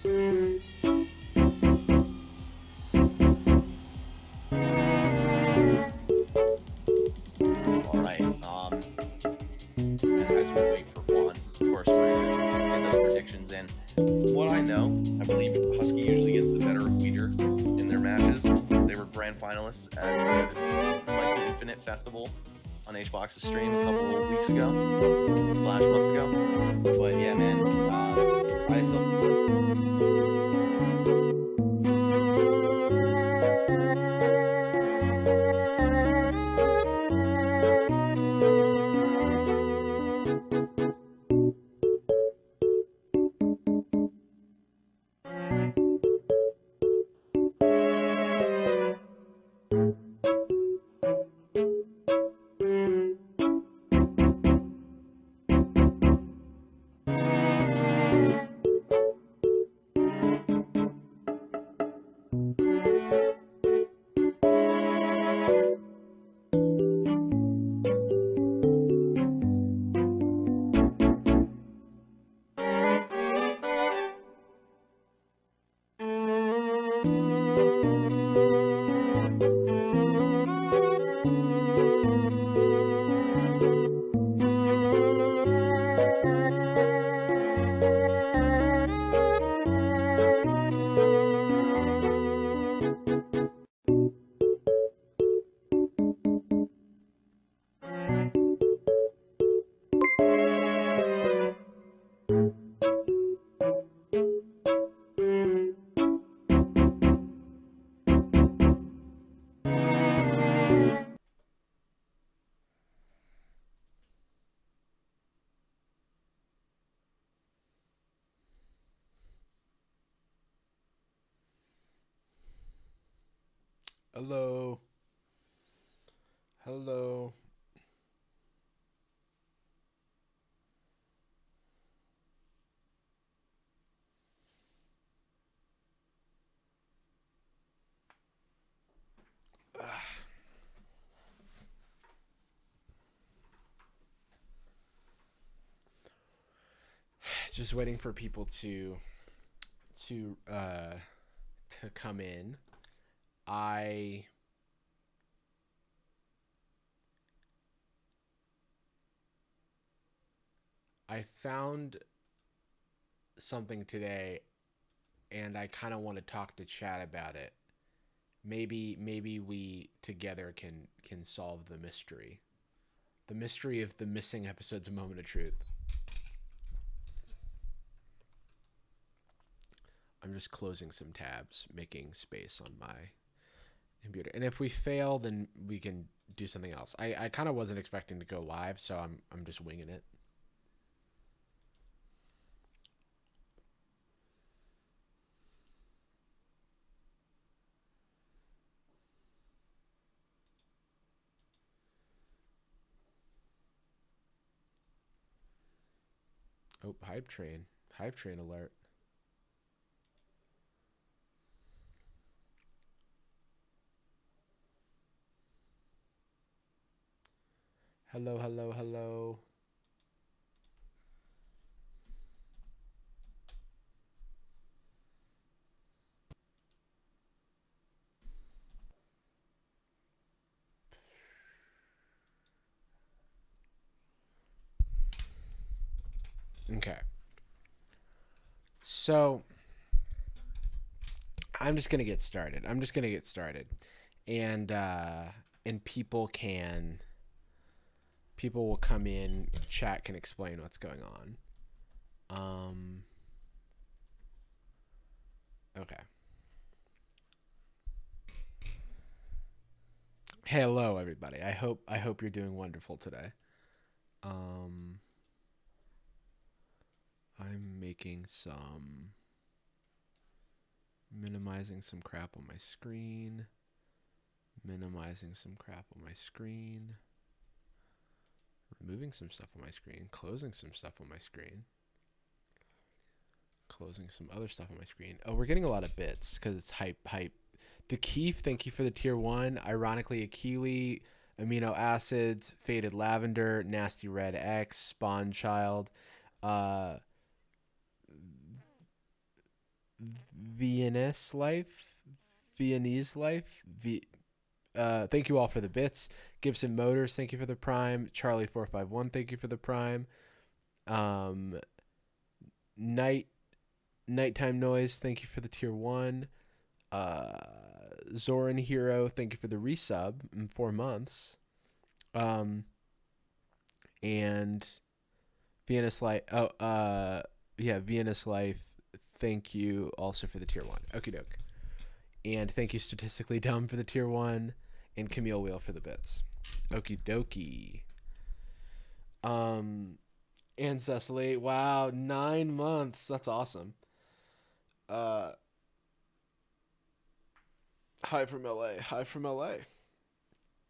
All right. And as we wait for Juan, of course, we're gonna get those predictions in. From what I know, I believe Husky usually gets the better of Weeder in their matches. They were grand finalists at like the Infinite Festival on HBox's stream a couple of weeks ago slash months ago. But yeah, man, I still. Hello. Hello. Just waiting for people to uh to come in. I I found something today and I kind of want to talk to Chad about it. Maybe we together can solve the mystery. The mystery of the missing episodes of Moment of Truth. I'm just closing some tabs, making space on my computer. And if we fail, then we can do something else. I kind of wasn't expecting to go live, so I'm just winging it. Oh, hype train. Hype train alert. Hello, hello, hello. Okay. So, I'm just going to get started. And people will come in, chat can explain what's going on. Okay. Hello everybody. I hope you're doing wonderful today. I'm minimizing some crap on my screen. Minimizing some crap on my screen. Removing some stuff on my screen. Closing some stuff on my screen. Closing some other stuff on my screen. Oh, we're getting a lot of bits because it's hype. DeKeef, thank you for the tier 1. Ironically, a kiwi. Amino acids. Faded lavender. Nasty red X. Spawn child. Viennese life, Viennese life. Thank you all for the bits. Gibson Motors, thank you for the prime. Charlie451, thank you for the prime. Um, Nighttime Noise, thank you for the tier 1. Zoran Hero, thank you for the resub in 4 months. And Viennese Life. Viennese Life. Thank you also for the tier 1. Okie doke. And thank you Statistically Dumb for the tier 1. And Camille Wheel for the bits. Okie dokie. And Cecily. Wow, 9 months. That's awesome. Hi from LA. Hi from LA.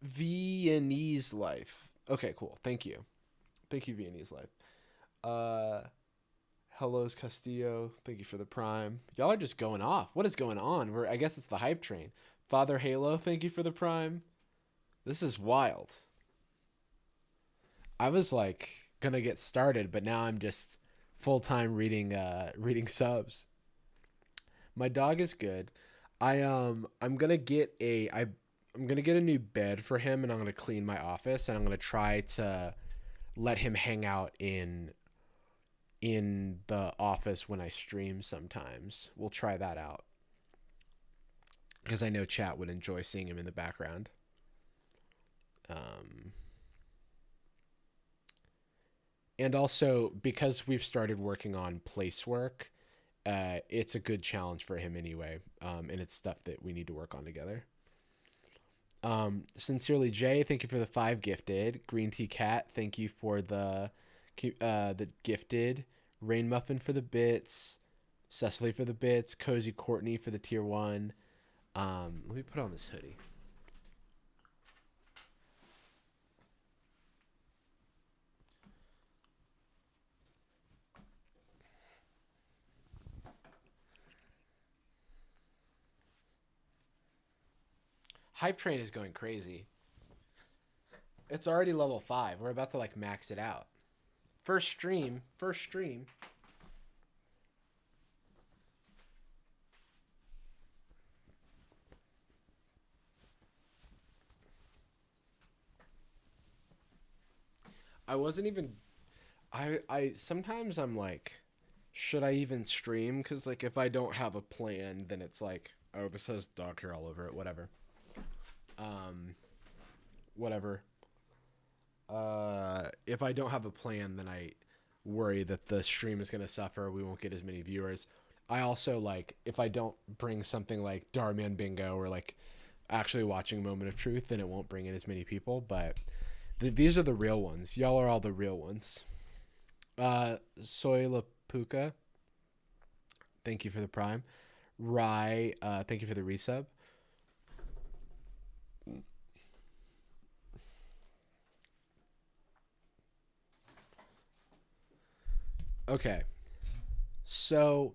Viennese Life. Okay, cool. Thank you. Thank you, Viennese Life. Hello's Castillo. Thank you for the prime. Y'all are just going off. What is going on? I guess it's the hype train. Father Halo, thank you for the prime. This is wild. I was like gonna get started, but now I'm just full-time reading subs. My dog is good. I'm gonna get a new bed for him, and I'm gonna clean my office, and I'm gonna try to let him hang out in the office when I stream sometimes. We'll try that out, because I know chat would enjoy seeing him in the background. And also, because we've started working on place work, it's a good challenge for him anyway, and it's stuff that we need to work on together. Sincerely Jay, thank you for the 5 gifted. Green Tea Cat, thank you for the gifted. Rain Muffin for the bits. Cecily for the bits. Cozy Courtney for the tier 1. Let me put on this hoodie. Hype Train is going crazy. It's already level 5. We're about to like max it out. First stream. I wasn't even. I sometimes I'm like, should I even stream? Because like if I don't have a plan, then it's like, oh, this has dog hair all over it. Whatever. If I don't have a plan, then I worry that the stream is going to suffer. We won't get as many viewers. I also like, if I don't bring something like Darman Bingo or like actually watching Moment of Truth, then it won't bring in as many people. But these are the real ones. Y'all are all the real ones. Soy Lapuka, thank you for the prime. Rye, thank you for the resub. Okay, so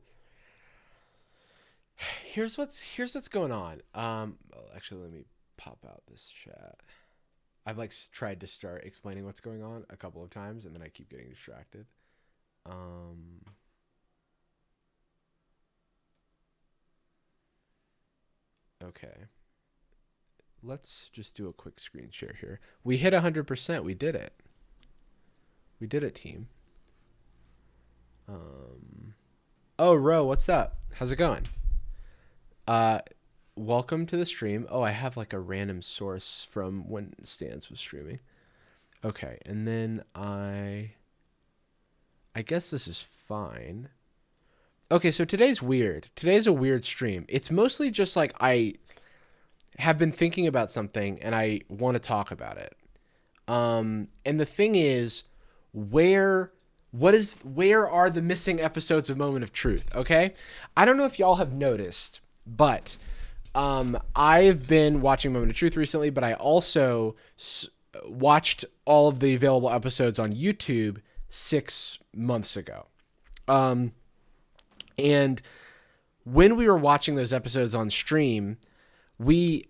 here's what's going on. Actually, let me pop out this chat. I've like tried to start explaining what's going on a couple of times, and then I keep getting distracted. Okay, let's just do a quick screen share here. We hit 100%. We did it. We did it, team. Oh, Ro, what's up? How's it going? Welcome to the stream. Oh, I have like a random source from when Stans was streaming. Okay, and then I guess this is fine. Okay, so today's weird. Today's a weird stream. It's mostly just like I have been thinking about something and I want to talk about it. And the thing is, where are the missing episodes of Moment of Truth? Okay, I don't know if y'all have noticed, but I've been watching Moment of Truth recently, but I also watched all of the available episodes on YouTube 6 months ago. And when we were watching those episodes on stream, we're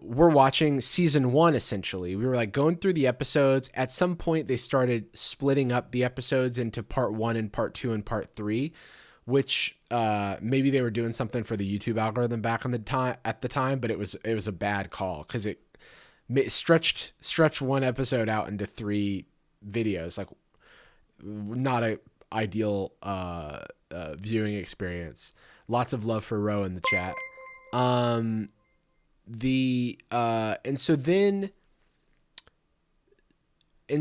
watching season 1 essentially. We were like going through the episodes. At some point, they started splitting up the episodes into part 1 and part 2 and part 3, which maybe they were doing something for the YouTube algorithm back in the time at the time, but it was a bad call because it stretched one episode out into 3 videos, like not a ideal viewing experience. Lots of love for Ro in the chat. And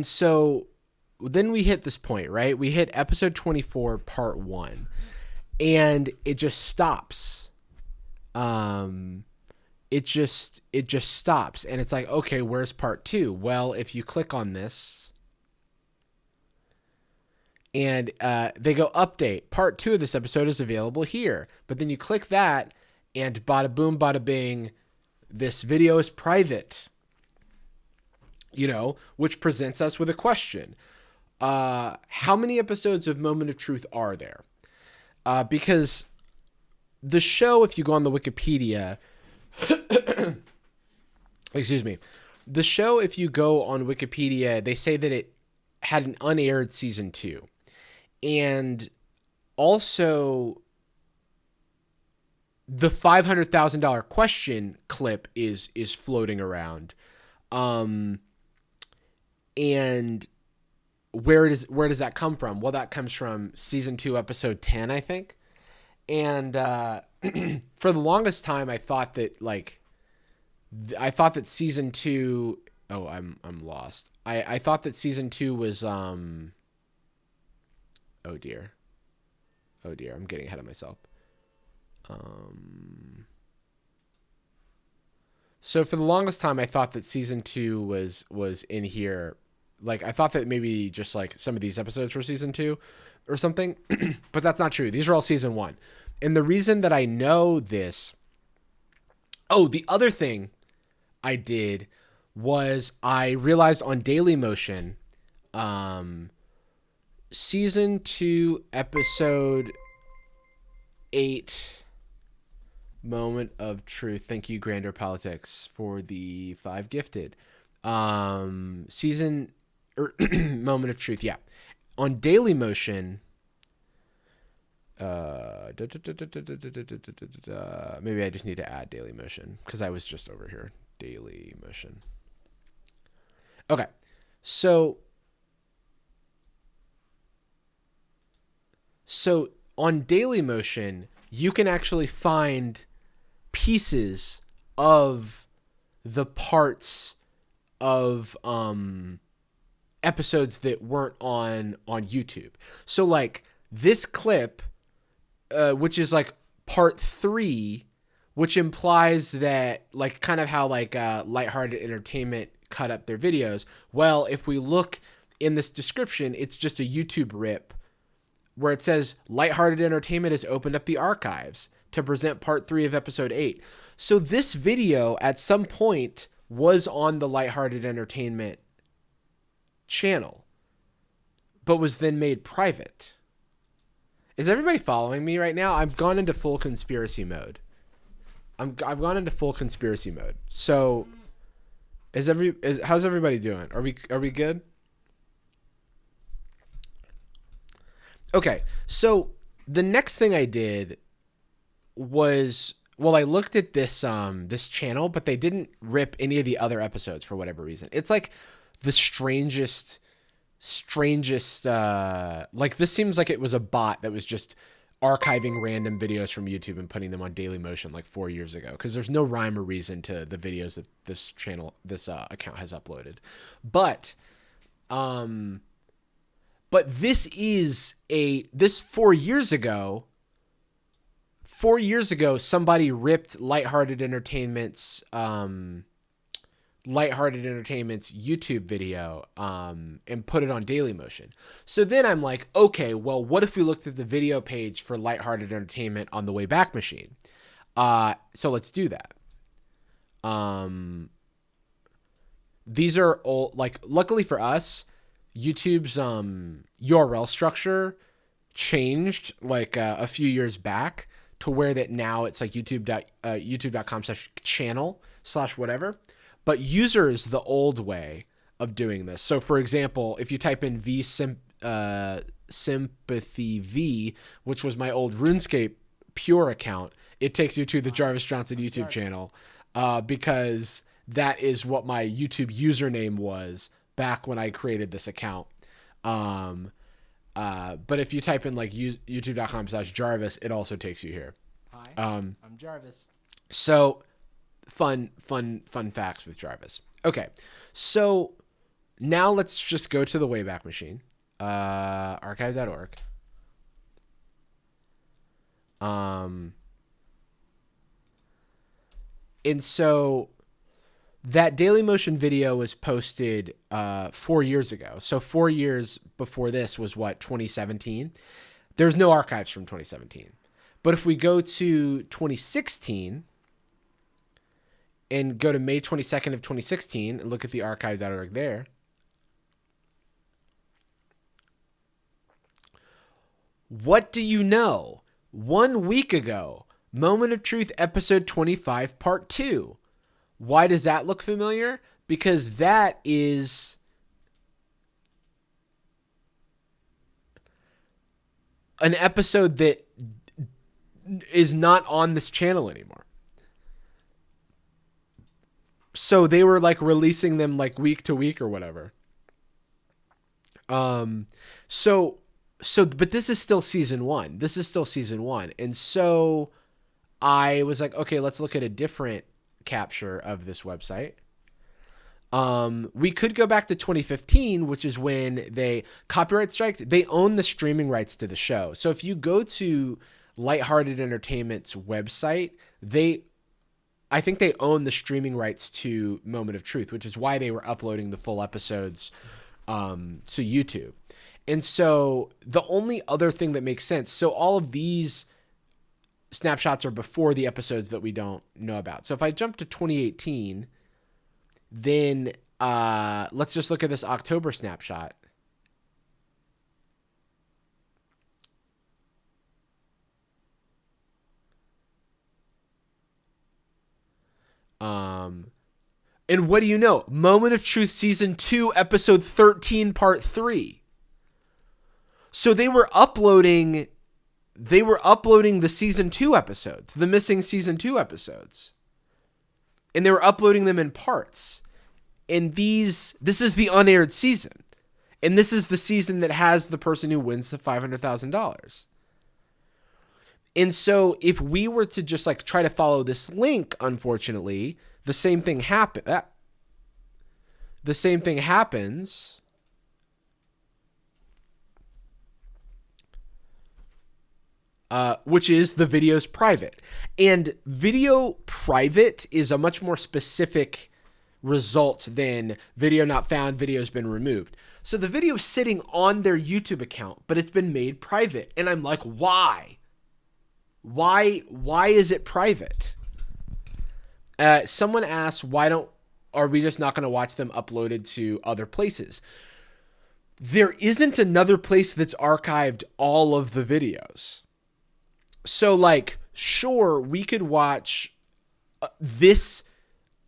so then we hit this point, right? We hit episode 24, part 1, and it just stops. It just stops, and it's like, okay, where's part 2? Well, if you click on this, and they go, update, part 2 of this episode is available here. But then you click that, and bada boom, bada bing, this video is private. Which presents us with a question. How many episodes of Moment of Truth are there? Because the show, if you go on the Wikipedia, excuse me, the show, if you go on Wikipedia, they say that it had an unaired season 2. And also the $500,000 question clip is floating around. And where does that come from? Well, that comes from season 2, episode 10, I think. And for the longest time, I thought that season 2. Oh, I'm lost. I thought that season 2 was Oh dear, I'm getting ahead of myself. So for the longest time, I thought that season 2 was in here. Like, I thought that maybe just like some of these episodes were season 2 or something, but that's not true. These are all season 1. And the reason that I know this, the other thing I did was I realized on Dailymotion, season 2, episode 8, Moment of Truth. Thank you, Grander Politics, for the 5 gifted. Season Moment of Truth, yeah. On Dailymotion, maybe I just need to add Dailymotion because I was just over here. Dailymotion. Okay, so on Dailymotion, you can actually find pieces of the parts of episodes that weren't on YouTube. So like this clip, which is like part 3, which implies that like kind of how like Lighthearted Entertainment cut up their videos. Well, if we look in this description, it's just a YouTube rip where it says Lighthearted Entertainment has opened up the archives to present part 3 of episode 8. So this video at some point was on the Lighthearted Entertainment channel, but was then made private. Is everybody following me right now? I've gone into full conspiracy mode. I've gone into full conspiracy mode. So how's everybody doing? Are we good? Okay, so the next thing I did was, well, I looked at this this channel, but they didn't rip any of the other episodes for whatever reason. It's like the strangest like this seems like it was a bot that was just archiving random videos from YouTube and putting them on Dailymotion like 4 years ago, because there's no rhyme or reason to the videos that this account has uploaded. But this is this 4 years ago. 4 years ago, somebody ripped Lighthearted Entertainment's YouTube video and put it on Dailymotion. So then I'm like, okay, well, what if we looked at the video page for Lighthearted Entertainment on the Wayback Machine? So let's do that. These are all, like, luckily for us, YouTube's URL structure changed like a few years back to where that now it's like youtube.com/channel/whatever. But user is the old way of doing this. So for example, if you type in Sympathy V, which was my old RuneScape Pure account, it takes you to the Jarvis Johnson YouTube channel, because that is what my YouTube username was back when I created this account. But if you type in like youtube.com/Jarvis, it also takes you here. Hi, I'm Jarvis. So fun facts with Jarvis. Okay, so now let's just go to the Wayback Machine, archive.org. And so that Dailymotion video was posted 4 years ago. So 4 years before this was what, 2017? There's no archives from 2017. But if we go to 2016 and go to May 22nd of 2016 and look at the archive.org there, what do you know? 1 week ago, Moment of Truth, episode 25, part 2. Why does that look familiar? Because that is an episode that is not on this channel anymore. So they were like releasing them like week to week or whatever. But this is still season 1. And so I was like, okay, let's look at a different capture of this website. We could go back to 2015, which is when they copyright striked. They own the streaming rights to the show. So if you go to Lighthearted Entertainment's website, I think they own the streaming rights to Moment of Truth, which is why they were uploading the full episodes to YouTube. And so the only other thing that makes sense, so all of these snapshots are before the episodes that we don't know about. So if I jump to 2018, then let's just look at this October snapshot. And what do you know? Moment of Truth season 2, episode 13, part 3. So they were uploading the season 2 episodes, the missing season 2 episodes. And they were uploading them in parts. And this is the unaired season. And this is the season that has the person who wins the $500,000. And so if we were to just like try to follow this link, unfortunately, the same thing happens. Which is the video's private. And video private is a much more specific result than video not found, video's been removed. So the video is sitting on their YouTube account, but it's been made private. And I'm like, why? Why is it private? Someone asked, are we just not going to watch them uploaded to other places? There isn't another place that's archived all of the videos. So like, sure, we could watch this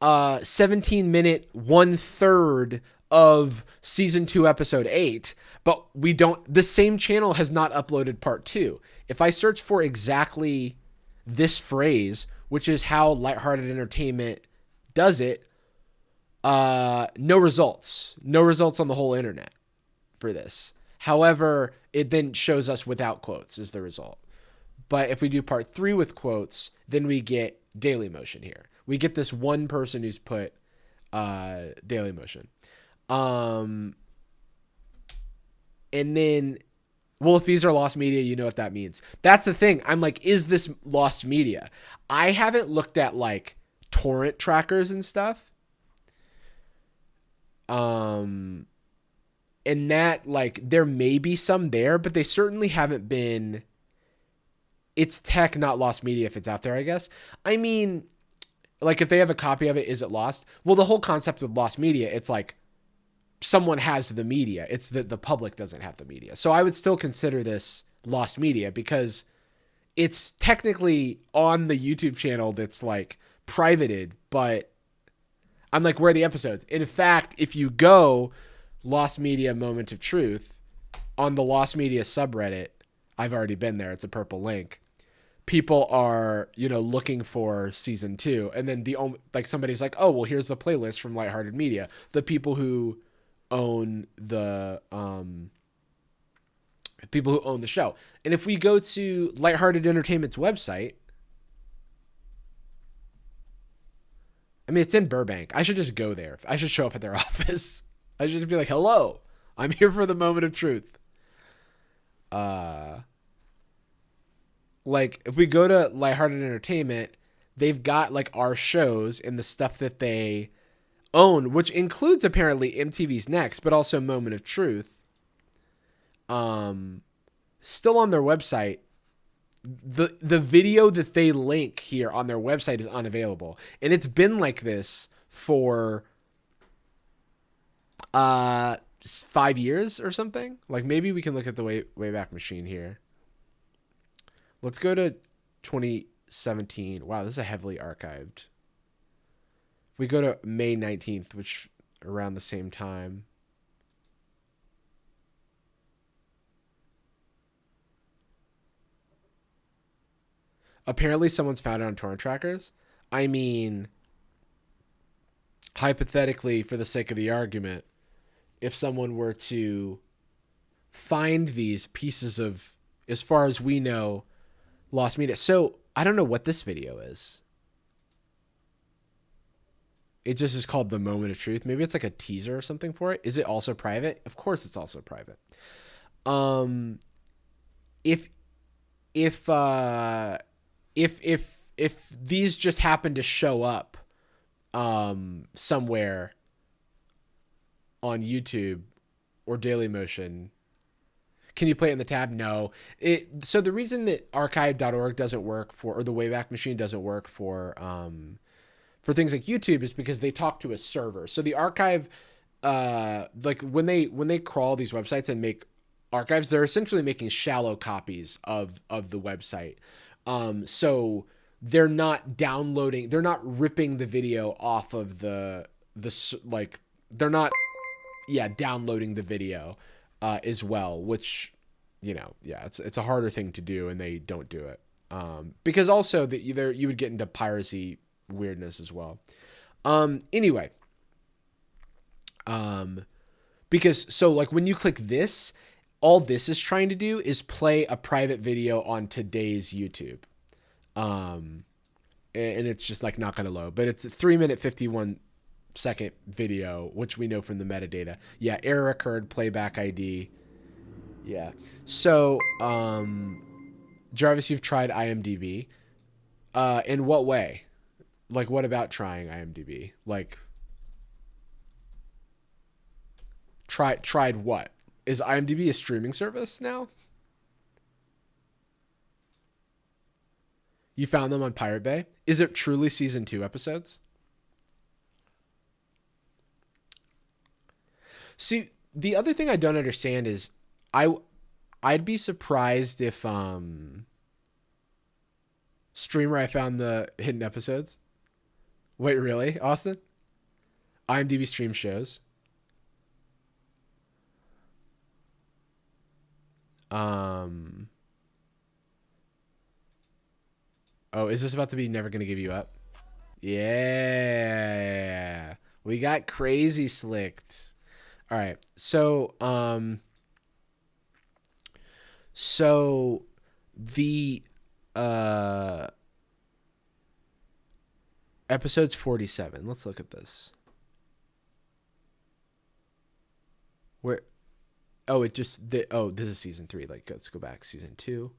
17-minute 1/3 of season 2, episode 8, but the same channel has not uploaded part 2. If I search for exactly this phrase, which is how Lighthearted Entertainment does it, no results. No results on the whole internet for this. However, it then shows us without quotes is the result. But if we do part 3 with quotes, then we get Dailymotion here. We get this one person who's put Dailymotion. And then, well, if these are lost media, you know what that means. That's the thing. I'm like, is this lost media? I haven't looked at like torrent trackers and stuff. And that, like, there may be some there, but they certainly haven't been. It's tech, not lost media if it's out there, I guess. I mean, like, if they have a copy of it, is it lost? Well, the whole concept of lost media, it's like someone has the media. It's that the public doesn't have the media. So I would still consider this lost media because it's technically on the YouTube channel that's like privated, but I'm like, where are the episodes? In fact, if you go Lost Media Moment of Truth, on the Lost Media subreddit, I've already been there. It's a purple link. People are, looking for season 2, and then somebody's like, oh, well, here's the playlist from Lighthearted Media. The people who own the show. And if we go to Lighthearted Entertainment's website, I mean, it's in Burbank. I should just go there. I should show up at their office. I should just be like, hello, I'm here for the moment of truth. If we go to Lighthearted Entertainment, they've got our shows and the stuff that they own, which includes apparently MTV's Next, but also Moment of Truth. Still on their website. The video that they link here on their website is unavailable, and it's been like this for 5 years or something. Maybe we can look at the Wayback Machine here. Let's go to 2017. Wow, this is a heavily archived. If we go to May 19th, which around the same time. Apparently someone's found it on torrent trackers. I mean, hypothetically, for the sake of the argument, if someone were to find these pieces of, as far as we know, Lost Media. So I don't know what this video is. It just is called The Moment of Truth. Maybe it's like a teaser or something for it. Is it also private? Of course it's also private. If these just happen to show up somewhere on YouTube or Dailymotion, can you play it in the tab? No. So the reason that archive.org doesn't work or the Wayback Machine doesn't work for things like YouTube is because they talk to a server. So the archive, when they crawl these websites and make archives, they're essentially making shallow copies of the website. So they're not downloading, they're not ripping the video off of they're not, downloading the video as well, which, it's a harder thing to do, and they don't do it. Because also you would get into piracy weirdness as well. Anyway, because when you click this, all this is trying to do is play a private video on today's YouTube. And it's just not going to load, but it's a 3-minute 51-second video, which we know from the metadata. Yeah. Error occurred, playback ID. Yeah. So, Jarvis, you've tried IMDb. In what way? What about trying IMDb? Tried what? Is IMDb a streaming service now? You found them on Pirate Bay? Is it truly season 2 episodes? See, the other thing I don't understand is I'd be surprised if Streamer, I found the hidden episodes. Wait, really, Austin? IMDb stream shows. Oh, is this about to be Never Gonna Give You Up? Yeah. We got crazy slicked. All right. So the episode's 47. Let's look at this. Where this is season 3. Let's go back. Season 2.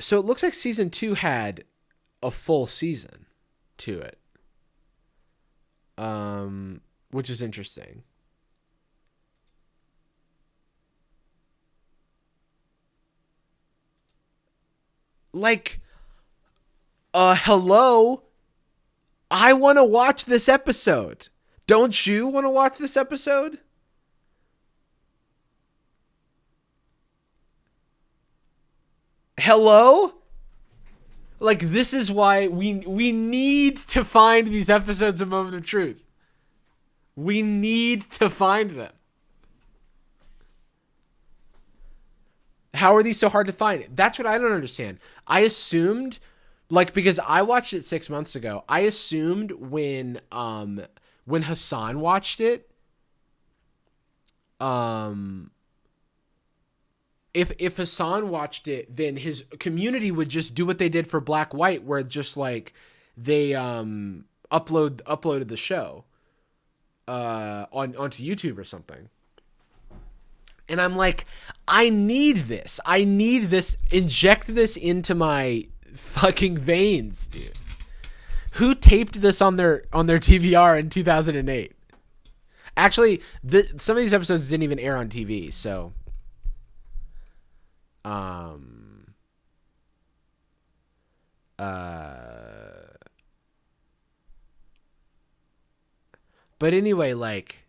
So it looks like season 2 had a full season to it. Which is interesting. Hello? I want to watch this episode. Don't you want to watch this episode? Hello? This is why we need to find these episodes of Moment of Truth. We need to find them. How are these so hard to find? That's what I don't understand. I assumed, like, because I watched it 6 months ago, I assumed when Hassan watched it, if Hassan watched it, then his community would just do what they did for Black White, where just like they uploaded the show onto YouTube or something. And I'm like, I need this. I need this. Inject this into my fucking veins, dude. Who taped this on their DVR in 2008? Actually, some of these episodes didn't even air on TV, so but anyway, like,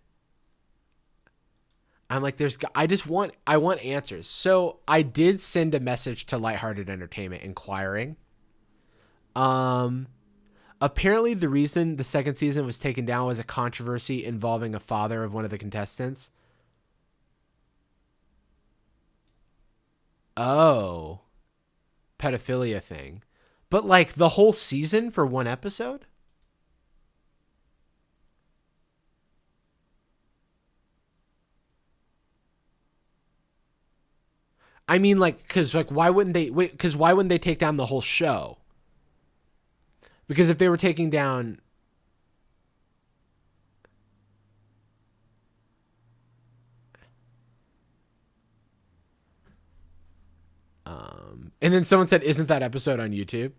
I'm like, I want answers. So I did send a message to Lighthearted Entertainment inquiring. Apparently the reason the second season was taken down was a controversy involving a father of one of the contestants. Oh, pedophilia thing. But like the whole season for one episode? I mean, like, because like, why wouldn't they take down the whole show? Because if they were taking down, and then someone said, "Isn't that episode on YouTube?"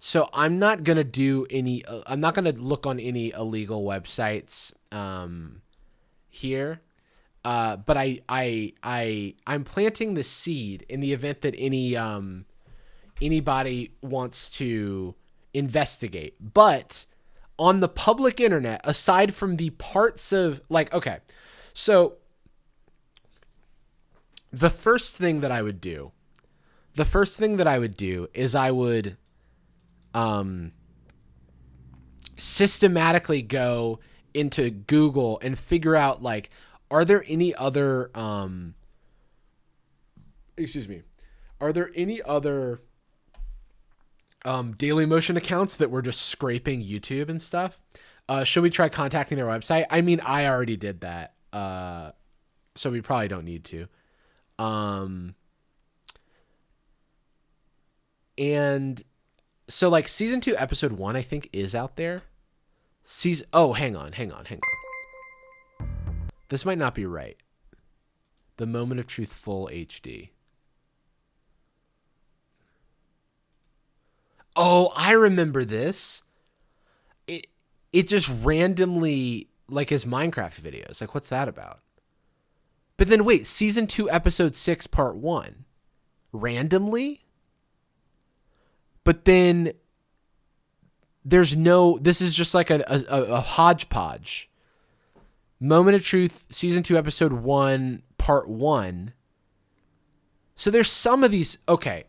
So I'm not gonna do any. I'm not gonna look on any illegal websites here. But I'm planting the seed in the event that anybody wants to investigate. But on the public internet, aside from the parts of like, okay, so the first thing that I would do is I would systematically go into Google and figure out, like, are there any other Daily Motion accounts that were just scraping YouTube and stuff? Should we try contacting their website? I mean, I already did that, so we probably don't need to. And so, like, season 2, episode 1, I think is out there. Hang on. This might not be right. The Moment of Truth Full HD. Oh, I remember this. It just randomly, like, is Minecraft videos. Like, what's that about? But then wait, season 2, episode 6, part 1. Randomly? But then this is just like a hodgepodge. Moment of Truth, season 2, episode 1, part 1. So there's some of these. Okay.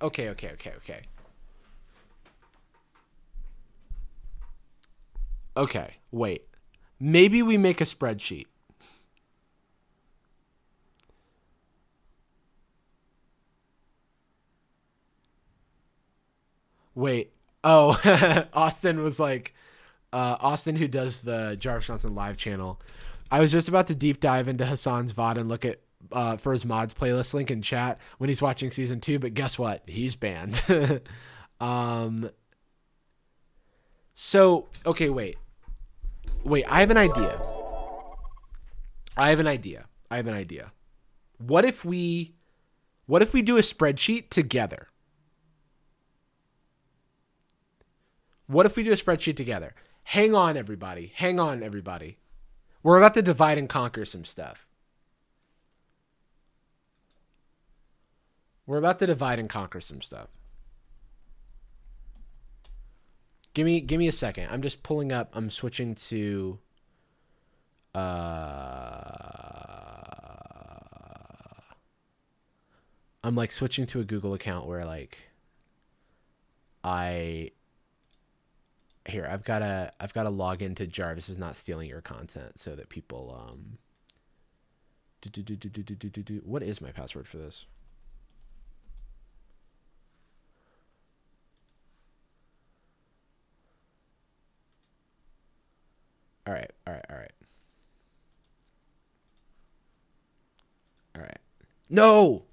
Okay, wait. Maybe we make a spreadsheet. Wait. Oh, Austin was like, Austin, who does the Jarvis Johnson live channel. I was just about to deep dive into Hassan's VOD and look at for his mods playlist link in chat when he's watching season 2, but guess what? He's banned. So, okay, wait. I have an idea. What if we do a spreadsheet together? Hang on, everybody. We're about to divide and conquer some stuff. Give me a second. I'm just pulling up. I'm switching to I'm like switching to a Google account where, like, I've gotta log into Jarvis is not stealing your content so that people what is my password for this? All right. No!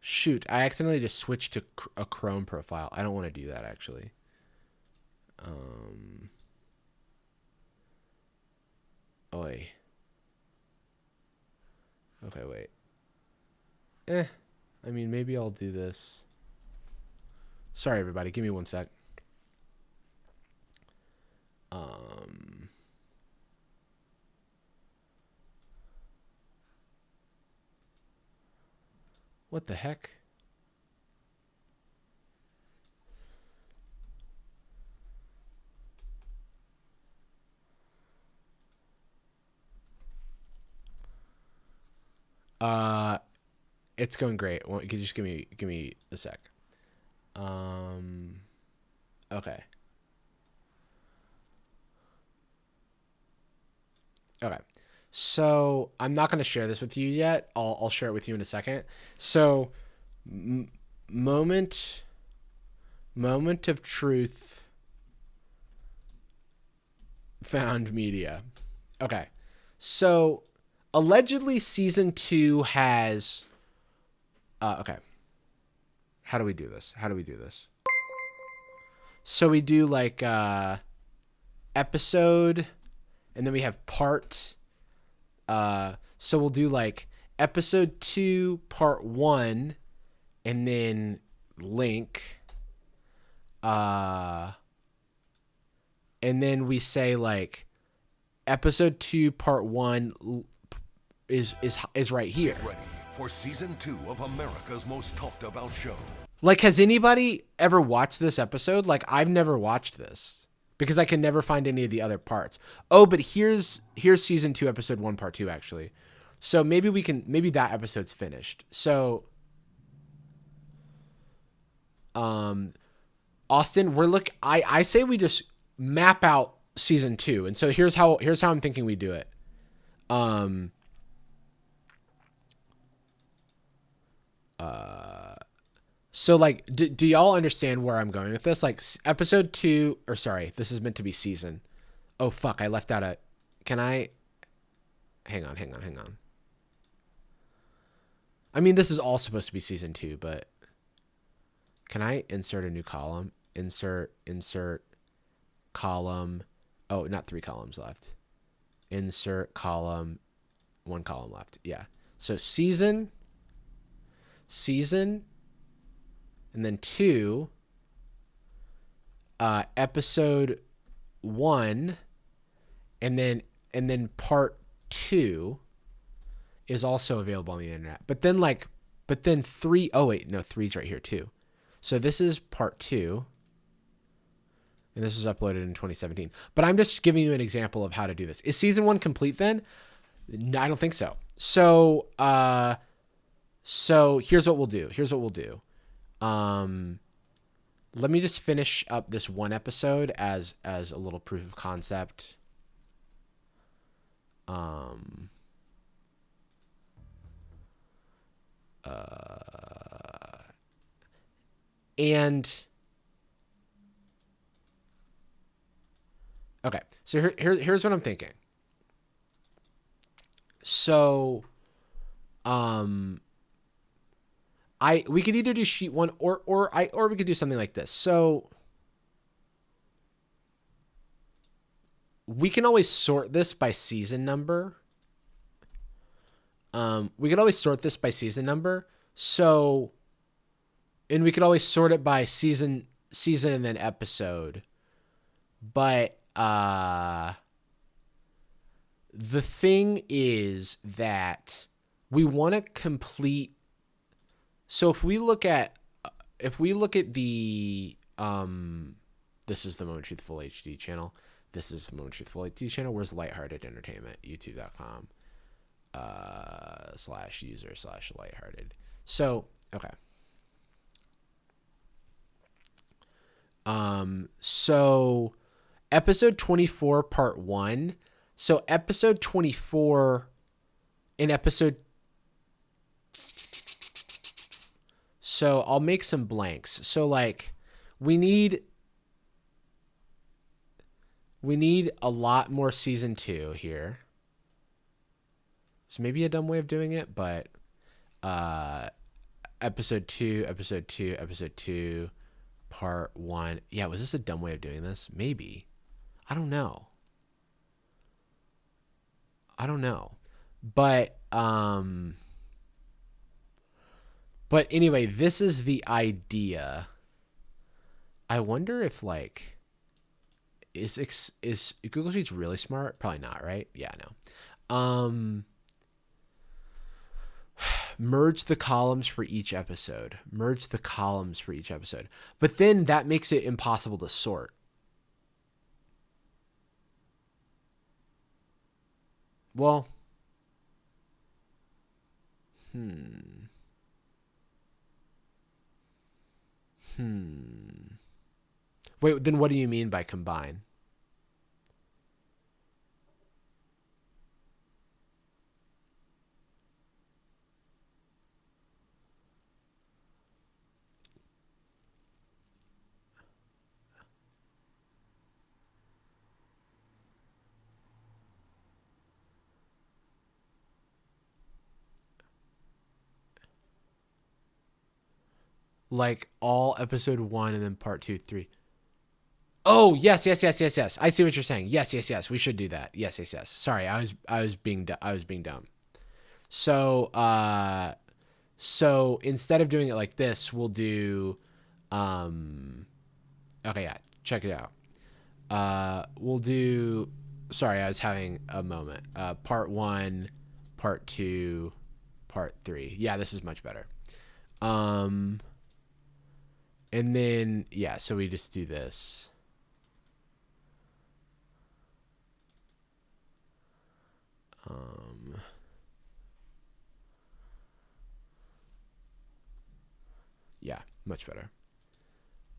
Shoot, I accidentally just switched to a Chrome profile. I don't want to do that, actually. Oi. Okay, wait. I mean, maybe I'll do this. Sorry, everybody. Give me 1 sec. What the heck? It's going great. You could just give me a sec. Okay. Okay. So I'm not going to share this with you yet. I'll share it with you in a second. So moment of truth found media. Okay. So allegedly season 2 has okay. How do we do this? So we do like episode, and then we have part. So we'll do like episode 2, part 1, and then link. And then we say like episode 2, part 1 is right here. Get ready for season 2 of America's most talked about show. Like, has anybody ever watched this episode? Like, I've never watched this because I can never find any of the other parts. Oh, but here's season 2, episode 1, part 2, actually. So maybe that episode's finished. So, Austin, I say we just map out season 2. And so here's how I'm thinking we do it. So like, do y'all understand where I'm going with this? Like episode 2, or sorry, this is meant to be season. Oh fuck, I left out a, can I, hang on. I mean, this is all supposed to be season 2, but can I insert a new column? Insert column. Oh, not 3 columns left. Insert column, 1 column left. Yeah. So season, and then 2, episode 1, and then part 2 is also available on the internet. But then 3, oh wait, no, 3's right here too. So this is part 2, and this was uploaded in 2017. But I'm just giving you an example of how to do this. Is season 1 complete then? No, I don't think so. So here's what we'll do. Let me just finish up this 1 episode as a little proof of concept. And okay, so here's what I'm thinking. So, we could either do sheet 1 or we could do something like this. So we can always sort this by season number. So, and we could always sort it by season and then episode. But the thing is that we want to complete. So if we look at the this is the Moment Truthful HD channel. This is the Moment Truthful HD channel. Where's Lighthearted Entertainment? YouTube.com /user/lighthearted. So okay. So episode 24, part 1. So episode 24 in episode... So I'll make some blanks. So like we need a lot more season 2 here. It's maybe a dumb way of doing it, but episode 2, part 1. Yeah, was this a dumb way of doing this? Maybe. I don't know. But anyway, this is the idea. I wonder if like is Google Sheets really smart? Probably not, right? Yeah, no. Merge the columns for each episode. But then that makes it impossible to sort. Well, Wait, then what do you mean by combine? Like all episode 1 and then part 2, 3. Oh, yes. I see what you're saying. Yes. We should do that. Yes. Sorry, I was being dumb. So instead of doing it like this, we'll do okay, yeah, check it out. We'll do, sorry, I was having a moment. Part 1, part 2, part 3. Yeah, this is much better. And then, yeah, so we just do this. Yeah, much better.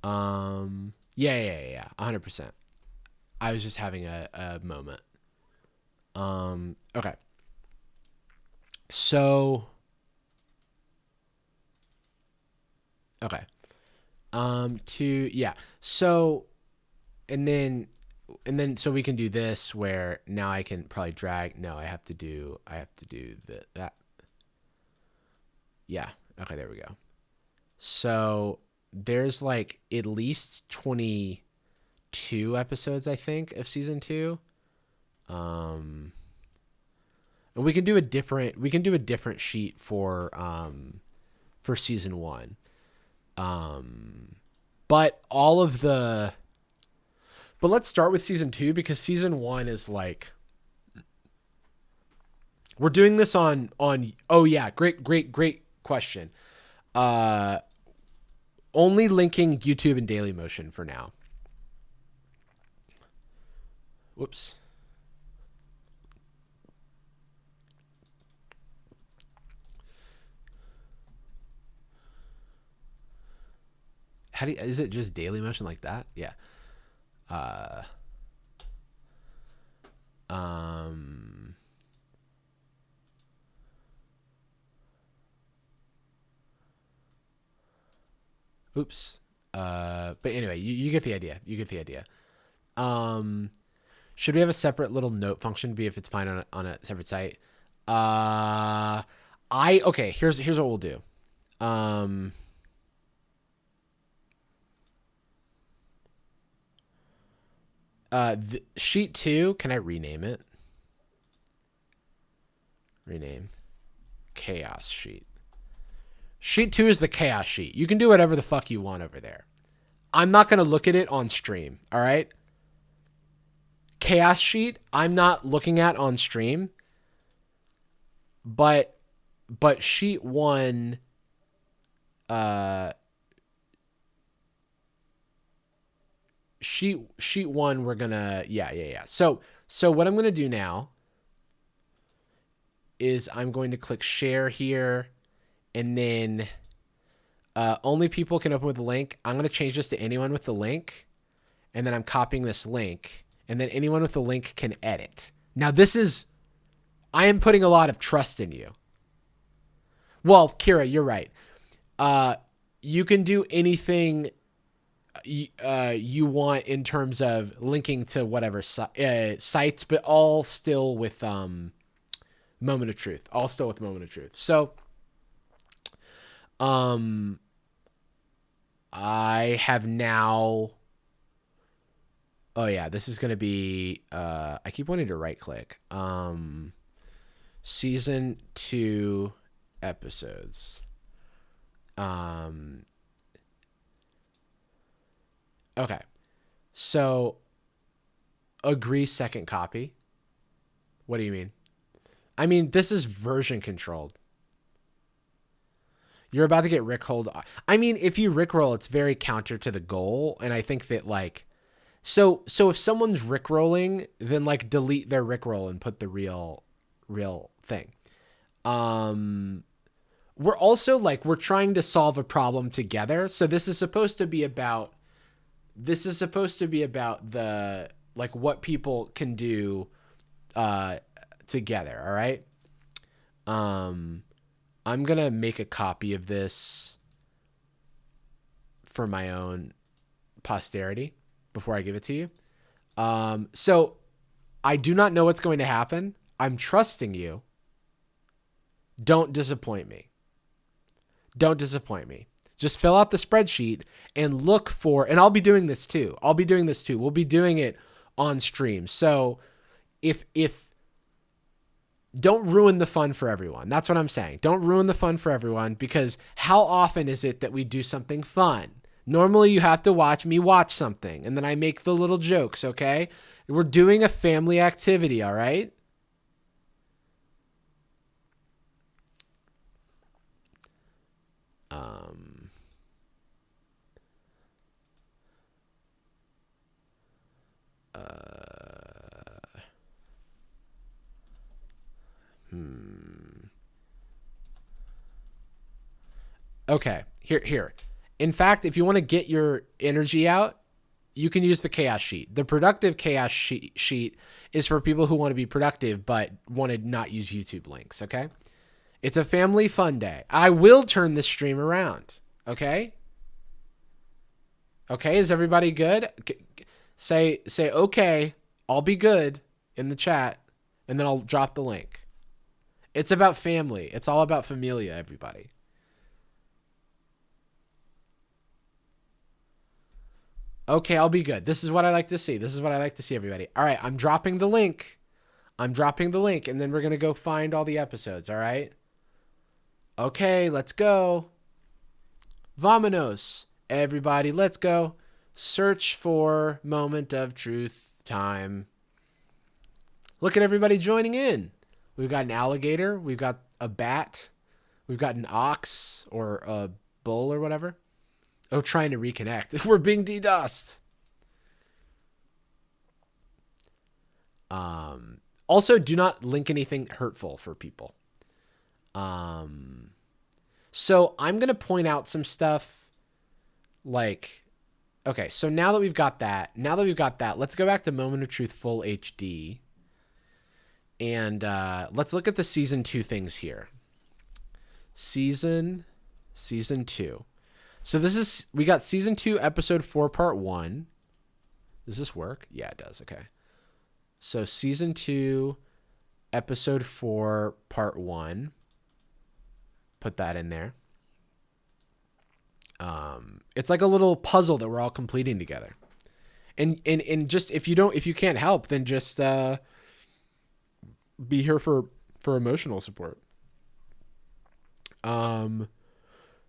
Yeah, 100%. I was just having a moment. Okay. So, okay. So, and then so we can do this where now I can probably drag. No, I have to do that. Yeah. Okay, there we go. So there's like at least 22 episodes, I think, of season 2. And we can do a different sheet for season 1. But let's start with season 2 because season 1 is like, we're doing this on, oh yeah, great question. Only linking YouTube and Dailymotion for now. Whoops. Is it just Dailymotion like that? Yeah. Oops. But anyway, you get the idea. Should we have a separate little note function be if it's fine on a separate site? Okay, here's what we'll do. Sheet 2, can I rename it? Rename. Chaos sheet. Sheet 2 is the chaos sheet. You can do whatever the fuck you want over there. I'm not going to look at it on stream, all right? Chaos sheet, I'm not looking at on stream. But sheet 1 sheet 1 we're going to yeah. So what I'm going to do now is I'm going to click share here. And then only people can open with the link. I'm going to change this to anyone with the link, and then I'm copying this link, and then anyone with the link can edit. Now I am putting a lot of trust in you. Well, Kira, you're right. You can do anything you want in terms of linking to whatever sites, but all still with Moment of Truth. All still with Moment of Truth. So, I have now. Oh yeah, this is gonna be. I keep wanting to right click. Season 2 episodes. Okay. So agree second copy. What do you mean? I mean, this is version controlled. You're about to get rickrolled. I mean, if you rickroll, it's very counter to the goal. And I think that like, so if someone's rickrolling, then like delete their rickroll and put the real thing. We're also like, we're trying to solve a problem together. So this is supposed to be about the, like what people can do, together. All right. I'm going to make a copy of this for my own posterity before I give it to you. So I do not know what's going to happen. I'm trusting you. Don't disappoint me. Don't disappoint me. Just fill out the spreadsheet and look for, and I'll be doing this too. We'll be doing it on stream. So if don't ruin the fun for everyone. That's what I'm saying. Don't ruin the fun for everyone, because how often is it that we do something fun? Normally you have to watch me watch something and then I make the little jokes, okay? We're doing a family activity, all right? Okay, here. In fact, if you want to get your energy out, you can use the chaos sheet. The productive chaos sheet is for people who want to be productive but want to not use YouTube links, okay? It's a family fun day. I will turn this stream around, okay? Okay, is everybody good? Say okay, I'll be good in the chat, and then I'll drop the link. It's about family. It's all about familia, everybody. Okay, I'll be good. This is what I like to see. This is what I like to see, everybody. All right, I'm dropping the link. And then we're going to go find all the episodes, all right? Okay, let's go. Vamonos. Everybody, let's go. Search for Moment of Truth time. Look at everybody joining in. We've got an alligator. We've got a bat. We've got an ox or a bull or whatever. Oh, trying to reconnect. We're being DDoSed. Also, do not link anything hurtful for people. So I'm going to point out some stuff like, okay, so now that we've got that, let's go back to Moment of Truth Full HD. And let's look at the season 2 things here. Season 2. So we got season 2, episode 4, part 1. Does this work? Yeah, it does. Okay. So season 2, episode 4, part 1. Put that in there. It's like a little puzzle that we're all completing together. And just, if you can't help, then just be here for emotional support.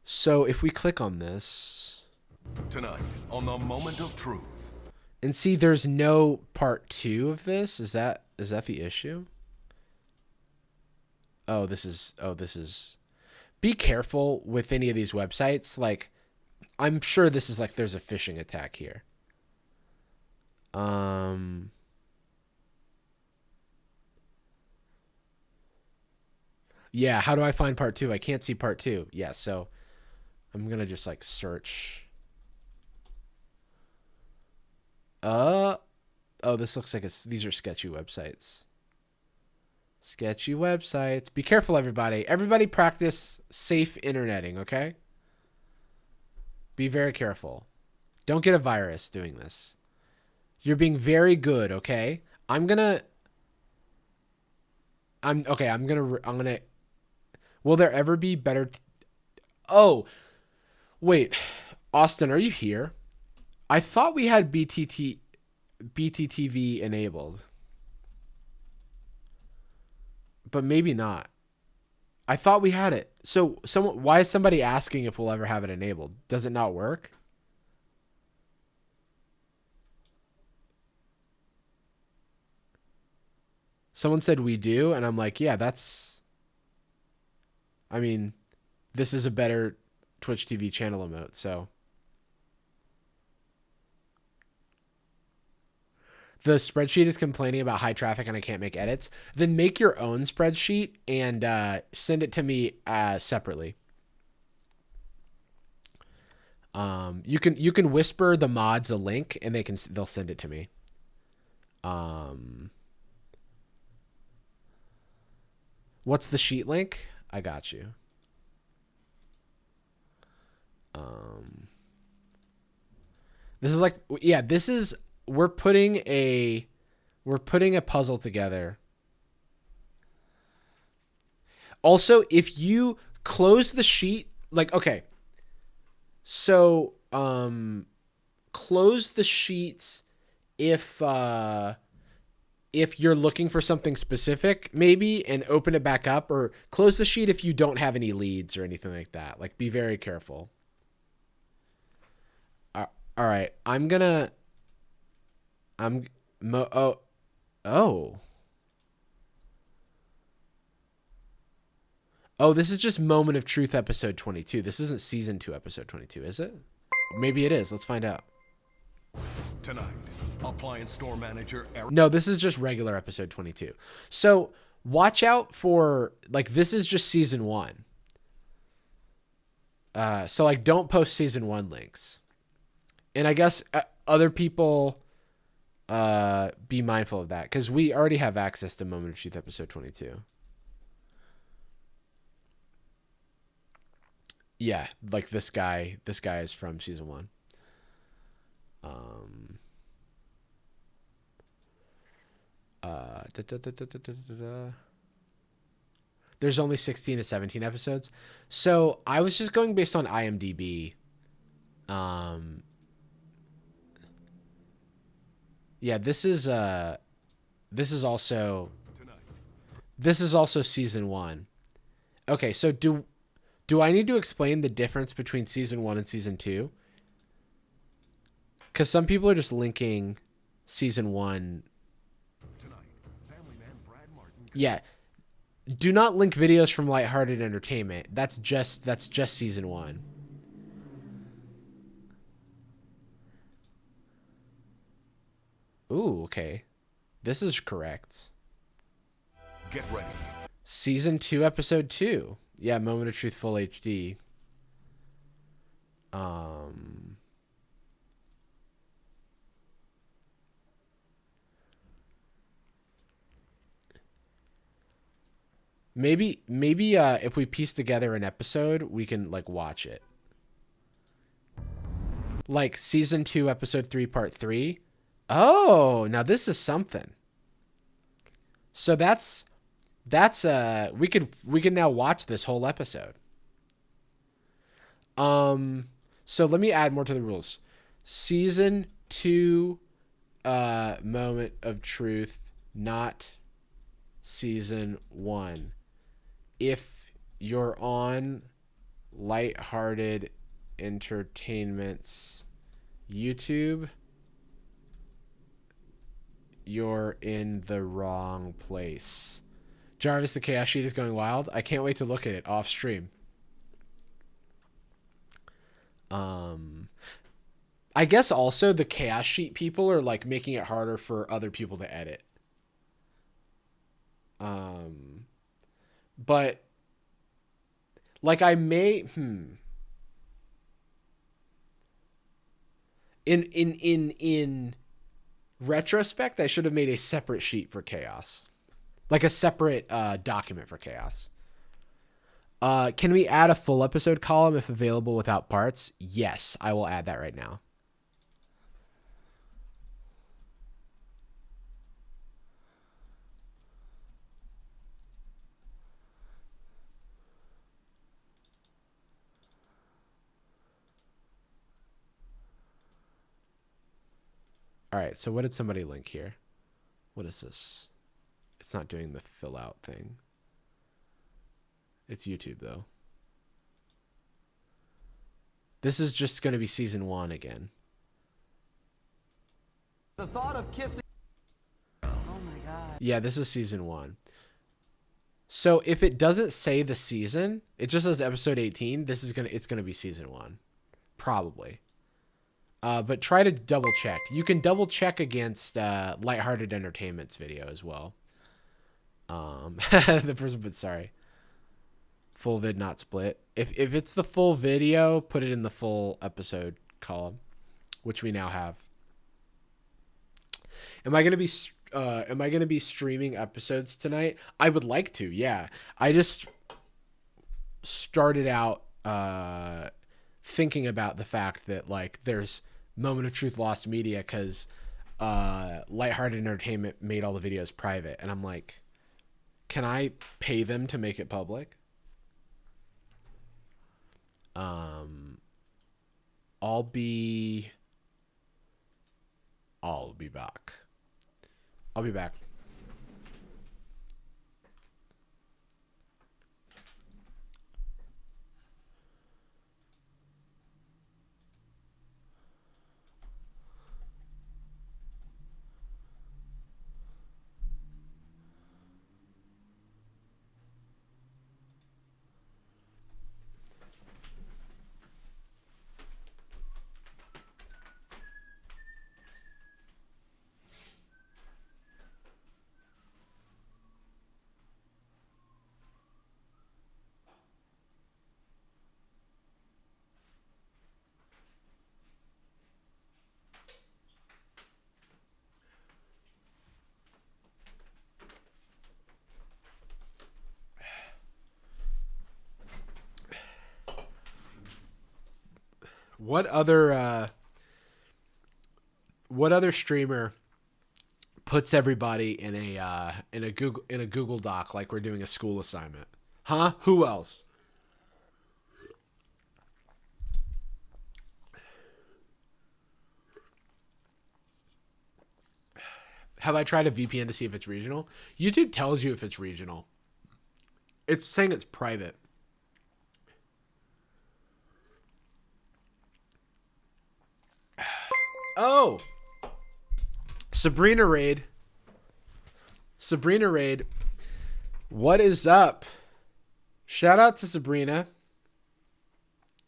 So if we click on this Tonight on the Moment of Truth. and see, there's no part 2 of this. Is that the issue? This is. Be careful with any of these websites. Like, I'm sure this is like there's a phishing attack here. Yeah, how do I find part 2? I can't see part 2. Yeah, so I'm gonna just like search. Oh, this looks like these are sketchy websites. Sketchy websites. Be careful, everybody. Everybody practice safe interneting, okay? Be very careful. Don't get a virus doing this. You're being very good, okay? I'm gonna. Will there ever be better? Oh, wait, Austin, are you here? I thought we had BTTV enabled, but maybe not. I thought we had it. So, why is somebody asking if we'll ever have it enabled? Does it not work? Someone said we do, and I'm like, yeah, I mean, this is a better Twitch TV channel emote, so. The spreadsheet is complaining about high traffic and I can't make edits. Then make your own spreadsheet and send it to me separately. You can whisper the mods a link and they'll send it to me. What's the sheet link? I got you. This is like, yeah, we're putting a puzzle together. Also, if you close the sheet, like, okay, so close the sheets if you're looking for something specific, maybe, and open it back up, or close the sheet if you don't have any leads or anything like that. Like, be very careful. All right, Oh, this is just Moment of Truth episode 22. This isn't season 2 episode 22, is it? Maybe it is. Let's find out. Tonight, appliance store manager Eric. No, this is just regular episode 22. So watch out for, like, this is just season 1. So, like, don't post season 1 links. And I guess other people be mindful of that, because we already have access to Moment of Truth episode 22. Yeah, like this guy is from season 1. There's only 16 to 17 episodes. So I was just going based on IMDb. Yeah, this is also season 1. Okay, so do I need to explain the difference between season 1 and season 2? Because some people are just linking season 1. Yeah. Do not link videos from Lighthearted Entertainment. That's just season 1. Ooh, okay. This is correct. Get ready. Season 2, episode 2. Yeah, Moment of Truth Full HD. Maybe if we piece together an episode, we can like watch it. Like season 2, episode 3, part 3. Oh, now this is something. So that's we can now watch this whole episode. So let me add more to the rules. Season 2 Moment of Truth, not season 1. If you're on Lighthearted Entertainment's YouTube, you're in the wrong place. Jarvis, the chaos sheet is going wild. I can't wait to look at it off stream. I guess also the chaos sheet people are like making it harder for other people to edit. But like I may In retrospect, I should have made a separate sheet for chaos, like a separate document for chaos. Can we add a full episode column if available without parts? Yes, I will add that right now. All right, so what did somebody link here? What is this? It's not doing the fill out thing. It's YouTube, though. This is just going to be season 1 again. The thought of kissing. Oh my god. Yeah, this is season 1. So if it doesn't say the season, it just says episode 18. It's gonna be season 1, probably. But try to double check. You can double check against Lighthearted Entertainment's video as well. The person put sorry. Full vid not split. If it's the full video, put it in the full episode column, which we now have. Am I gonna be streaming episodes tonight? I would like to. Yeah, I just started out thinking about the fact that like there's Moment of Truth Lost Media because Lighthearted Entertainment made all the videos private, and I'm like, can I pay them to make it public? I'll be back. I'll be back. What other streamer puts everybody in a Google Doc like we're doing a school assignment? Huh? Who else? Have I tried a VPN to see if it's regional? YouTube tells you if it's regional. It's saying it's private. Oh, Sabrina Raid. What is up? Shout out to Sabrina.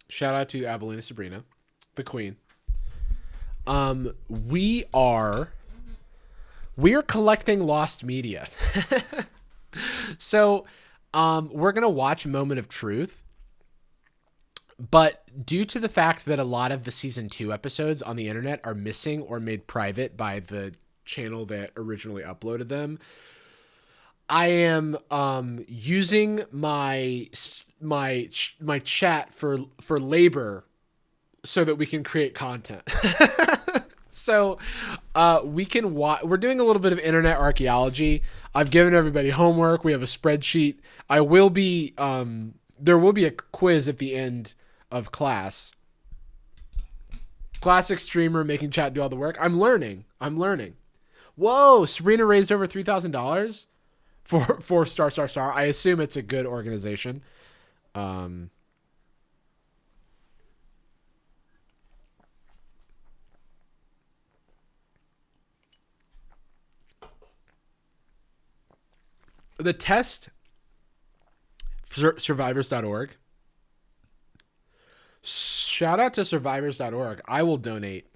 Shout out to Abilena Sabrina, the queen. We are collecting lost media. So, we're going to watch Moment of Truth. But due to the fact that a lot of the season 2 episodes on the internet are missing or made private by the channel that originally uploaded them, I am using my chat for labor so that we can create content. So we can we're doing a little bit of internet archaeology. I've given everybody homework. We have a spreadsheet. There will be a quiz at the end of class. Classic streamer making chat do all the work. I'm learning. Whoa, Sabrina raised over $3,000 for star. I assume it's a good organization. The test survivors.org. Shout out to survivors.org. I will donate.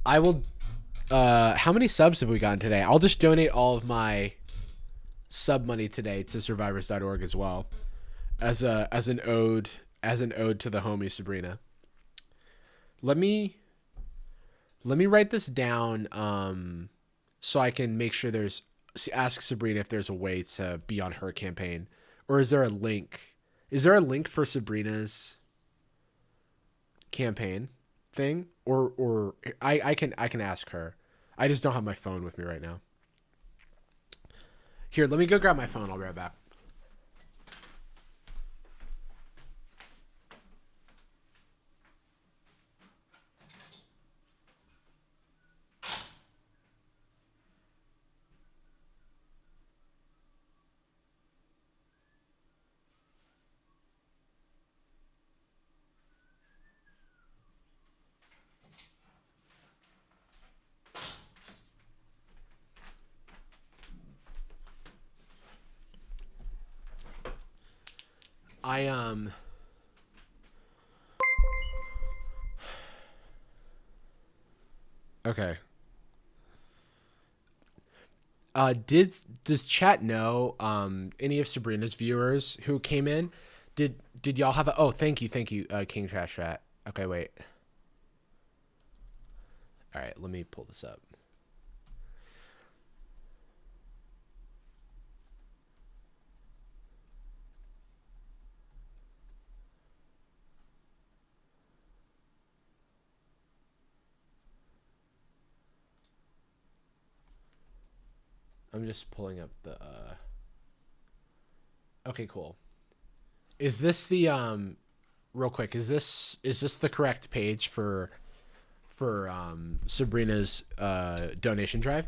How many subs have we gotten today? I'll just donate all of my sub money today to survivors.org as well. As an ode to the homie Sabrina. Let me write this down so I can make sure ask Sabrina if there's a way to be on her campaign, or is there a link? Is there a link for Sabrina's campaign thing, or I can ask her. I just don't have my phone with me right now. Here, let me go grab my phone. I'll be right back. Okay. Does chat know any of Sabrina's viewers who came in? Did y'all have a thank you, King Trash Rat. Okay, wait. All right, let me pull this up. I'm just pulling up the okay, cool. Is this the real quick, is this the correct page for Sabrina's donation drive?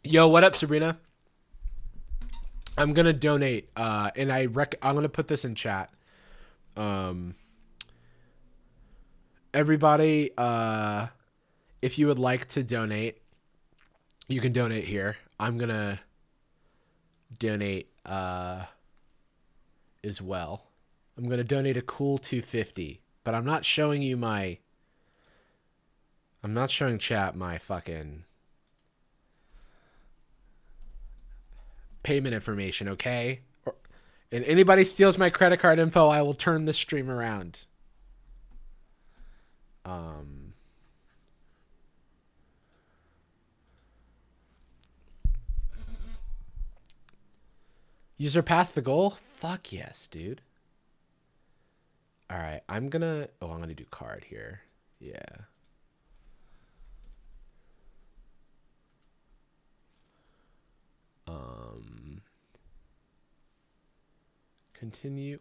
Yo, what up, Sabrina? I'm gonna donate, and I'm gonna put this in chat. Everybody, if you would like to donate, you can donate here. I'm gonna donate as well. I'm gonna donate a cool $250, but I'm not showing you my. I'm not showing chat my fucking payment information, okay? And anybody steals my credit card info, I will turn the stream around. You surpassed the goal? Fuck yes, dude. All right, I'm gonna do card here. Yeah.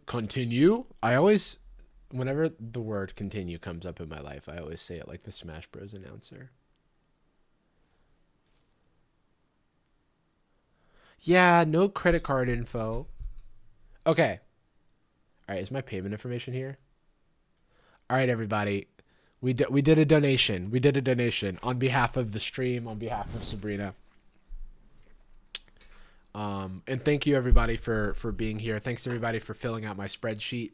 Continue. I always, whenever the word continue comes up in my life, I always say it like the Smash Bros. Announcer. Yeah, no credit card info. Okay. All right, is my payment information here? All right, everybody. We did a donation. We did a donation on behalf of the stream, on behalf of Sabrina. And thank you everybody for being here. Thanks everybody for filling out my spreadsheet.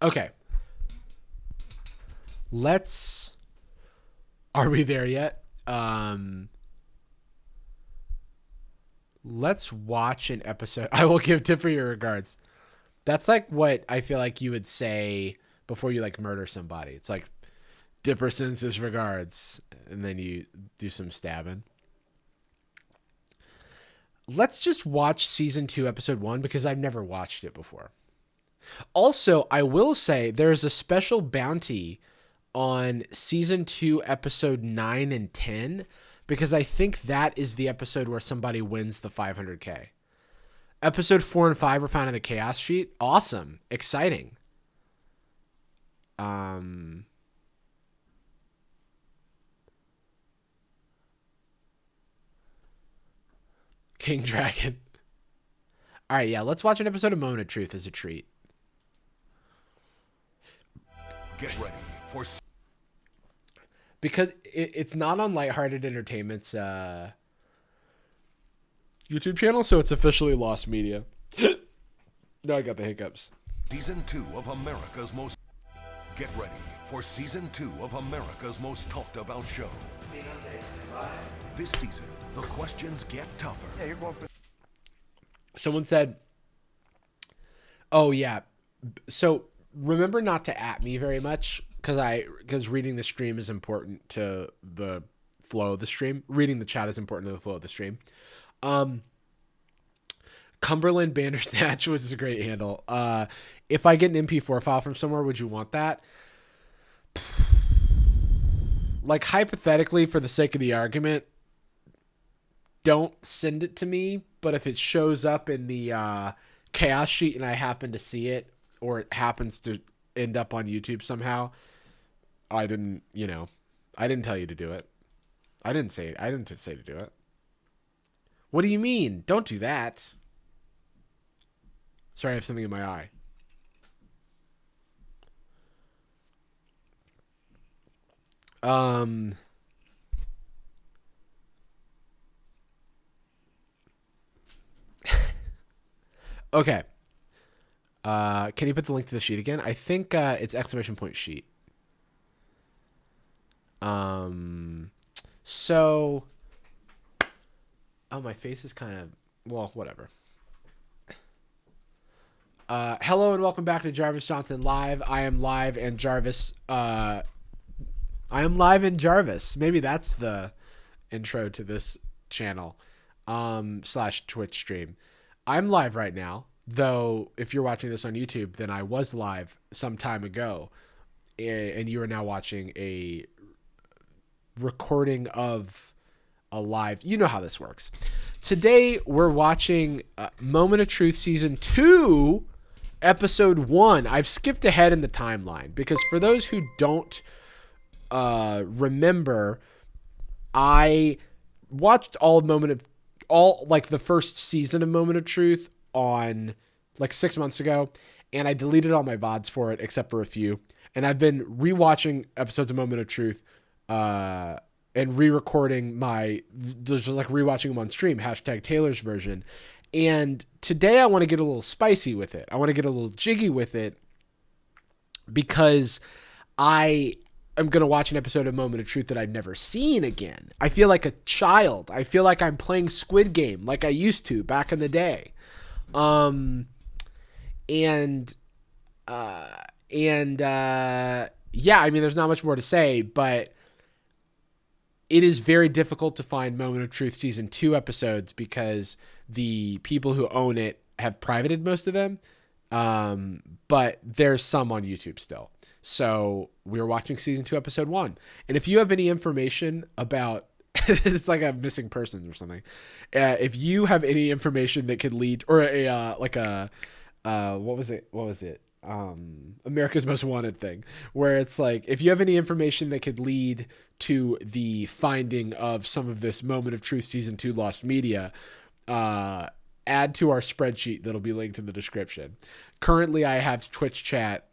Okay. Are we there yet? Let's watch an episode. I will give Tipper your regards. That's like what I feel like you would say before you like murder somebody. It's like, Dipper sends his regards, and then you do some stabbing. Let's just watch season 2, episode 1, because I've never watched it before. Also, I will say there's a special bounty on season 2, episode 9 and 10, because I think that is the episode where somebody wins the 500K. Episode 4 and 5 were found in the chaos sheet. Awesome. Exciting. King Dragon. All right, yeah, let's watch an episode of Moment of Truth as a treat. Get ready for... Because it's not on Lighthearted Entertainment's YouTube channel, so it's officially lost media. No, I got the hiccups. Season 2 of America's most... Get ready for season 2 of America's most talked about show. This season, the questions get tougher. Yeah, you're going for. Someone said, "Oh yeah, so remember not to at me very much because reading the stream is important to the flow of the stream. Reading the chat is important to the flow of the stream." Cumberland Bandersnatch, which is a great handle. If I get an MP4 file from somewhere, would you want that? Like, hypothetically, for the sake of the argument, don't send it to me. But if it shows up in the chaos sheet and I happen to see it, or it happens to end up on YouTube somehow, I didn't tell you to do it. I didn't say to do it. What do you mean? Don't do that. Sorry, I have something in my eye. Okay. Can you put the link to the sheet again? I think it's exclamation point sheet. So, oh, my face is kind of, well, whatever. Hello and welcome back to Jarvis Johnson Live. I am live and Jarvis. Maybe that's the intro to this channel / Twitch stream. I'm live right now, though if you're watching this on YouTube, then I was live some time ago, and you are now watching a recording of a live. You know how this works. Today we're watching Moment of Truth Season 2, Episode 1. I've skipped ahead in the timeline because for those who don't remember, I watched the first season of Moment of Truth on like 6 months ago, and I deleted all my VODs for it except for a few. And I've been rewatching episodes of Moment of Truth and re-recording just like rewatching them on stream, #Taylor's version. And today I want to get a little spicy with it. I want to get a little jiggy with it because I am going to watch an episode of Moment of Truth that I've never seen again. I feel like a child. I feel like I'm playing Squid Game like I used to back in the day. Yeah, I mean, there's not much more to say, but it is very difficult to find Moment of Truth Season 2 episodes because the people who own it have privated most of them. But there's some on YouTube still. So we're watching Season 2, Episode 1. And if you have any information about... it's like a missing persons or something. If you have any information that could lead... Or what was it? America's Most Wanted thing, where it's like, if you have any information that could lead to the finding of some of this Moment of Truth Season 2 lost media, add to our spreadsheet that'll be linked in the description. Currently, I have Twitch chat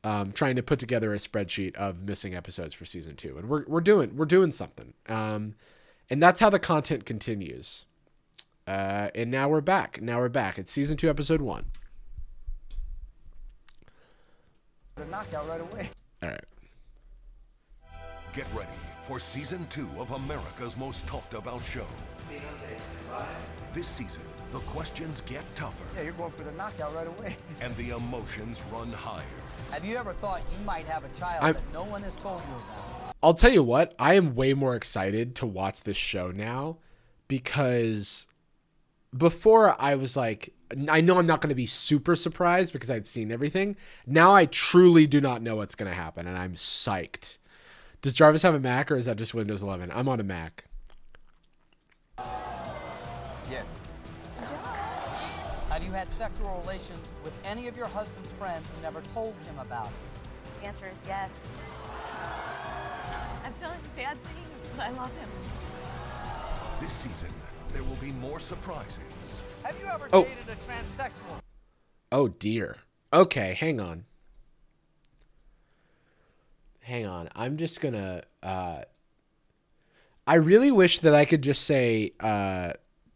trying to put together a spreadsheet of missing episodes for Season 2, and we're doing something. And that's how the content continues. And now we're back. It's Season 2, Episode 1. The knockout right away. All right. Get ready for season 2 of America's most talked about show. This season, the questions get tougher. Yeah, you're going for the knockout right away. And the emotions run higher. Have you ever thought you might have a child that no one has told you about? I'll tell you what, I am way more excited to watch this show now because before I was like, I know I'm not going to be super surprised because I'd seen everything. Now I truly do not know what's going to happen, and I'm psyched. Does Jarvis have a Mac, or is that just Windows 11? I'm on a Mac. Yes. Have you had sexual relations with any of your husband's friends and never told him about it? The answer is yes. I'm feeling bad things, but I love him. This season, there will be more surprises. Have you ever dated a transsexual? Oh, dear. Okay, hang on. I'm just going to... I really wish that I could just say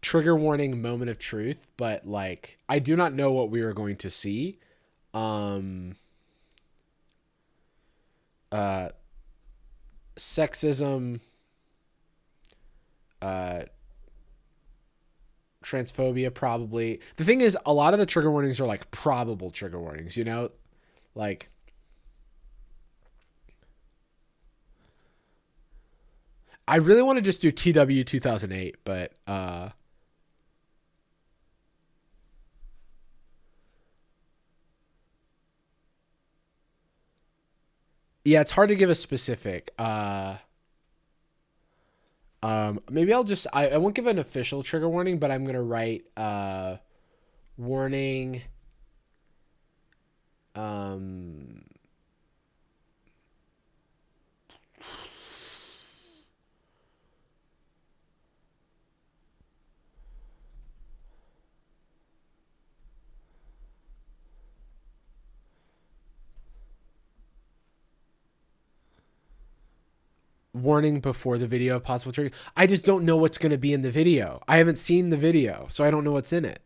trigger warning, Moment of Truth, but, like, I do not know what we are going to see. sexism, transphobia, probably. The thing is, a lot of the trigger warnings are like probable trigger warnings, you know? Like, I really want to just do TW 2008, but yeah, it's hard to give a specific. Maybe I'll just I won't give an official trigger warning, but I'm gonna write warning. Warning before the video of possible trigger. I just don't know what's going to be in the video. I haven't seen the video, so I don't know what's in it.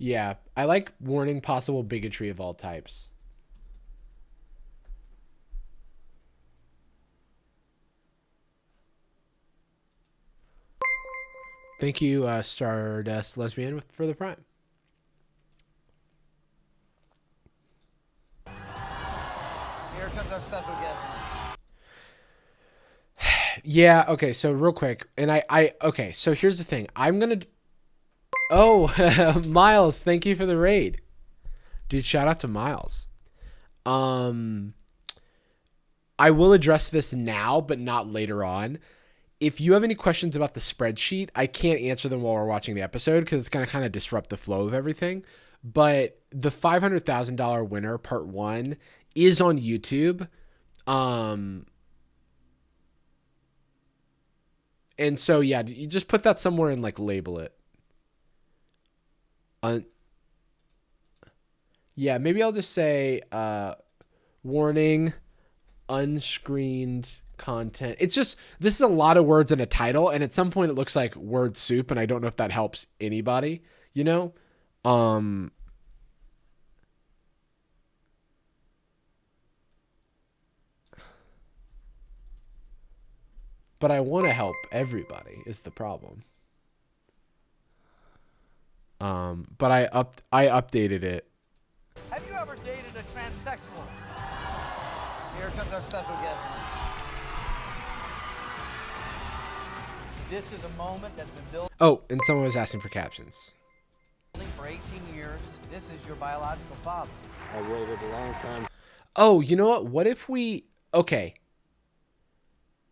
Yeah, I like warning possible bigotry of all types. Thank you, Stardust Lesbian, for the prime. Here comes our special guest. Yeah, okay, so real quick, and okay, so here's the thing. I'm gonna... Oh, Miles, thank you for the raid. Dude, shout out to Miles. I will address this now, but not later on. If you have any questions about the spreadsheet, I can't answer them while we're watching the episode because it's going to kind of disrupt the flow of everything. But the $500,000 winner, part 1, is on YouTube. And so, yeah, you just put that somewhere and, like, label it. Yeah, maybe I'll just say, warning, unscreened content. It's just, this is a lot of words in a title, and at some point it looks like word soup, and I don't know if that helps anybody, you know? But I want to help everybody is the problem. But I updated it. Have you ever dated a transsexual? Here comes our special guest. This is a moment that's been building Oh, and someone was asking for captions. for 18 years. This is your biological father. I waited a long time. Oh, you know what? What if we... Okay.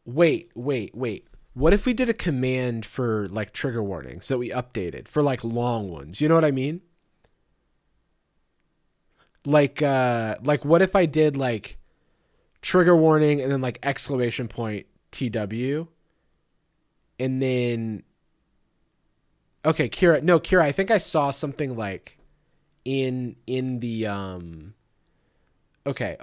Wait. What if we did a command for, like, trigger warnings that we updated for, like, long ones? You know what I mean? Like what if I did, like, trigger warning and then, like, exclamation point TW? And then... Okay, Kira, I think I saw something, like, in the, Okay.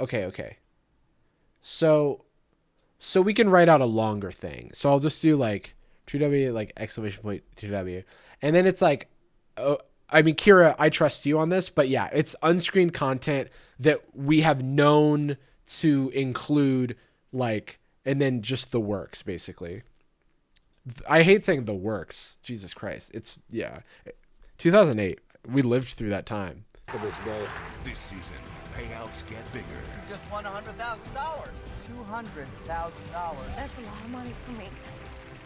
So we can write out a longer thing. So I'll just do like TW, like exclamation point TW. And then it's like, oh, I mean, Kira, I trust you on this, but yeah, it's unscreened content that we have known to include, like, and then just the works, basically. I hate saying the works. Jesus Christ. It's, yeah. 2008. We lived through that time. For this day. This season, payouts get bigger. You just won $100,000. $200,000. That's a lot of money for me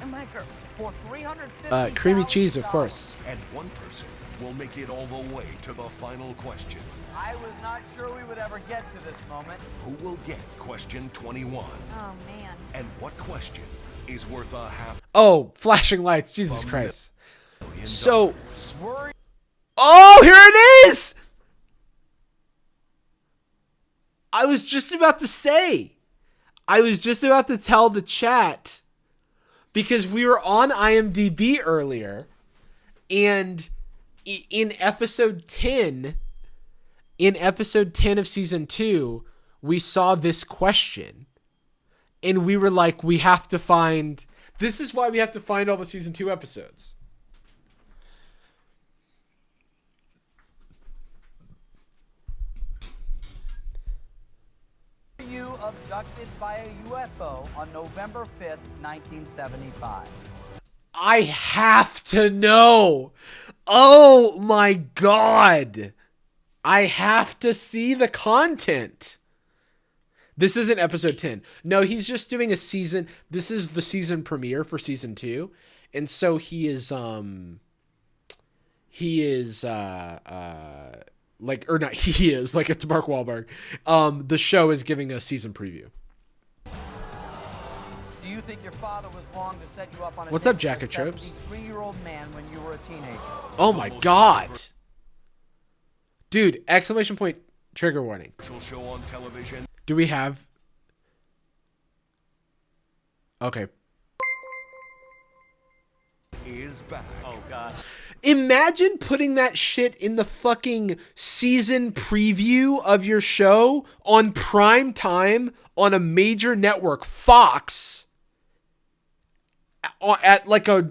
and my girls. For $350,000. Creamy cheese, of course. And one person will make it all the way to the final question. I was not sure we would ever get to this moment. Who will get question 21? Oh, man. And what question is worth a half Oh, flashing lights. Jesus Christ. $1 So, Worry. oh, here it is. I was just about to say. I was just about to tell the chat because we were on IMDb earlier, and in episode 10 of season 2, we saw this question, and we were like, we have to find, this is why we have to find all the season 2 episodes. You abducted by a UFO on November 5th, 1975. I have to know. Oh my God. I have to see the content. This isn't episode 10. No, he's just doing a season. This is the season premiere for season 2. And so he is like, or not, he is, like, it's Mark Wahlberg. The show is giving a season preview. Do you think your father was wrong to set you up on a What's date up, with Jack a of Tropes? 73-year-old man when you were a teenager? Oh my God. Dude, exclamation point, trigger warning. Show on television Do we have... Okay. is back. Oh God. Imagine putting that shit in the fucking season preview of your show on prime time on a major network, Fox, at like a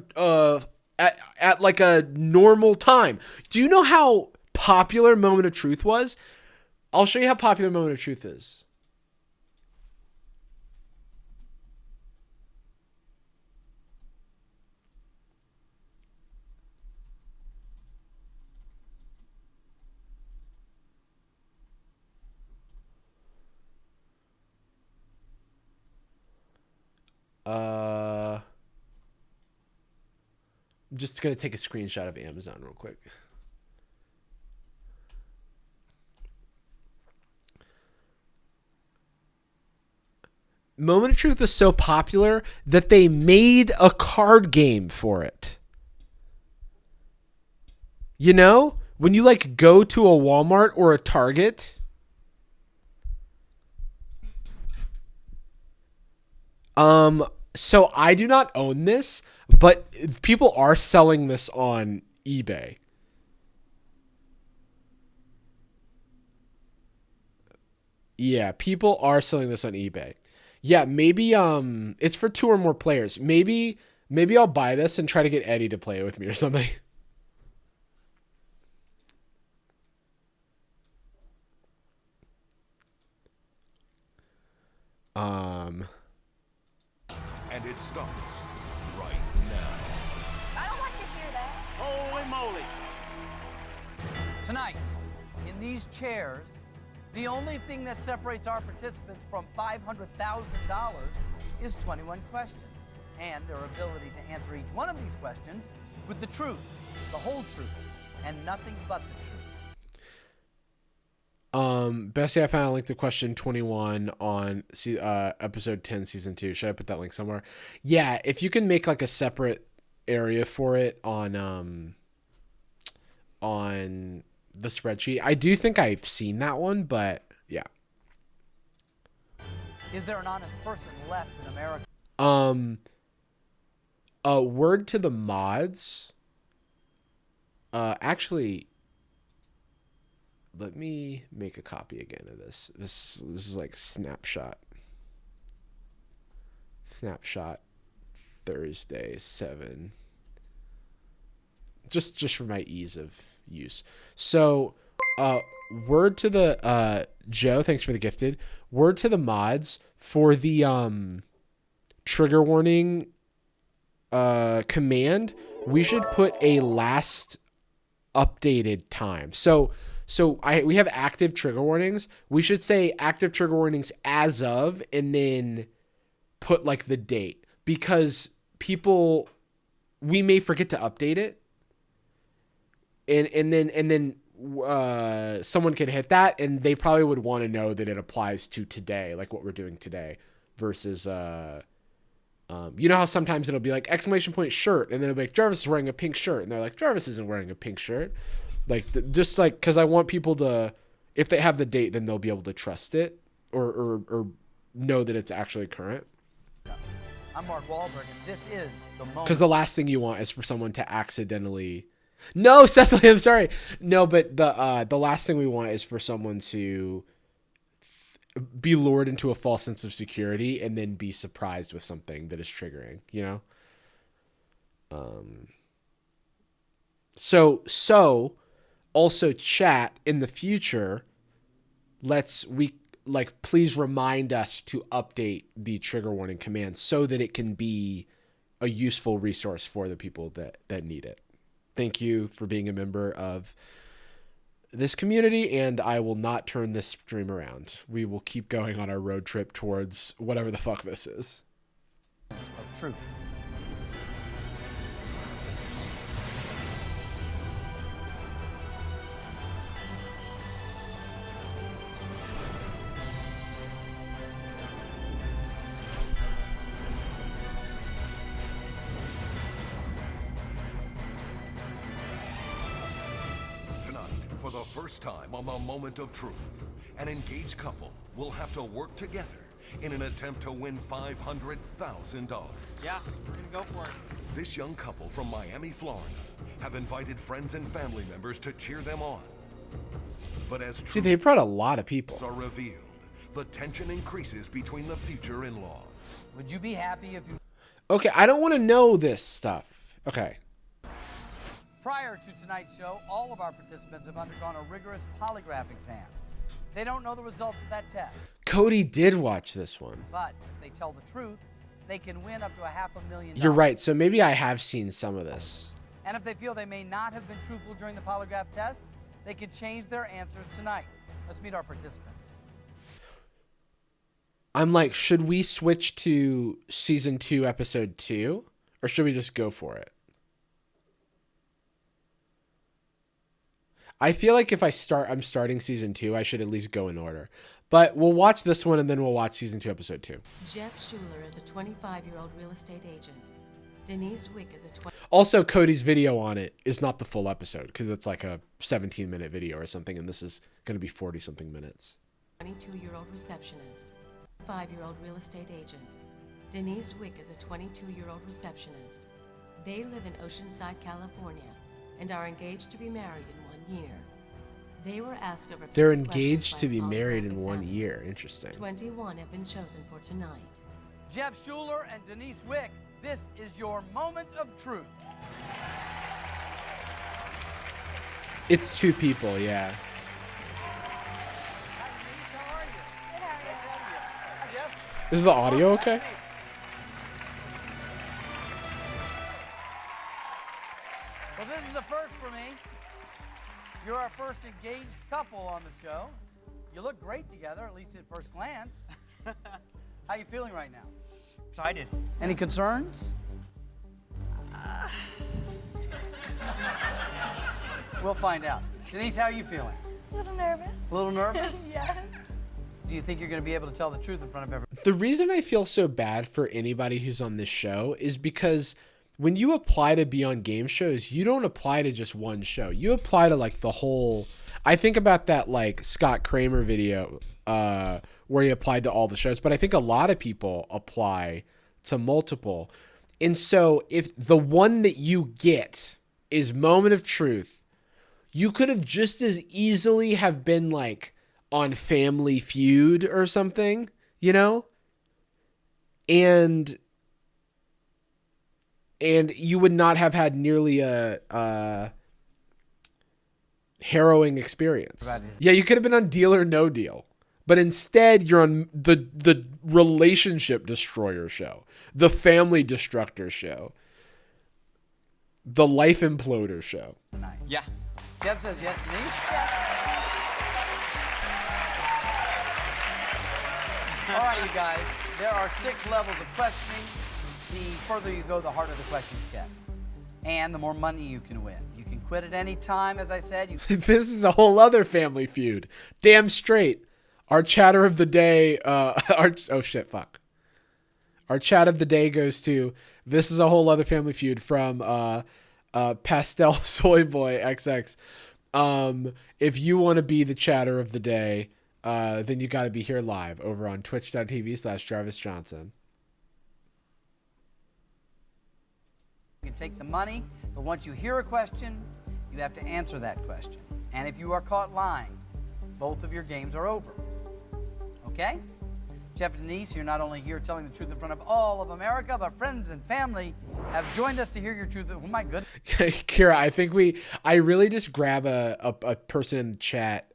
at like a normal time. Do you know how popular Moment of Truth was? I'll show you how popular Moment of Truth is. I'm just going to take a screenshot of Amazon real quick. Moment of Truth is so popular that they made a card game for it. You know, when you like go to a Walmart or a Target, so I do not own this, but people are selling this on eBay. Yeah, people are selling this on eBay. Yeah, maybe it's for 2 or more players. Maybe I'll buy this and try to get Eddie to play it with me or something. And it starts right now. I don't like to hear that. Holy moly. Tonight, in these chairs, the only thing that separates our participants from $500,000 is 21 questions and their ability to answer each one of these questions with the truth, the whole truth, and nothing but the truth. Bessie, I found a link to question 21 on episode 10, season 2. Should I put that link somewhere? Yeah, if you can make like a separate area for it on the spreadsheet. I do think I've seen that one, but yeah. Is there an honest person left in America? A word to the mods. Actually, let me make a copy again of this. This is like snapshot Thursday 7. Just for my ease of use. So, word to the Joe, thanks for the gifted. Word to the mods for the trigger warning command. We should put a last updated time. So we have active trigger warnings. We should say active trigger warnings as of, and then put like the date, because we may forget to update it. And then someone could hit that, and they probably would want to know that it applies to today, like what we're doing today, versus you know how sometimes it'll be like exclamation point shirt, and then it'll be like Jarvis is wearing a pink shirt, and they're like Jarvis isn't wearing a pink shirt, like just like because I want people to, if they have the date, then they'll be able to trust it. or know that it's actually current. I'm Mark Wahlberg, and this is the moment. Because the last thing you want is for someone to accidentally. No, Cecily, I'm sorry. No, but the last thing we want is for someone to be lured into a false sense of security and then be surprised with something that is triggering, you know? So also chat in the future, please remind us to update the trigger warning command so that it can be a useful resource for the people that need it. Thank you for being a member of this community, and I will not turn this stream around. We will keep going on our road trip towards whatever the fuck this is. Of truth. For the first time on the Moment of Truth, an engaged couple will have to work together in an attempt to win $500,000. Yeah, we're gonna go for it. This young couple from Miami, Florida, have invited friends and family members to cheer them on. But as See, they brought a lot of people. are revealed, the tension increases between the future in-laws. Would you be happy if you... Okay, I don't want to know this stuff. Okay. Prior to tonight's show, all of our participants have undergone a rigorous polygraph exam. They don't know the results of that test. Cody did watch this one. But if they tell the truth, they can win up to $500,000. You're right. So maybe I have seen some of this. And if they feel they may not have been truthful during the polygraph test, they can change their answers tonight. Let's meet our participants. I'm like, should we switch to season 2, episode 2? Or should we just go for it? I feel like if I'm starting season 2, I should at least go in order. But we'll watch this one and then we'll watch season 2, episode 2. Jeff Schuler is a 25-year-old real estate agent. Denise Wick is a Also, Cody's video on it is not the full episode because it's like a 17-minute video or something, and this is going to be 40-something minutes. 22-year-old receptionist. 5-year-old real estate agent. Denise Wick is a 22-year-old receptionist. They live in Oceanside, California, and are engaged to be married in 1 year. They were asked over. They're engaged to be married in 1 year. Interesting. 21 have been chosen for tonight. Jeff Schuler and Denise Wick, this is your moment of truth. It's 2 people, yeah. Hi, Denise, how are you? Good, how are you? Hi, Jeff. Is the audio okay? Well, this is a first for me. You're our first engaged couple on the show. You look great together, at least at first glance. How you feeling right now? Excited. Any concerns? We'll find out. Denise, how are you feeling? A little nervous. A little nervous? Yes. Do you think you're going to be able to tell the truth in front of everyone? The reason I feel so bad for anybody who's on this show is because when you apply to be on game shows, you don't apply to just one show. You apply to like the whole. I think about that like Scott Kramer video where he applied to all the shows, but I think a lot of people apply to multiple. And so if the one that you get is Moment of Truth, you could have just as easily have been like on Family Feud or something, you know? And you would not have had nearly a harrowing experience. Right. Yeah, you could have been on Deal or No Deal. But instead, you're on the relationship destroyer show, the family destructor show, the life imploder show. Tonight. Yeah. Jeff says yes, Denise? All right, you guys. There are 6 levels of questioning. The further you go, the harder the questions get. And the more money you can win. You can quit at any time, as I said. This is a whole other Family Feud. Damn straight. Our chatter of the day, Our chat of the day goes to, this is a whole other Family Feud from Pastel Soy Boy XX. If you want to be the chatter of the day, then you got to be here live over on twitch.tv/JarvisJohnson. You can take the money, but once you hear a question, you have to answer that question. And if you are caught lying, both of your games are over. Okay? Jeff and Denise, you're not only here telling the truth in front of all of America, but friends and family have joined us to hear your truth. Oh my goodness. Kira, I think I really just grab a person in the chat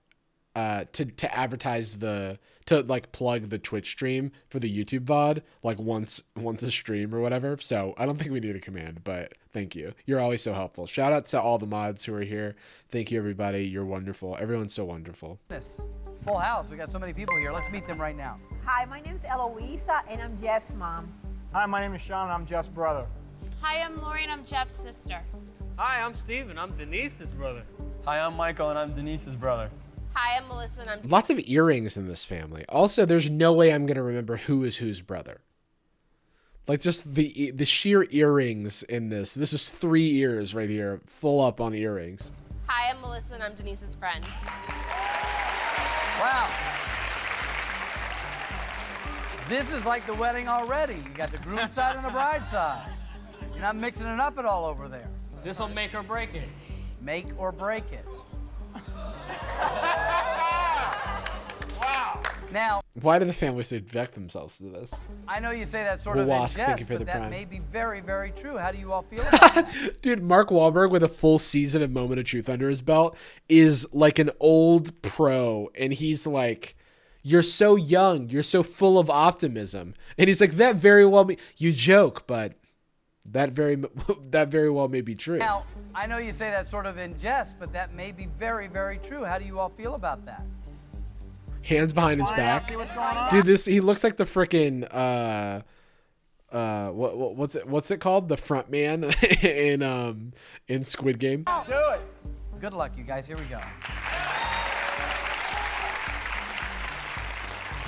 to advertise to like plug the Twitch stream for the YouTube VOD like once a stream or whatever. So I don't think we need a command, but thank you. You're always so helpful. Shout out to all the mods who are here. Thank you, everybody. You're wonderful. Everyone's so wonderful. Full house. We got so many people here. Let's meet them right now. Hi, my name's Eloisa, and I'm Jeff's mom. Hi, my name is Sean, and I'm Jeff's brother. Hi, I'm Lori, and I'm Jeff's sister. Hi, I'm Steven. I'm Denise's brother. Hi, I'm Michael, and I'm Denise's brother. Hi, I'm Melissa, and I'm... Lots of earrings in this family. Also, there's no way I'm going to remember who is whose brother. Like, just the sheer earrings in this. This is 3 ears right here, full up on earrings. Hi, I'm Melissa, and I'm Denise's friend. Wow. This is like the wedding already. You got the groom side and the bride side. You're not mixing it up at all over there. This will make or break it. Make or break it. Wow. Now, why do the families subject themselves to this? I know you say that sort of in Wasp, thank jest, you for but the that prime. may be very, very true. How do you all feel about it? Dude, Mark Wahlberg with a full season of Moment of Truth under his belt is like an old pro, and he's like, you're so young, you're so full of optimism. And he's like, that very well, you joke, but that very well may be true. Now, I know you say that sort of in jest, but that may be very, very true. How do you all feel about that? Hands behind his back. See what's going on? Dude, he looks like the freaking what's it called? The front man in Squid Game. Do it. Good luck, you guys. Here we go.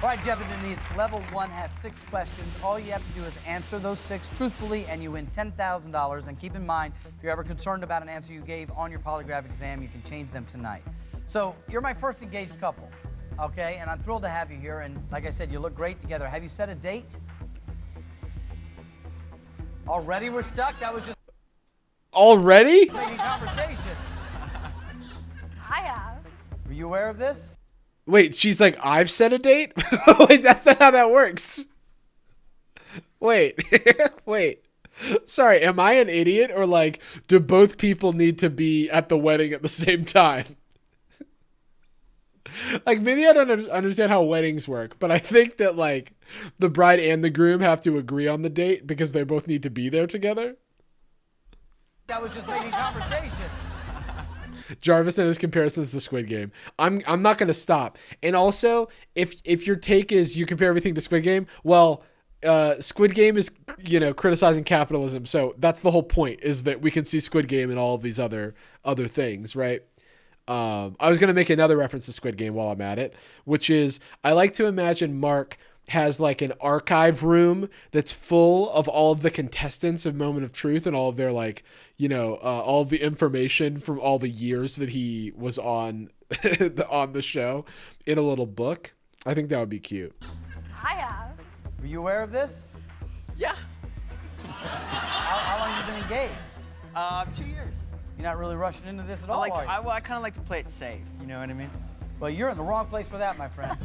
All right, Jeff and Denise, level 1 has 6 questions. All you have to do is answer those 6 truthfully, and you win $10,000. And keep in mind, if you're ever concerned about an answer you gave on your polygraph exam, you can change them tonight. So you're my first engaged couple, okay? And I'm thrilled to have you here. And like I said, you look great together. Have you set a date? Already we're stuck? That was just already? making conversation. I have. Were you aware of this? Wait, she's like, I've set a date? Wait, that's not how that works. Wait, wait. Sorry, am I an idiot? Or like, do both people need to be at the wedding at the same time? Like, maybe I don't understand how weddings work, but I think that like the bride and the groom have to agree on the date because they both need to be there together. That was just making conversation. Jarvis and his comparisons to Squid Game. I'm not gonna stop. And also, if your take is you compare everything to Squid Game, well, Squid Game is criticizing capitalism. So that's the whole point, is that we can see Squid Game and all of these other things, right? I was gonna make another reference to Squid Game while I'm at it, which is I like to imagine Mark has like an archive room that's full of all of the contestants of Moment of Truth and all of their like, all of the information from all the years that he was on the show in a little book. I think that would be cute. I have. Were you aware of this? Yeah. How long have you been engaged? 2 years. You're not really rushing into this at all, are you? I kind of like to play it safe. You know what I mean? Well, you're in the wrong place for that, my friend.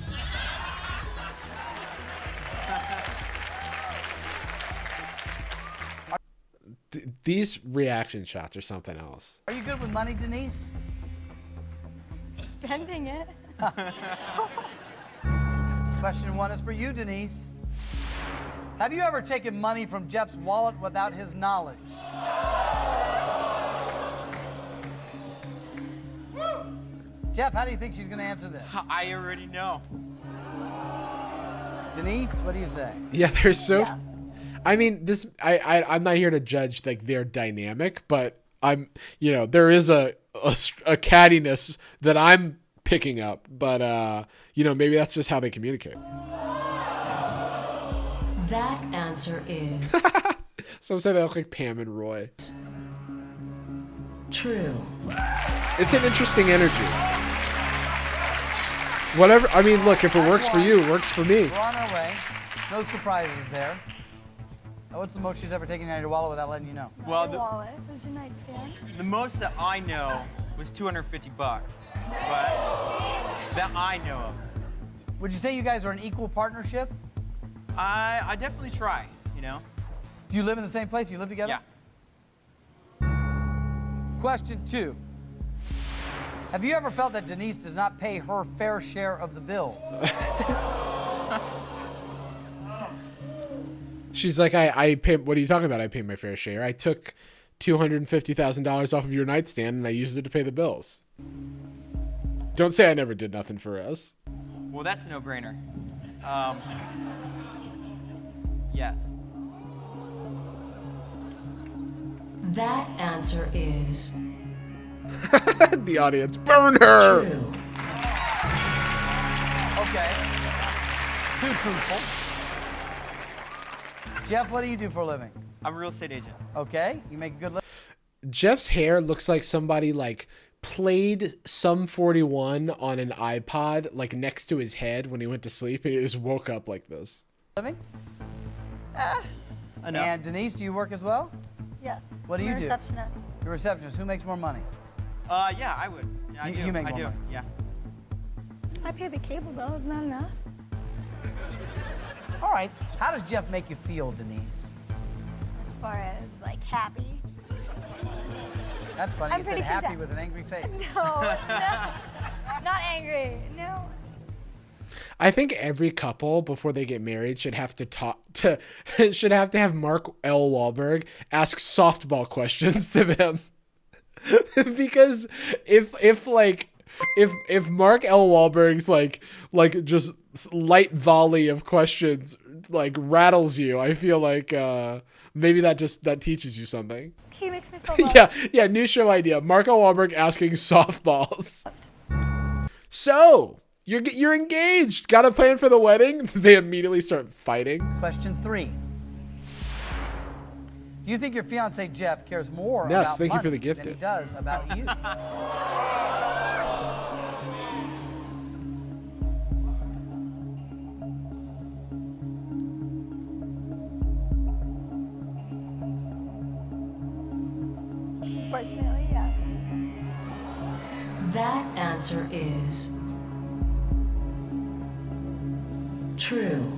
These reaction shots are something else. Are you good with money, Denise? Spending it. Question 1 is for you, Denise. Have you ever taken money from Jeff's wallet without his knowledge? Jeff, how do you think she's going to answer this? I already know. Denise, what do you say? Yeah, they're so... Yes. I mean, I'm not here to judge like their dynamic, but there is a cattiness that I'm picking up, but maybe that's just how they communicate. That answer is Some say they look like Pam and Roy. True. It's an interesting energy. Whatever. I mean, look, if it works for you, it works for me. We're on our way. No surprises there. What's the most she's ever taken out of your wallet without letting you know? Well, Your wallet was your nightstand. the most that I know was $250, but that I know of. Would you say you guys are an equal partnership? I definitely try, you know? Do you live in the same place? You live together? Yeah. Question 2. Have you ever felt that Denise does not pay her fair share of the bills? She's like, I pay. What are you talking about? I pay my fair share. I took $250,000 off of your nightstand and I used it to pay the bills. Don't say I never did nothing for us. Well, that's a no-brainer. Yes. That answer is The audience, burn her. true. Okay. Too truthful. Jeff, what do you do for a living? I'm a real estate agent. Okay. You make a good living? Jeff's hair looks like somebody like played Sum 41 on an iPod like next to his head when he went to sleep, and he just woke up like this. Living? Enough. And Denise, do you work as well? Yes. What do I'm you a do? receptionist. You're a receptionist. Who makes more money? Yeah, I would. Yeah, I You- do. you make I more do. money. Yeah. I pay the cable bill. Isn't that enough? All right. How does Jeff make you feel, Denise? As far as like happy. That's funny. I'm You said pretty happy content. with an angry face. No, no, not angry. No. I think every couple before they get married should have to should have to have Mark L. Wahlberg ask softball questions to them. Because if Mark L. Wahlberg's like just light volley of questions like rattles you, I feel like maybe that teaches you something. He makes me feel loved. Yeah, new show idea. Mark L. Wahlberg asking softballs. So you're engaged. Got a plan for the wedding? They immediately start fighting. Question 3. Do you think your fiance Jeff cares more Yes, about thank you money for the gift than he it. does about you? Fortunately, yes. That answer is true.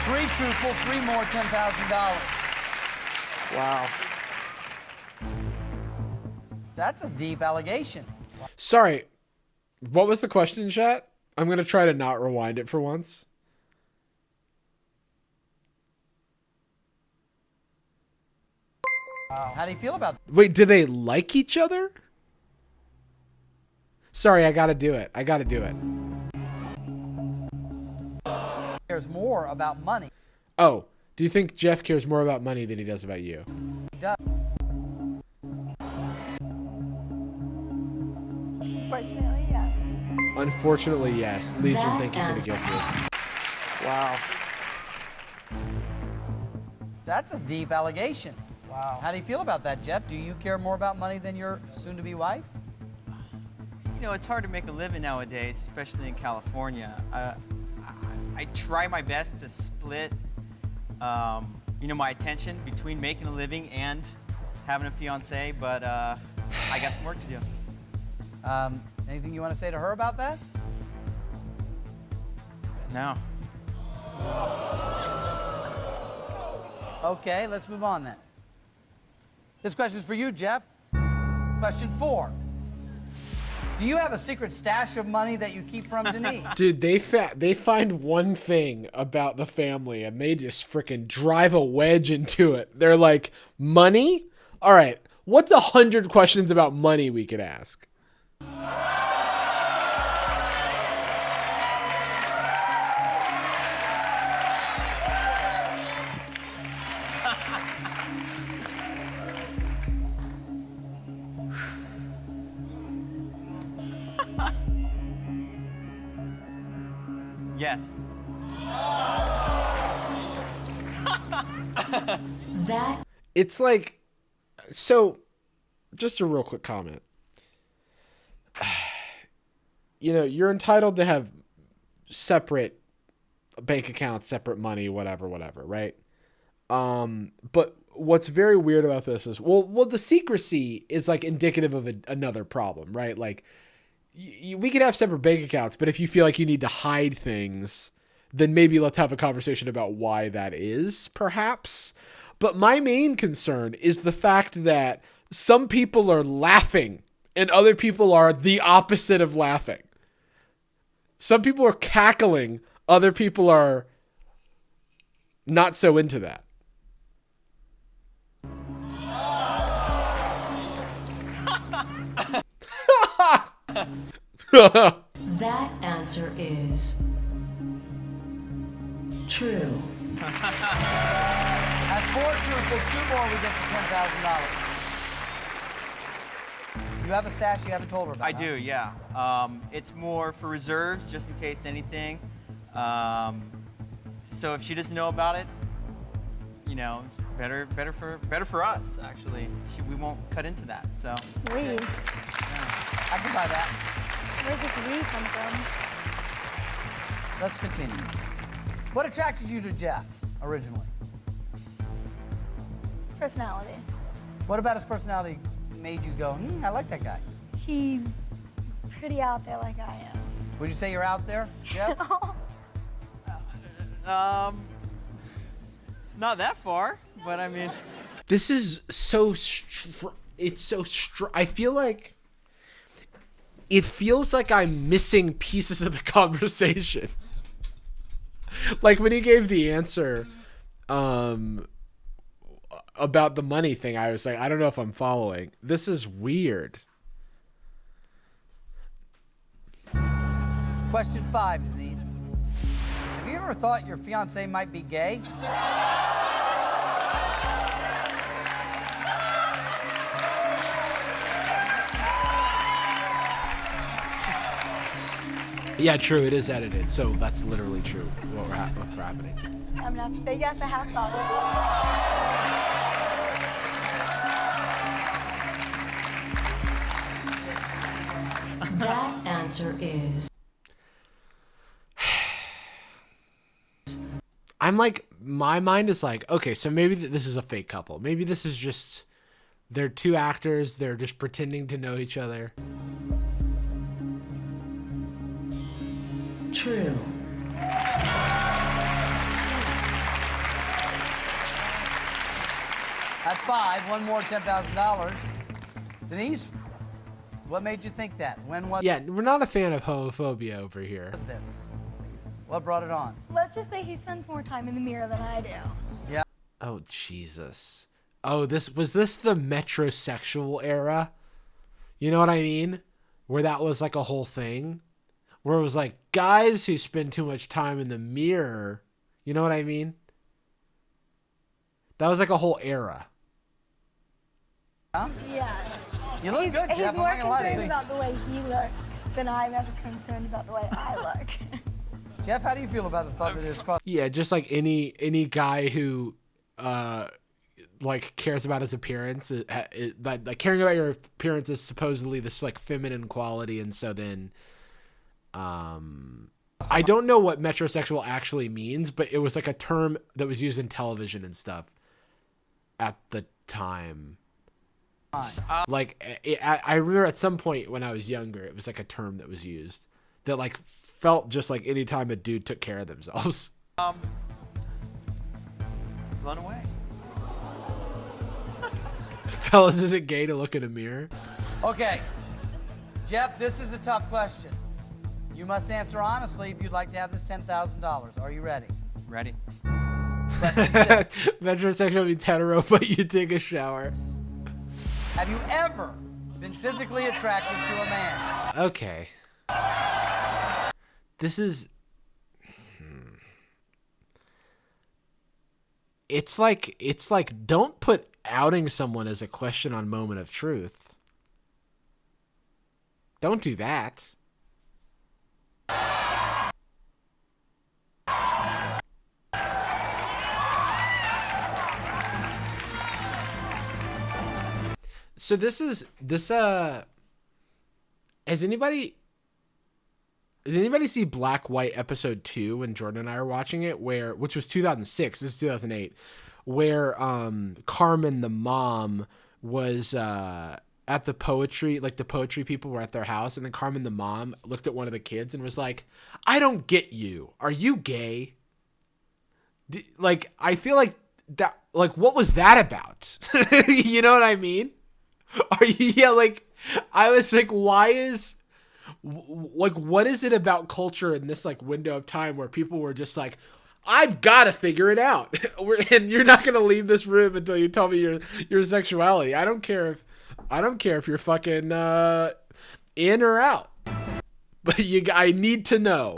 3 truthful, 3 more, $10,000. Wow. That's a deep allegation. Sorry, what was the question, chat? I'm gonna try to not rewind it for once. Wow. How do you feel about that? Wait, do they like each other? Sorry, I gotta do it. Cares more about money. Oh, do you think Jeff cares more about money than he does about you? He does. Fortunately, yes. Unfortunately, yes. Legion, That thank you for the answer- gift. Wow. That's a deep allegation. Wow. How do you feel about that, Jeff? Do you care more about money than your soon-to-be wife? You know, it's hard to make a living nowadays, especially in California. I try my best to split, my attention between making a living and having a fiance, but I got some work to do. Anything you want to say to her about that? No. Okay, let's move on then. This question is for you, Jeff. Question 4. Do you have a secret stash of money that you keep from Denise? Dude, they find one thing about the family and they just freaking drive a wedge into it. They're like, money? All right, what's 100 questions about money we could ask? Yes. That It's like, so, just a real quick comment. you're entitled to have separate bank accounts, separate money, whatever, right? But what's very weird about this is, well, the secrecy is like indicative of another problem, right? Like, we could have separate bank accounts, but if you feel like you need to hide things, then maybe let's have a conversation about why that is, perhaps. But my main concern is the fact that some people are laughing and other people are the opposite of laughing. Some people are cackling, other people are not so into that. That answer is true. That's 4 truthful. 2 more, we get to $10,000. You have a stash you haven't told her about. I do, yeah. It's more for reserves, just in case anything. So if she doesn't know about it, better for us, actually. We won't cut into that. So. We. Yeah. I can buy that. Where's this we come from? Let's continue. What attracted you to Jeff originally? His personality. What about his personality made you go, I like that guy? He's pretty out there like I am. Would you say you're out there, Jeff? Not that far, but I mean. This is so, I feel like, it feels like I'm missing pieces of the conversation. Like when he gave the answer about the money thing, I was like, I don't know if I'm following. This is weird. Question 5, Denise. Have you ever thought your fiance might be gay? Yeah, true. It is edited, so that's literally true. What's happening? I'm gonna have to say yes, I have thought of it. That answer is. I'm like, my mind is like, okay, so maybe this is a fake couple. Maybe this is just, they're two actors. They're just pretending to know each other. True. That's 5. 1 more, $10,000. Denise, what made you think that? When was? Yeah, we're not a fan of homophobia over here. What was this? What brought it on? Let's just say he spends more time in the mirror than I do. Yeah. Oh, Jesus. Oh, was this the metrosexual era? You know what I mean? Where that was like a whole thing? Where it was like guys who spend too much time in the mirror. You know what I mean? That was like a whole era. Huh? Yes. You look good, Jeff. He's I'm more not gonna lie to concerned you. about the way he looks than I'm ever concerned about the way I look. Jeff, how do you feel about the thought that it's crossed? Yeah, just like any guy who like cares about his appearance, like caring about your appearance is supposedly this like feminine quality, and so then I don't know what metrosexual actually means, but it was like a term that was used in television and stuff at the time. Like I remember at some point when I was younger, it was like a term that was used that like felt just like any time a dude took care of themselves. Blown away. Fellas, is it gay to look in a mirror? Okay. Jeff, this is a tough question. You must answer honestly if you'd like to have this $10,000. Are you ready? Ready. Metrosexual means hetero, but you take a shower. Have you ever been physically attracted to a man? Okay. This is... It's like don't put outing someone as a question on Moment of Truth. Don't do that. So has anybody Did anybody see Black White episode 2 when Jordan and I were watching it, which was 2006, this is 2008, where Carmen the mom was at the poetry, like the poetry people were at their house, and then Carmen the mom looked at one of the kids and was like, "I don't get you. Are you gay?" Like, I feel like that, like, what was that about? You know what I mean? Are you, yeah, like, I was like, why is, like, what is it about culture in this, like, window of time where people were just like, I've got to figure it out. And you're not going to leave this room until you tell me your sexuality. I don't care if you're fucking in or out. But I need to know.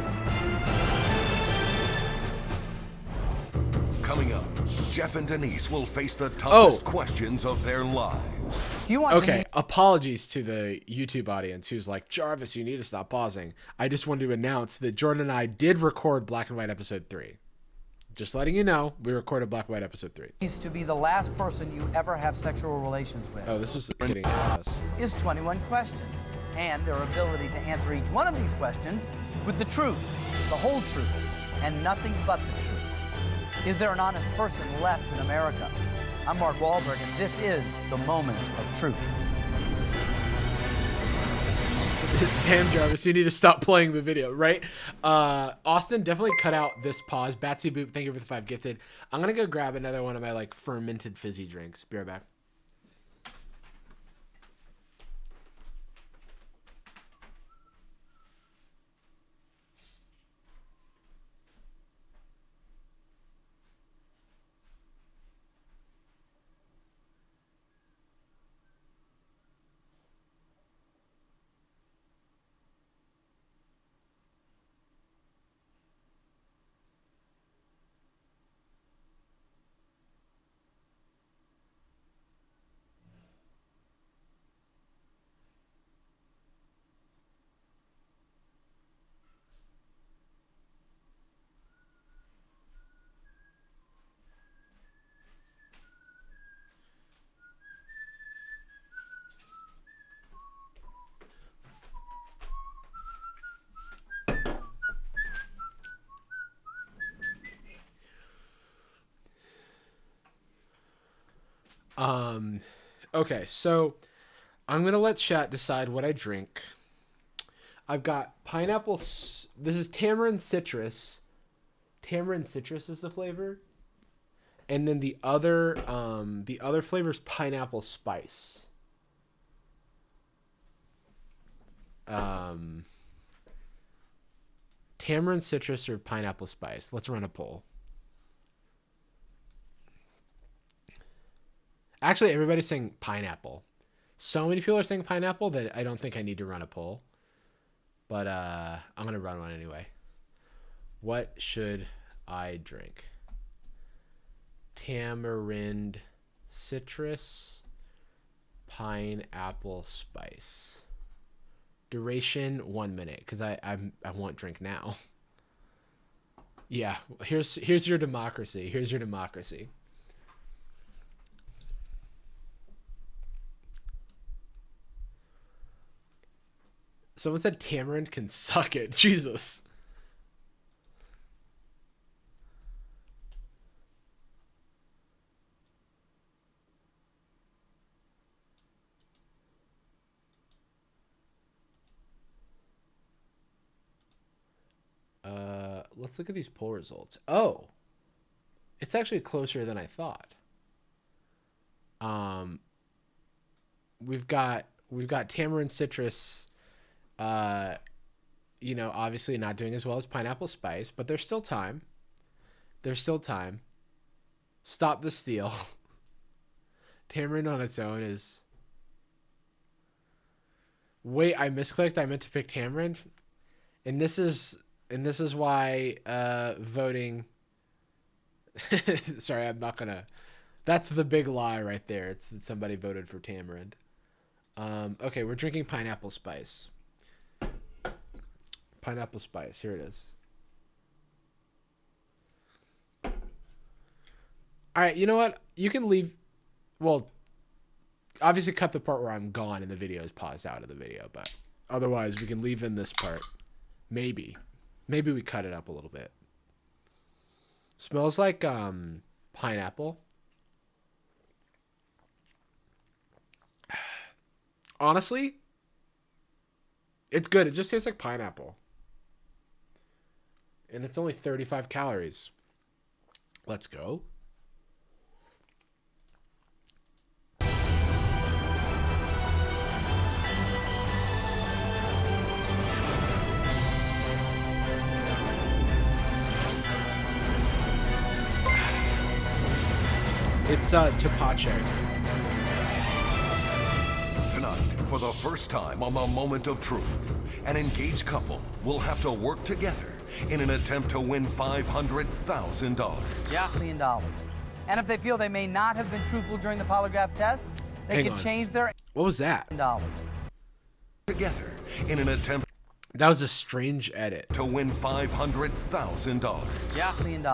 Coming up, Jeff and Denise will face the toughest questions of their lives. Do you want Okay, apologies to the YouTube audience who's like, Jarvis, you need to stop pausing. I just wanted to announce that Jordan and I did record Black and White episode 3. Just letting you know, we recorded Black and White episode 3. Needs to be the last person you ever have sexual relations with. Oh, this is getting at us. Is 21 questions, and their ability to answer each one of these questions with the truth, the whole truth, and nothing but the truth. Is there an honest person left in America? I'm Mark Wahlberg, and this is the moment of truth. Damn, Jarvis, you need to stop playing the video, right? Austin, definitely cut out this pause. Batsy Boop, thank you for the 5 gifted. I'm going to go grab another one of my, like, fermented fizzy drinks. Be right back. Okay, so I'm going to let chat decide what I drink. I've got pineapple. This is tamarind citrus. Tamarind citrus is the flavor. And then the other flavor is pineapple spice. Tamarind citrus or pineapple spice. Let's run a poll. Actually, everybody's saying pineapple. So many people are saying pineapple that I don't think I need to run a poll. But I'm going to run one anyway. What should I drink? Tamarind citrus, pineapple spice. Duration 1 minute, because I won't drink now. Yeah, here's your democracy. Here's your democracy. Someone said tamarind can suck it. Jesus. Let's look at these poll results. Oh, it's actually closer than I thought. We've got tamarind citrus. You know, obviously not doing as well as pineapple spice, but there's still time. There's still time. Stop the steal. Tamarind on its own is... Wait, I misclicked. I meant to pick tamarind. And this is why voting... Sorry, I'm not gonna... That's the big lie right there. It's that somebody voted for tamarind. Okay, we're drinking pineapple spice. Pineapple spice. Here it is. All right, you know what? You can leave. Well, obviously cut the part where I'm gone and the video is paused out of the video, but otherwise we can leave in this part. Maybe we cut it up a little bit. Smells like pineapple. Honestly, it's good. It just tastes like pineapple. And it's only 35 calories. Let's go. It's tepache. Tonight, for the first time on the Moment of Truth, an engaged couple will have to work together in an attempt to win $500,000. Yeah. $1 million. And if they feel they may not have been truthful during the polygraph test, they can change their... What was that? Together in an attempt... That was a strange edit. ...to win $500,000. Yeah. $1 million.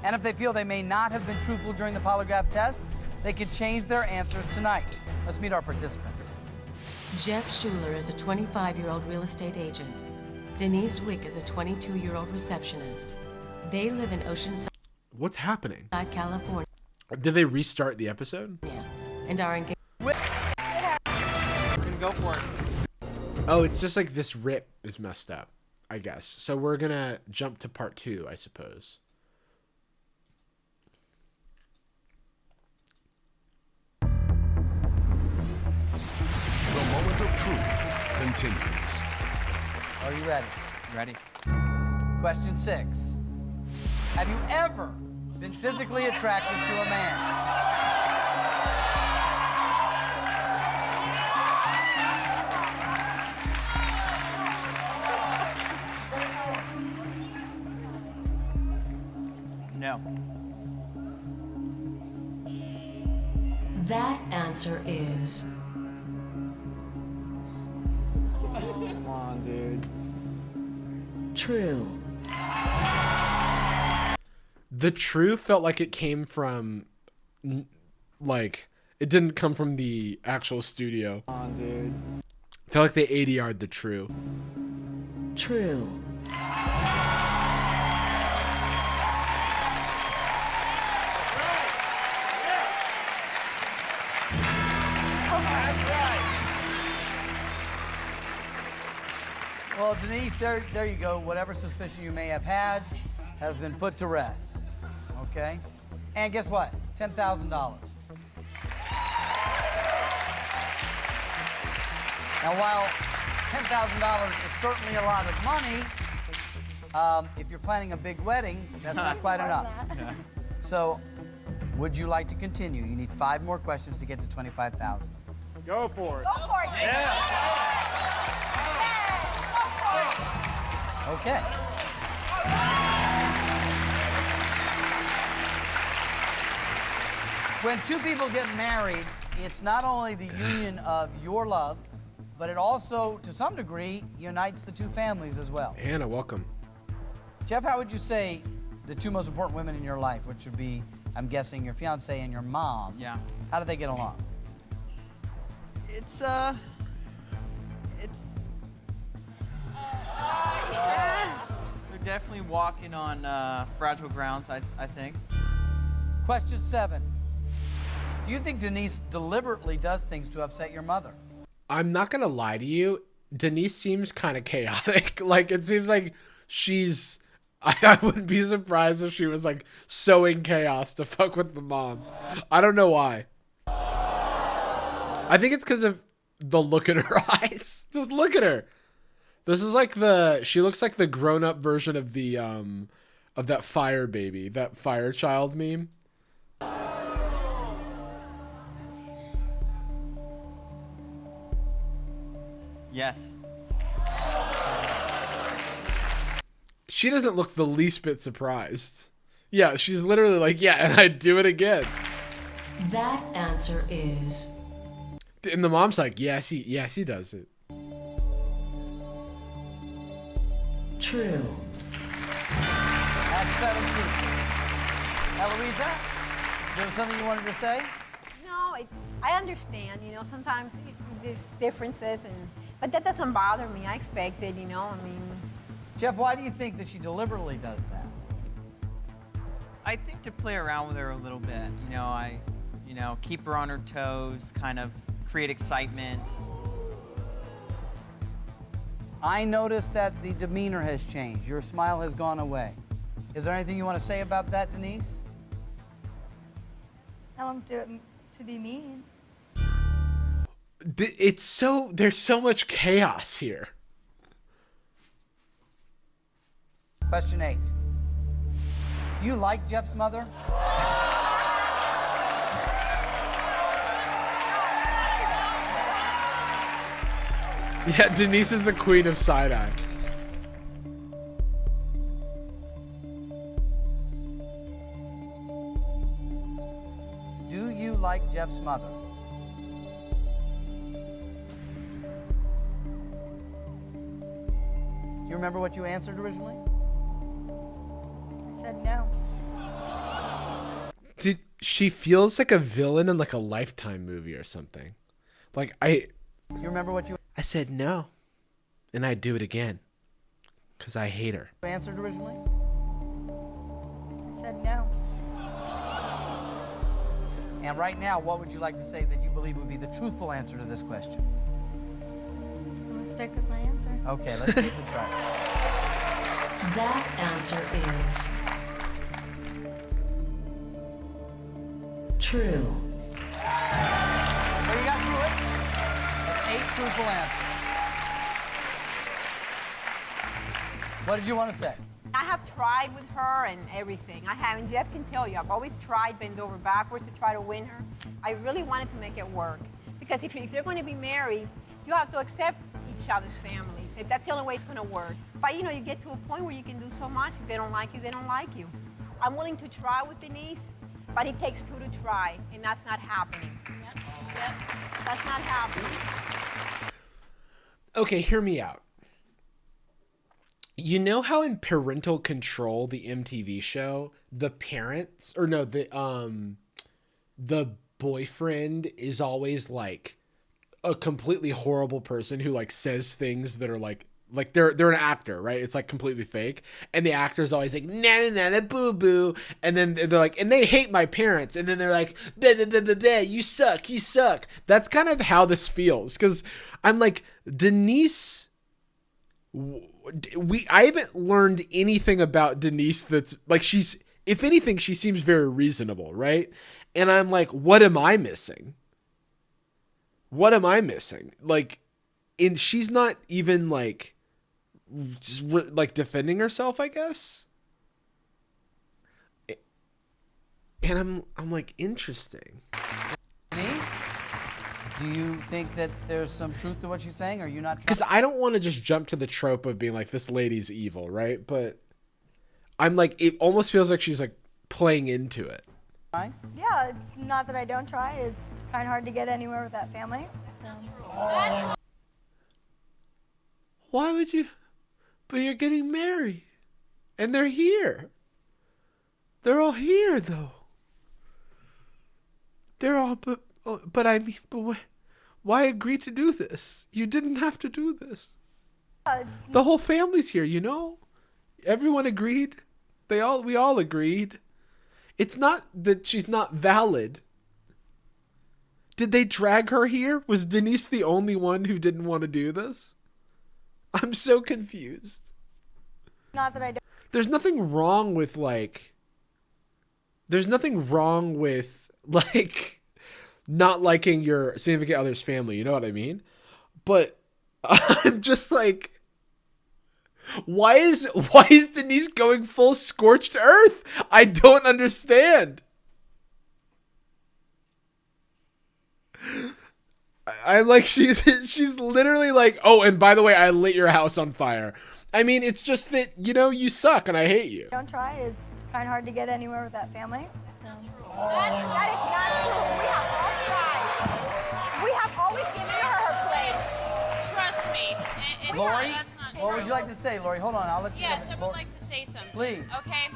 And if they feel they may not have been truthful during the polygraph test, they can change their answers tonight. Let's meet our participants. Jeff Schuler is a 25-year-old real estate agent. Denise Wick is a 22-year-old receptionist. They live in Oceanside. What's happening? California. Did they restart the episode? Yeah, and are engaged. Go for it. Oh, it's just like this rip is messed up, I guess. So we're gonna jump to part 2, I suppose. The Moment of Truth continues. Are you ready? Ready. Question 6. Have you ever been physically attracted to a man? No. That answer is Come on, dude. true. The true felt like it came from, like, it didn't come from the actual studio. Come on, dude. Felt like they ADR'd the true. True. Well, Denise, there you go. Whatever suspicion you may have had has been put to rest. Okay? And guess what? $10,000. Now, while $10,000 is certainly a lot of money, if you're planning a big wedding, that's not quite enough. So, would you like to continue? You need 5 more questions to get to $25,000. Go for it. Go for it. Okay. When two people get married, it's not only the union of your love, but it also, to some degree, unites the two families as well. Anna, welcome. Jeff, how would you say the 2 most important women in your life, which would be, I'm guessing, your fiance and your mom? Yeah. How do they get along? They're definitely walking on fragile grounds, I think. Question 7. Do you think Denise deliberately does things to upset your mother? I'm not gonna lie to you. Denise seems kind of chaotic. Like, it seems like she's... I wouldn't be surprised if she was, like, sowing chaos to fuck with the mom. I don't know why. I think it's because of the look in her eyes. Just look at her. This is like she looks like the grown-up version of the, of that fire baby, that fire child meme. Yes. She doesn't look the least bit surprised. Yeah, she's literally like, yeah, and I'd do it again. That answer is And the mom's like, yeah, she does it. true. That's 7 true. Eloisa, there was something you wanted to say? No, I understand, you know, sometimes there's differences, but that doesn't bother me. I expect it, you know, I mean, Jeff, why do you think that she deliberately does that? I think to play around with her a little bit. Keep her on her toes, kind of create excitement. I noticed that the demeanor has changed. Your smile has gone away. Is there anything you want to say about that, Denise? I don't do it to be mean. There's so much chaos here. Question 8. Do you like Jeff's mother? Yeah, Denise is the queen of side-eye. Do you like Jeff's mother? Do you remember what you answered originally? I said no. She feels like a villain in like a Lifetime movie or something. Do you remember what you I said no, and I'd do it again, because I hate her. answered originally? I said no. And right now, what would you like to say that you believe would be the truthful answer to this question? I'm gonna stick with my answer. Okay, let's see if it's right. That answer is true. So you got through it. That's 8 truthful answers. What did you want to say? I have tried with her and everything. I have, and Jeff can tell you, I've always tried bend over backwards to try to win her. I really wanted to make it work. Because if you're going to be married, you have to accept each other's families. That's the only way it's going to work. But you get to a point where you can do so much. If they don't like you, they don't like you. I'm willing to try with Denise, but it takes 2 to try, and that's not happening. Yep. That's not happening. Okay, hear me out. You know how in Parental Control, the MTV show, the parents, or no, the boyfriend is always like a completely horrible person who like says things that are like they're an actor, right? It's like completely fake. And the actor's always like, nah, that boo boo. And then they're like, and they hate my parents. And then they're like, bah, bah, bah, bah, bah, you suck. That's kind of how this feels. Cause I'm like, Denise, I haven't learned anything about Denise that's like, if anything, she seems very reasonable, right? And I'm like, what am I missing? Like, and she's not even like, defending herself, I guess. And I'm like, interesting. Denise, do you think that there's some truth to what she's saying? Or are you not? Because I don't want to just jump to the trope of being like, this lady's evil, right? But I'm like, it almost feels like she's like playing into it. Yeah, it's not that I don't try. It's kind of hard to get anywhere with that family. So. Why would you? But you're getting married. And they're here. They're all here, though. They're all, but I mean, but why agree to do this? You didn't have to do this. The whole family's here, Everyone agreed. We all agreed. It's not that she's not valid. Did they drag her here? Was Denise the only one who didn't want to do this? I'm so confused. Not that I don't. There's nothing wrong with not liking your significant other's family. You know what I mean? But I'm just like, why is Denise going full scorched earth? I don't understand. I'm like, she's literally like, oh, and by the way, I lit your house on fire. I mean, it's just that, you suck and I hate you. Don't try. It's kind of hard to get anywhere with that family. So. That is not true. We have all tried. We have always given her her place. Trust me. Lori, That's not true. what would you like to say, Lori? Hold on, I'll let you. Yes, I would like to say something. Please. Okay.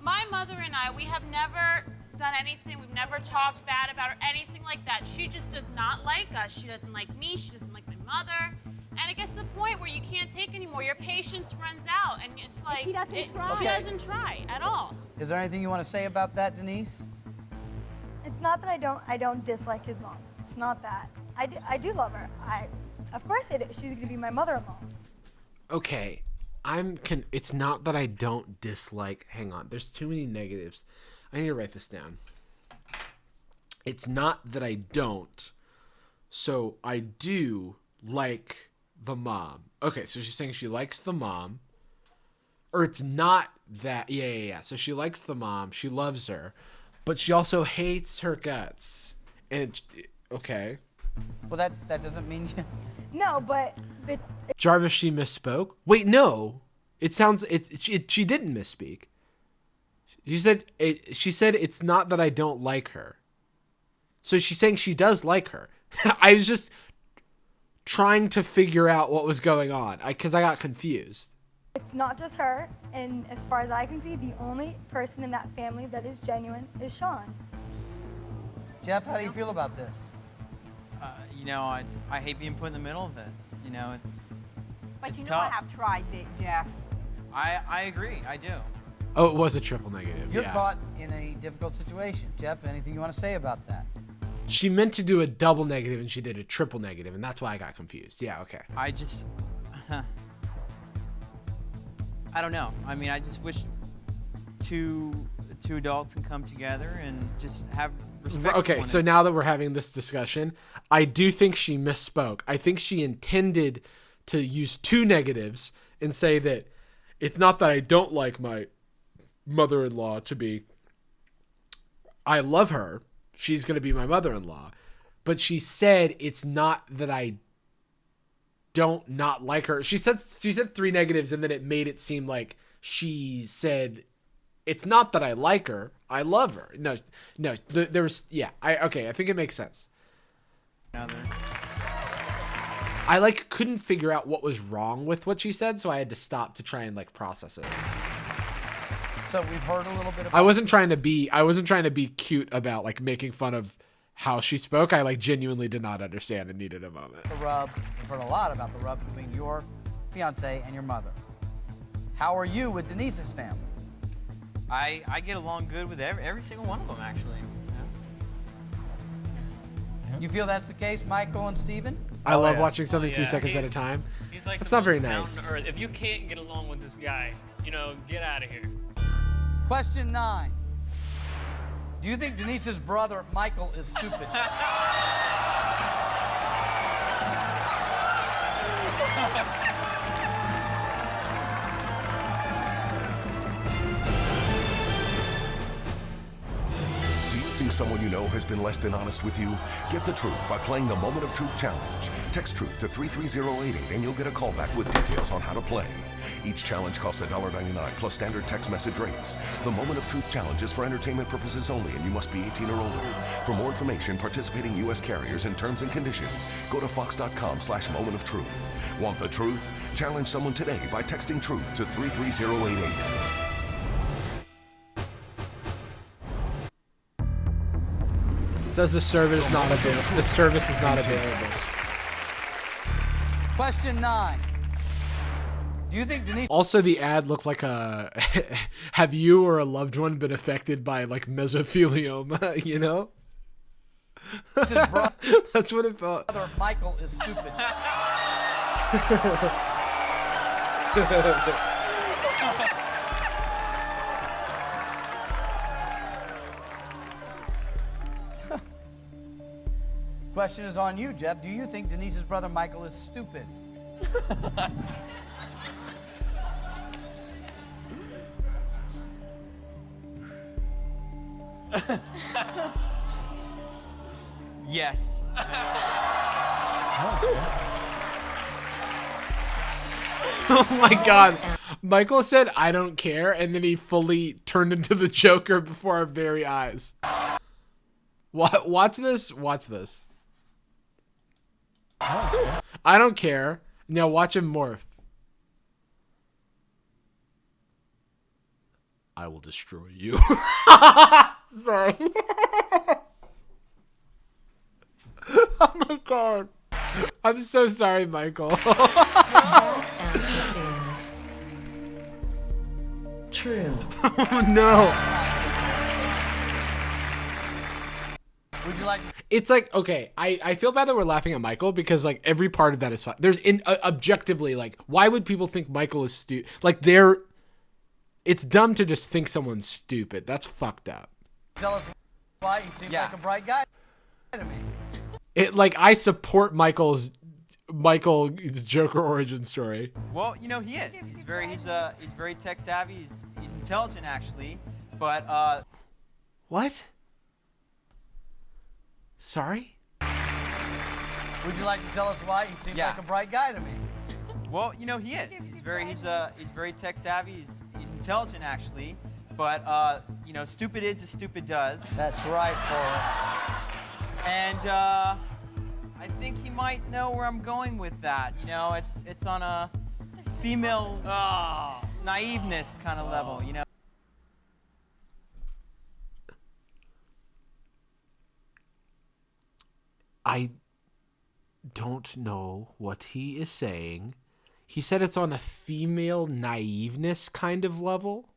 My mother and I, we have never done anything. We've never talked bad about her, anything like that. She just does not like us. She doesn't like me. She doesn't like my mother. And it gets to the point where you can't take anymore. Your patience runs out, and it's like she doesn't try. She doesn't try at all. Is there anything you want to say about that, Denise? It's not that I don't dislike his mom. It's not that. I do love her. Of course I do. She's gonna be my mother-in-law. Okay, it's not that I don't dislike. Hang on, there's too many negatives. I need to write this down. It's not that I don't. So I do like the mom. Okay, so she's saying she likes the mom. Or it's not that. Yeah. So she likes the mom. She loves her. But she also hates her guts. And okay. Well, that doesn't mean you... No, but Jarvis, she misspoke. Wait, no. It sounds she didn't misspeak. She said it's not that I don't like her. So she's saying she does like her. I was just trying to figure out what was going on because I got confused. it's not just her, and as far as I can see, the only person in that family that is genuine is Sean. Jeff, how do you feel about this? You know, I hate being put in the middle of it. You know, But it's you know tough. I have tried it, Jeff. I agree. I do. Oh, it was a triple negative. You're yeah. caught in a difficult situation. Jeff, anything you want to say about that? She meant to do a double negative and she did a triple negative, and that's why I got confused. Yeah, okay. I just, I don't know. I mean, I just wish two adults can come together and just have respect. Okay, so now that we're having this discussion, I do think she misspoke. I think she intended to use two negatives and say that it's not that I don't like my mother-in-law to be, I love her. She's going to be my mother-in-law. But she said it's not that I don't not like her. She said three negatives, and then it made it seem like she said it's not that I like her. I love her. No. There was, yeah. I think it makes sense. I couldn't figure out what was wrong with what she said, so I had to stop to try and process it. So we've heard a little bit about... I wasn't trying to be cute about making fun of how she spoke. I genuinely did not understand and needed a moment. The rub. We've heard a lot about the rub between your fiance and your mother. How are you with Denise's family? I get along good with every single one of them, actually. Yeah. You feel that's the case, Michael and Steven? I love watching something 2 seconds at a time. He's like That's the not very most down nice. to earth. If you can't get along with this guy, get out of here. Question 9. Do you think Denise's brother, Michael, is stupid? Do you think someone you know has been less than honest with you? Get the truth by playing the Moment of Truth Challenge. Text TRUTH to 33088 and you'll get a call back with details on how to play. Each challenge costs $1.99 plus standard text message rates. The Moment of Truth Challenge is for entertainment purposes only and you must be 18 or older. For more information, participating U.S. carriers and terms and conditions, go to fox.com/momentoftruth. Want the truth? Challenge someone today by texting TRUTH to 33088. Says the service is not available. The service is not available. Question 9. Do you think Denise... Also, the ad looked like a... Have you or a loved one been affected by, mesothelioma, you know? Denise's brother, That's what it felt. Michael, is stupid? Question is on you, Jeff. Do you think Denise's brother Michael is stupid? Yes. Oh my god. Michael said, I don't care, and then he fully turned into the Joker before our very eyes. Watch this. Watch this. I don't care. Now watch him morph. I will destroy you. Sorry. Oh my god. I'm so sorry, Michael. That answer is true. Oh no. Would you like? It's like, okay, I feel bad that we're laughing at Michael because like every part of that is fine. There's objectively, like, why would people think Michael is stupid? Like it's dumb to just think someone's stupid. That's fucked up. Tell us why he seems like a bright guy to me. I support Michael's Joker origin story. Well, you know, he is. He's very tech savvy. He's intelligent actually, but What? Sorry? Would you like to tell us why he seems like a bright guy to me? Well, you know, he is. He's very tech savvy. He's intelligent actually, but you know, stupid is as stupid does. That's right, Forrest. And I think he might know where I'm going with that. You know, it's on a female naiveness kind of level, you know. I don't know what he is saying. He said it's on a female naiveness kind of level.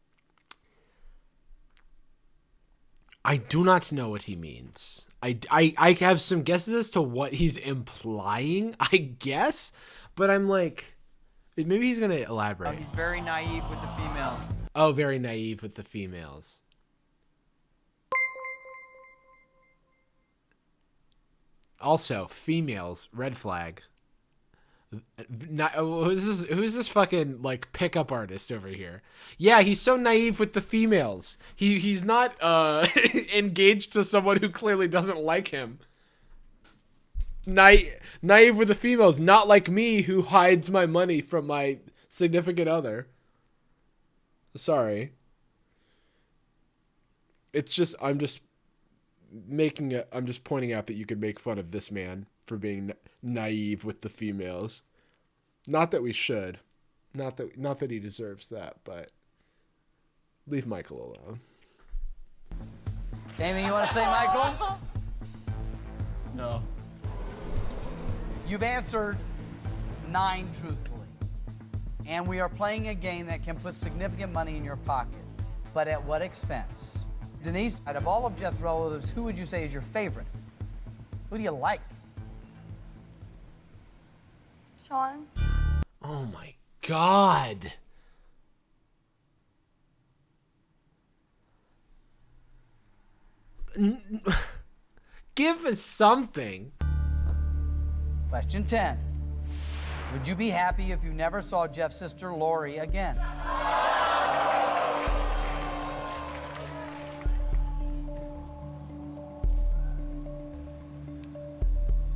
I do not know what he means. I have some guesses as to what he's implying, I guess, but I'm like, maybe he's going to elaborate. He's very naive with the females. Oh, very naive with the females. Also, females, red flag. Who's this fucking like pickup artist over here? Yeah, he's so naive with the females. He's not engaged to someone who clearly doesn't like him. Naive with the females, not like me who hides my money from my significant other. Sorry. It's just I'm just pointing out that you could make fun of this man for being naive with the females. Not that we should. Not that he deserves that, but leave Michael alone. Anything you want to say, Michael? No. You've answered 9 truthfully. And we are playing a game that can put significant money in your pocket. But at what expense? Denise, out of all of Jeff's relatives, who would you say is your favorite? Who do you like? Sean? Oh my God. Give us something. Question 10. Would you be happy if you never saw Jeff's sister Lori again?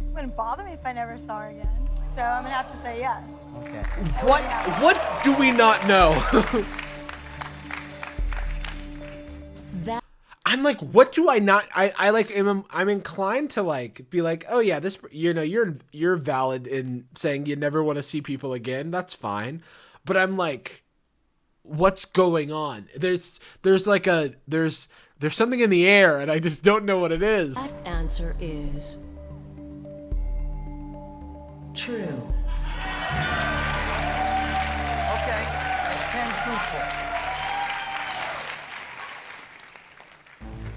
It wouldn't bother me if I never saw her again. So I'm gonna have to say yes. Okay. What do we not know? I'm like, what do I not? I like. I'm inclined to like be like, oh yeah, this. You know, you're valid in saying you never want to see people again. That's fine, but I'm like, what's going on? There's something in the air, and I just don't know what it is. That answer is true. Okay, that's 10 truthful.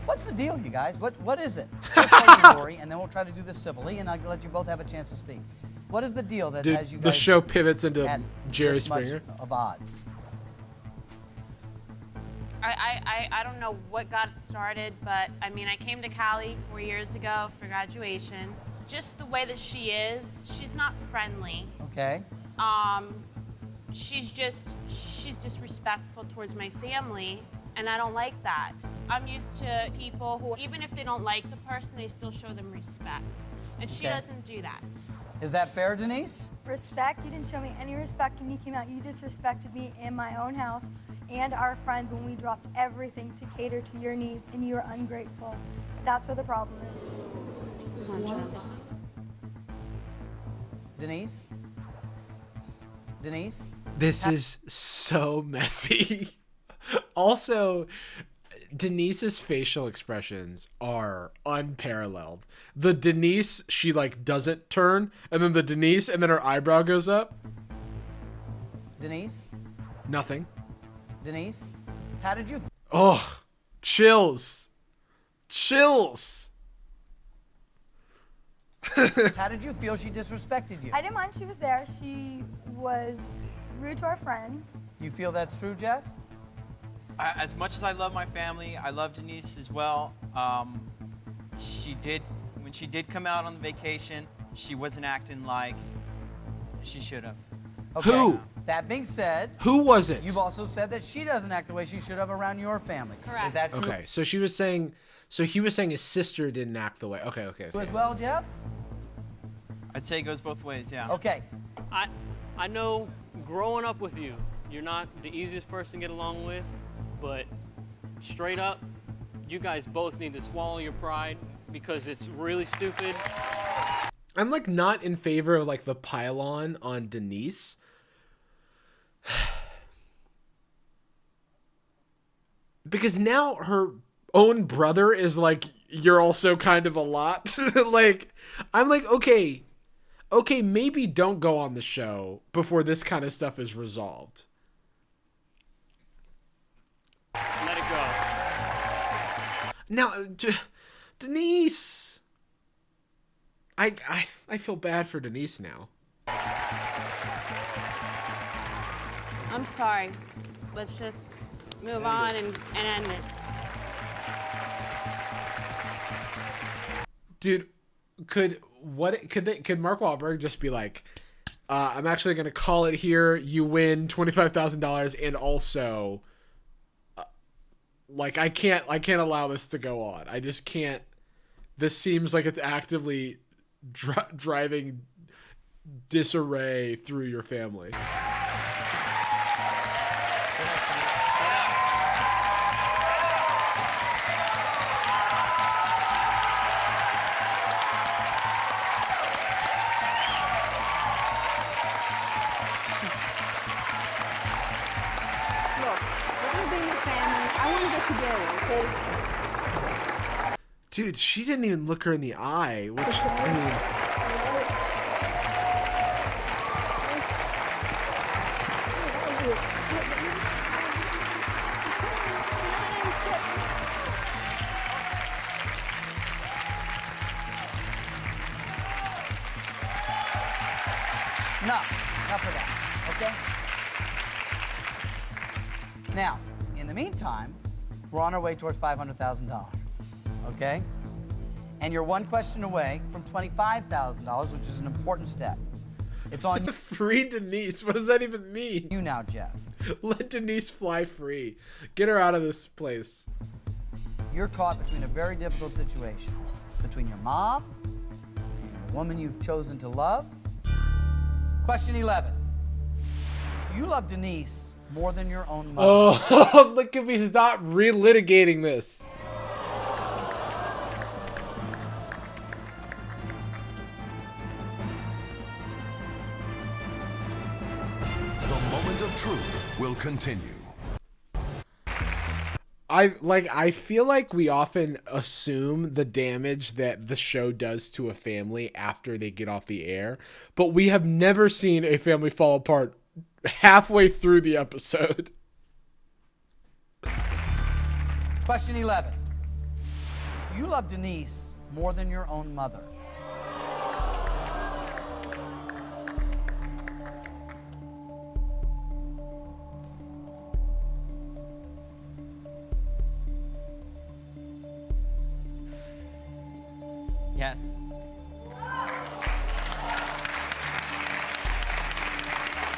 What's the deal, you guys? What is it? We'll play you, Lori, and then we'll try to do this civilly, and I'll let you both have a chance to speak. What is the deal that has you guys? The show pivots into at Jerry this much Springer of odds? I don't know what got it started, but I mean, I came to Cali 4 years ago for graduation. Just the way that she is, she's not friendly. Okay. She's disrespectful towards my family, and I don't like that. I'm used to people who, even if they don't like the person, they still show them respect. And she doesn't do that. Is that fair, Denise? Respect? You didn't show me any respect when you came out. You disrespected me in my own house and our friends when we dropped everything to cater to your needs, and you were ungrateful. That's where the problem is. Denise? Denise? This is so messy. Also, Denise's facial expressions are unparalleled. The Denise, she like doesn't turn, and then the Denise, and then her eyebrow goes up. Denise? Nothing. Denise? How did you... Oh, chills. Chills. How did you feel she disrespected you? I didn't mind she was there. She was rude to our friends. You feel that's true, Jeff? As much as I love my family, I love Denise as well. When she did come out on the vacation, she wasn't acting like she should have. Okay. Who? That being said, Who was it? you've also said that she doesn't act the way she should have around your family. Correct. Is that true? Okay, so she was saying, so he was saying his sister didn't act the way. Okay. As well, Jeff? I'd say it goes both ways, yeah. Okay. I know growing up with you, you're not the easiest person to get along with, but straight up, you guys both need to swallow your pride because it's really stupid. I'm like not in favor of like the pylon on Denise. Because now her own brother is like, you're also kind of a lot. Like, I'm like, okay, maybe don't go on the show before this kind of stuff is resolved. Let it go. Now, Denise, I feel bad for Denise now. I'm sorry. Let's just move on and end it. Dude, could Mark Wahlberg just be like, I'm actually gonna call it here. You win $25,000, and also, like, I can't allow this to go on. I just can't. This seems like it's actively driving disarray through your family. Dude, she didn't even look her in the eye, which, I mean... Enough of that, okay? Now, in the meantime, we're on our way towards $500,000, okay? And you're one question away from $25,000, which is an important step. It's on you. Free Denise? What does that even mean? You now, Jeff. Let Denise fly free. Get her out of this place. You're caught between a very difficult situation. Between your mom and the woman you've chosen to love. Question 11. Do you love Denise more than your own mother? Oh, look at me stop relitigating this. The moment of truth will continue. I feel like we often assume the damage that the show does to a family after they get off the air, but we have never seen a family fall apart halfway through the episode. Question 11. Do you love Denise more than your own mother? Yes.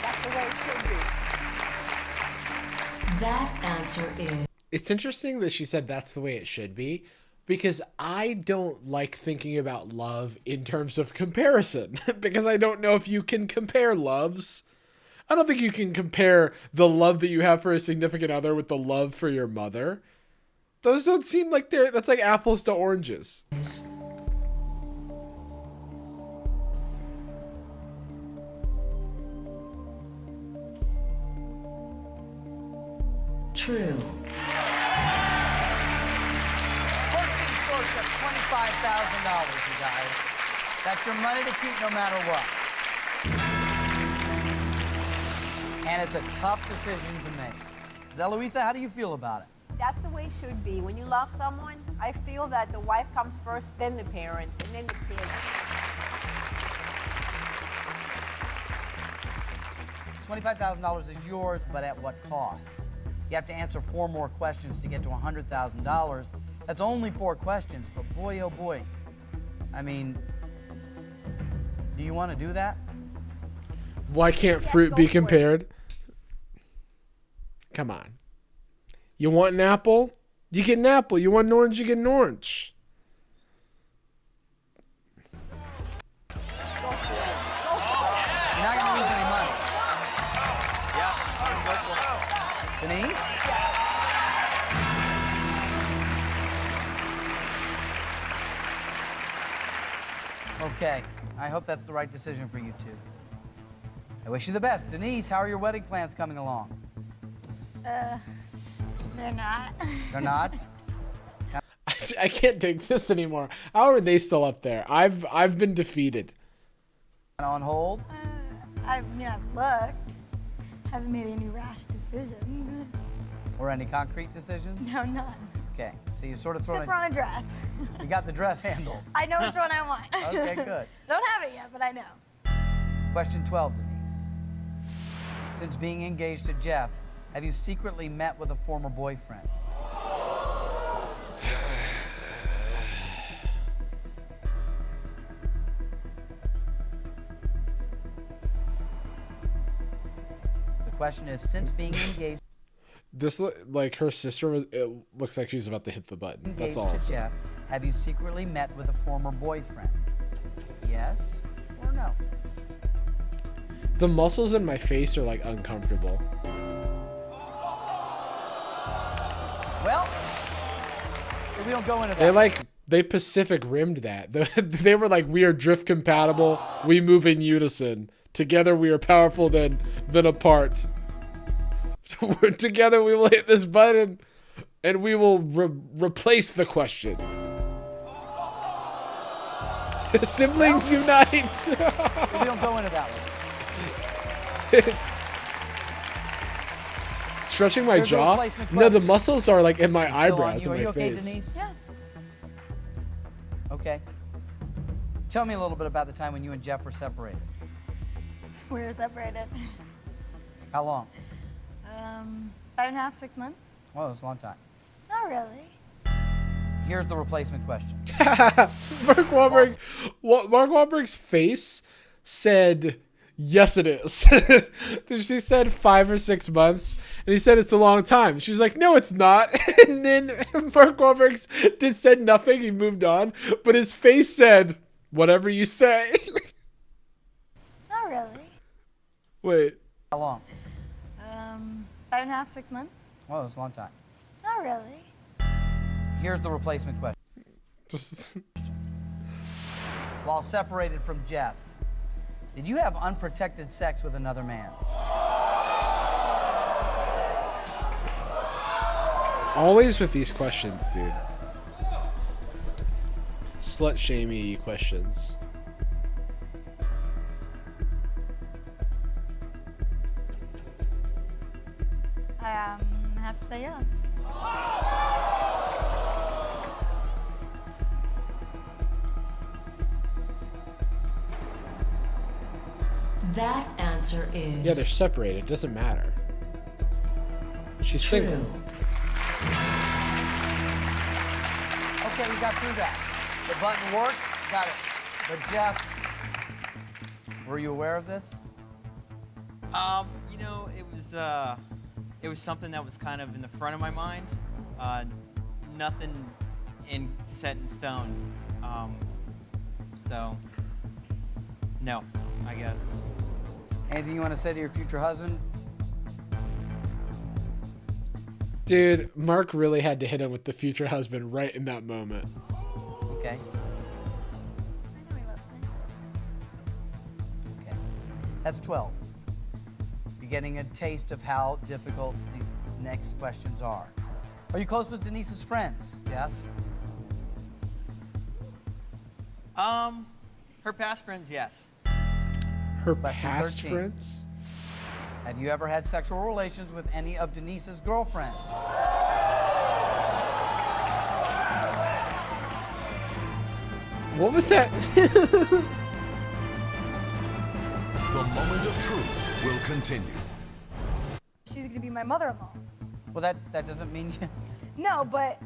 That's the way it should be. That answer is... It's interesting that she said that's the way it should be, because I don't like thinking about love in terms of comparison, because I don't know if you can compare loves. I don't think you can compare the love that you have for a significant other with the love for your mother. Those don't seem like that's like apples to oranges. True. you guys. That's your money to keep no matter what. And it's a tough decision to make. Eloisa, how do you feel about it? That's the way it should be. When you love someone, I feel that the wife comes first, then the parents, and then the kids. $25,000 is yours, but at what cost? You have to answer 4 more questions to get to $100,000. That's only 4 questions, but boy, oh boy. I mean, do you want to do that? Why can't fruit be compared? Come on. You want an apple? You get an apple. You want an orange? You get an orange. You're not going to lose any money. Yeah, Denise? Okay, I hope that's the right decision for you two. I wish you the best. Denise, how are your wedding plans coming along? They're not. They're not? I can't take this anymore. How are they still up there? I've been defeated. On hold? I mean, I've looked. Haven't made any rash decisions. Or any concrete decisions? No, none. Okay, so you sort of thrown Except for on a dress. You got the dress handled. I know which one I want. Okay, good. Don't have it yet, but I know. Question 12, Denise. Since being engaged to Jeff, have you secretly met with a former boyfriend? The question is, since being engaged This like her sister was. It looks like she's about to hit the button. That's all. to Jeff, have you secretly met with a former boyfriend? Yes or no? The muscles in my face are like uncomfortable. Well, we don't go into that. They Pacific rimmed that. They were like, we are drift compatible. We move in unison. Together we are powerful than apart. Together we will hit this button and we will replace the question. Siblings unite. We don't go into that one. Stretching my There's a jaw? replacement No, the question. muscles are like in my It's still on eyebrows you. and Are you my okay, face. Denise? Yeah. Okay. Tell me a little bit about the time when you and Jeff were separated. We were separated. How long? 5.5, 6 months. Well, it's a long time. Not really. Here's the replacement question. Mark Wahlberg's face said, yes, it is. She said 5 or 6 months, and he said it's a long time. She's like, no, it's not. And then Mark Wahlberg said nothing. He moved on, but his face said, whatever you say. Not really. Wait. How long? 5.5, 6 months. Well, it's a long time. Not really. Here's the replacement question. While separated from Jeff, did you have unprotected sex with another man? Always with these questions, dude. Slut-shamey questions. I have to say yes. That answer is Yeah, they're separated. It doesn't matter. She's true. single. Okay, we got through that. The button worked. Got it. But Jeff, were you aware of this? You know, it was something that was kind of in the front of my mind. Nothing set in stone. So, no, I guess. Anything you want to say to your future husband? Dude, Mark really had to hit him with the future husband right in that moment. Okay. I know he loves me. Okay. That's 12. You're getting a taste of how difficult the next questions are. Are you close with Denise's friends, Jeff? Her past friends, yes. Her Question past 13. friends? Have you ever had sexual relations with any of Denise's girlfriends? What was that? The moment of truth will continue. She's gonna be my mother-in-law. Well, that doesn't mean you... No, but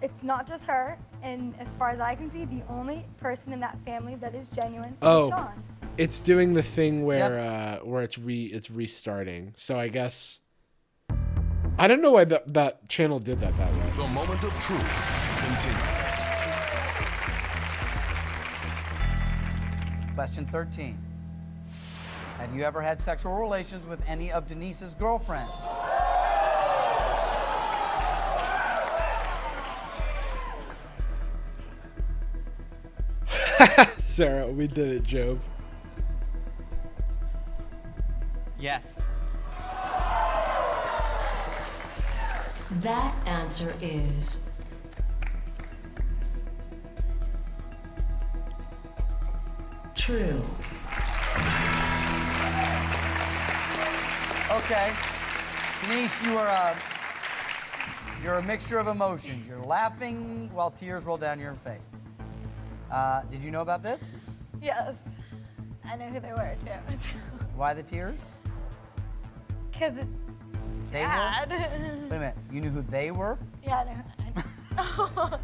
it's not just her. And as far as I can see, the only person in that family that is genuine is Sean. It's doing the thing where it's restarting. So I guess I don't know why that channel did that way. The moment of truth continues. Question 13. Have you ever had sexual relations with any of Denise's girlfriends? Sarah, we did it, Job. Yes. That answer is true. Okay. Denise, you're a mixture of emotions. You're laughing while tears roll down your face. Did you know about this? Yes. I know who they were, too. Why the tears? Because it's They sad. were? Wait a minute. You knew who they were? Yeah, I know.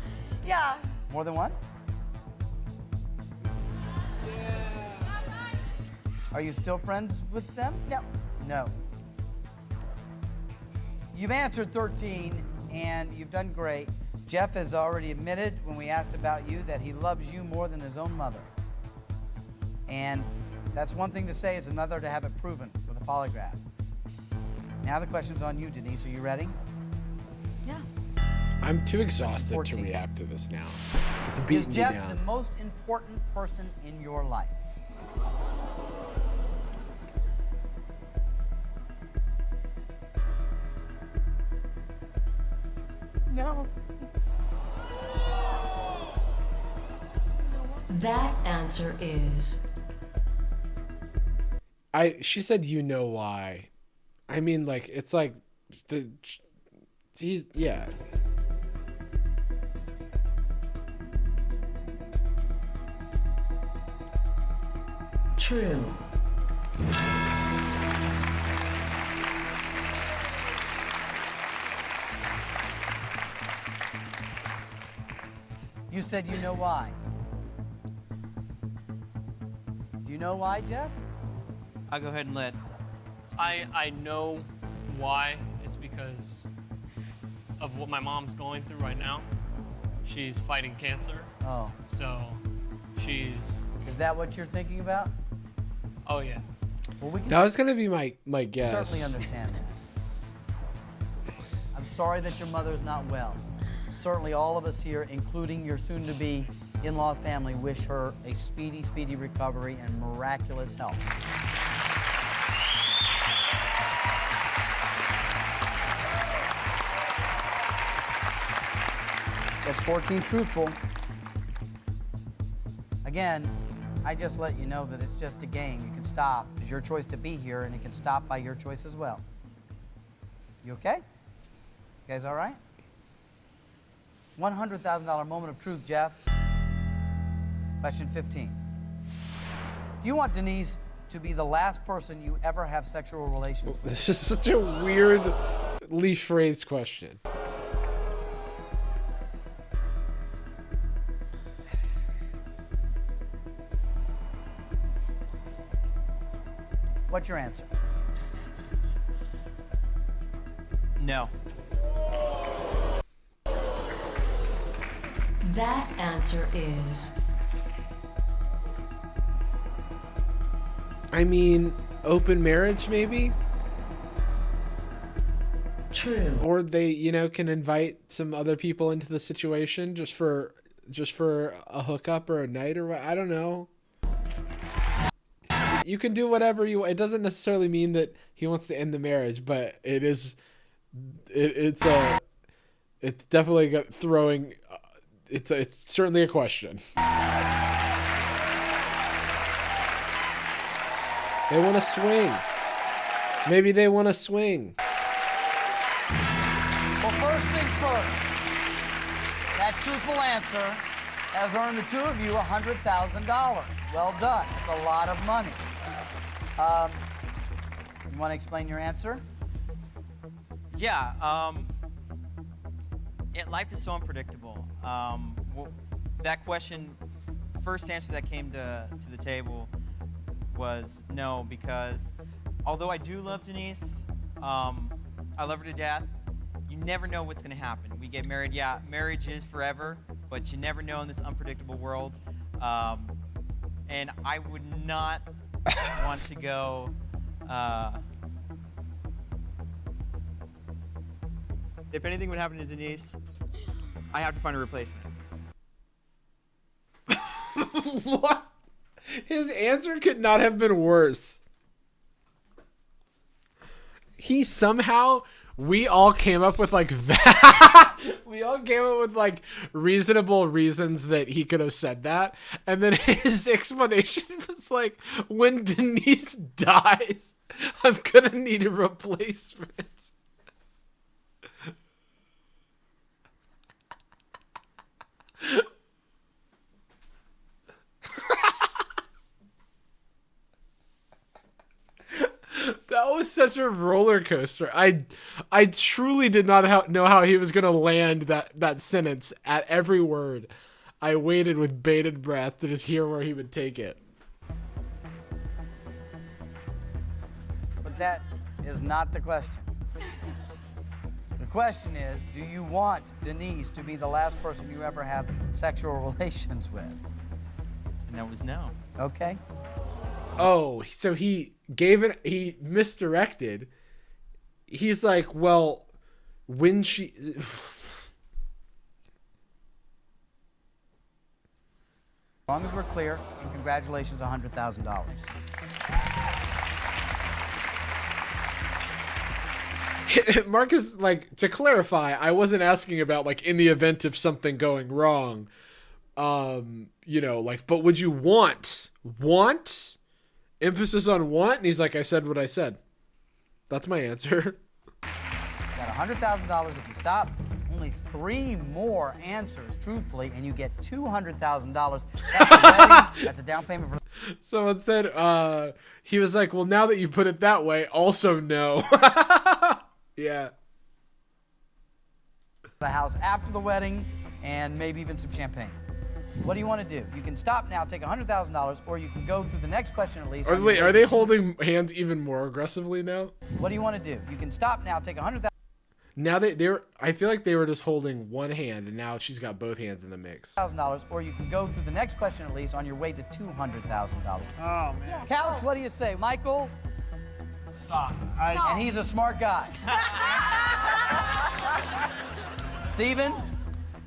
Yeah. More than one? Are you still friends with them? No. No. You've answered 13, and you've done great. Jeff has already admitted when we asked about you that he loves you more than his own mother. And that's one thing to say, it's another to have it proven with a polygraph. Now the question's on you, Denise. Are you ready? Yeah. I'm too exhausted to 14. react to this now. It's Is beating me Jeff down. the most important person in your life? No. That answer is She said you know why. I mean, like, it's like yeah. true. You said you know why. Do you know why, Jeff? I'll go ahead and let. I know why. It's because of what my mom's going through right now. She's fighting cancer. Oh. So she's. Is that what you're thinking about? Oh yeah. Well, we can That was gonna be my guess. certainly understand that. I'm sorry that your mother's not well. Certainly all of us here, including your soon-to-be in-law family, wish her a speedy, speedy recovery and miraculous health. That's 14 truthful. Again, I just let you know that it's just a game. You can stop. It's your choice to be here, and it can stop by your choice as well. You okay? You guys all right? $100,000 moment of truth, Jeff. Question 15. Do you want Denise to be the last person you ever have sexual relations with? This is such a weirdly phrased question. What's your answer? No. That answer is I mean, open marriage maybe? true. Or they, can invite some other people into the situation just for a hookup or a night or what. I don't know. You can do whatever you want. It doesn't necessarily mean that he wants to end the marriage, but it's definitely throwing. It's certainly a question. They want to swing. Maybe they want to swing. Well, first things first. That truthful answer has earned the two of you $100,000. Well done. It's a lot of money. You want to explain your answer? Yeah. Life is so unpredictable. That question, first answer that came to the table was no, because although I do love Denise, I love her to death. You never know what's going to happen. We get married, yeah, marriage is forever, but you never know in this unpredictable world. And I would not want to go. If anything would happen to Denise, I have to find a replacement. What? His answer could not have been worse. He somehow, we all came up with like that. We all came up with like reasonable reasons that he could have said that. And then his explanation was like, when Denise dies, I'm going to need a replacement. That was such a roller coaster. I truly did not know how he was going to land that sentence at every word. I waited with bated breath to just hear where he would take it. But that is not the question. The question is, do you want Denise to be the last person you ever have sexual relations with? And that was no. Okay. Oh, so he misdirected. He's like, well, when she... As long as we're clear, and congratulations, $100,000. Marcus, like, to clarify, I wasn't asking about, like, in the event of something going wrong, you know, like, but would you want? Emphasis on want? And he's like, I said what I said. That's my answer. Got $100,000 if you stop. Only 3 more answers, truthfully, and you get $200,000. That's a wedding. That's a down payment for... Someone said, he was like, well, now that you put it that way, also no. Yeah. The house after the wedding, and maybe even some champagne. What do you want to do? You can stop now, take $100,000, or you can go through the next question at least. Wait, are they holding hands even more aggressively now? What do you want to do? You can stop now, take $100,000. Now they're. I feel like they were just holding one hand, and now she's got both hands in the mix. $1,000, or you can go through the next question at least on your way to $200,000. Oh man. Couch, what do you say, Michael? Stop. And he's a smart guy. Steven?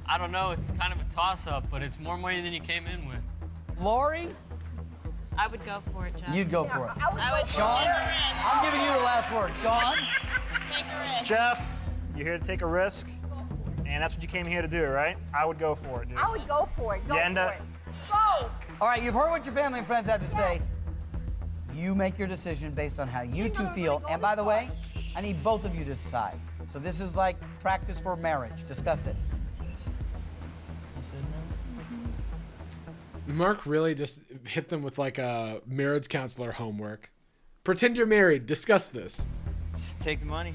I don't know. It's kind of a toss-up, but it's more money than you came in with. Lori? I would go for it, Jeff. You'd go for it. I would Sean? take a risk. I'm giving you the last word. Sean? Take a risk. Jeff, you're here to take a risk, and that's what you came here to do, right? I would go for it, dude. I would go for it. Go Yenda. for it. Go! All right, you've heard what your family and friends have to say. You make your decision based on how you two feel. And by the way, I need both of you to decide. So this is like practice for marriage. Discuss it. Mark really just hit them with like a marriage counselor homework. Pretend you're married. Discuss this. Just take the money.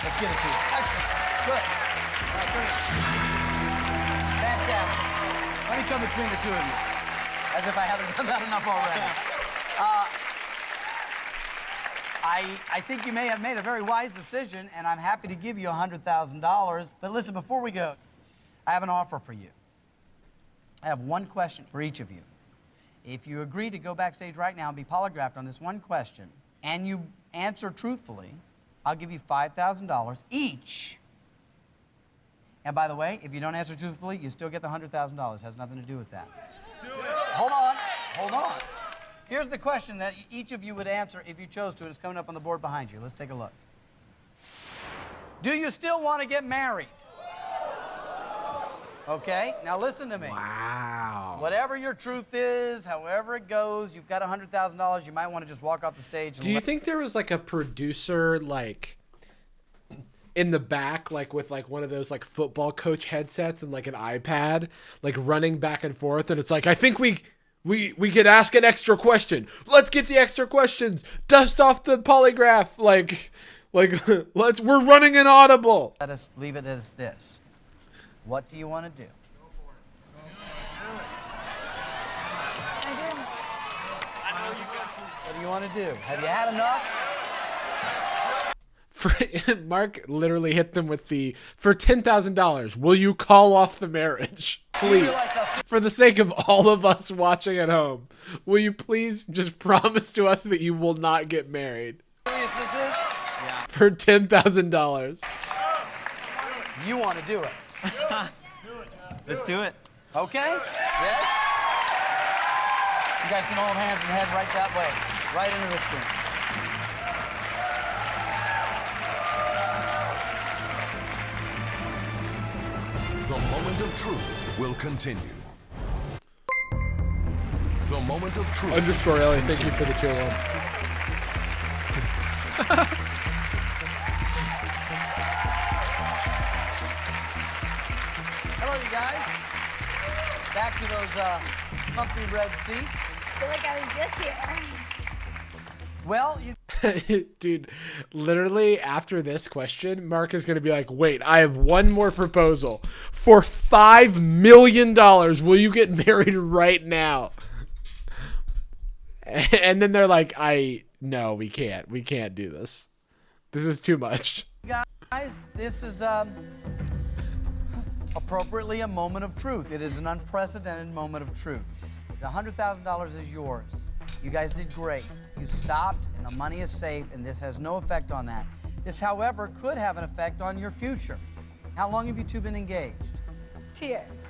Let's give it to you. Excellent. Good. All right, turn it. Fantastic. Let me come between the two of you, as if I haven't done that enough already. I think you may have made a very wise decision, and I'm happy to give you $100,000. But listen, before we go, I have an offer for you. I have one question for each of you. If you agree to go backstage right now and be polygraphed on this one question, and you answer truthfully, I'll give you $5,000 each. And by the way, if you don't answer truthfully, you still get the $100,000. Has nothing to do with that. Do it. Hold on. Hold on. Here's the question that each of you would answer if you chose to, and it's coming up on the board behind you. Let's take a look. Do you still want to get married? Okay, now listen to me. Wow. Whatever your truth is, however it goes, you've got $100,000. You might want to just walk off the stage. And Do you think there was like a producer like in the back, like with like one of those like football coach headsets and like an iPad, like running back and forth, and it's like, I think we could ask an extra question. Let's get the extra questions. Dust off the polygraph. Like we're running an audible. Let us leave it as this. What do you want to do? What do you want to do? Have you had enough? Mark literally hit them with the, for $10,000, will you call off the marriage? Please. For the sake of all of us watching at home, will you please just promise to us that you will not get married? Serious this is? Yeah. For $10,000. You want to do it? Let's do it. Okay? Yes? You guys can hold hands and head right that way. Right into the screen. The moment of truth will continue. The moment of truth. Underscore Ellie, thank you for the tier 1. Hello, you guys. Back to those comfy red seats. I feel like I was just here. Well, you... Dude, literally after this question, Mark is going to be like, wait, I have one more proposal. For $5 million, will you get married right now? And then they're like, no, we can't. We can't do this. This is too much. Guys, this is appropriately a moment of truth. It is an unprecedented moment of truth. The $100,000 is yours. You guys did great. You stopped, and the money is safe, and this has no effect on that. This, however, could have an effect on your future. How long have you two been engaged? 2 years.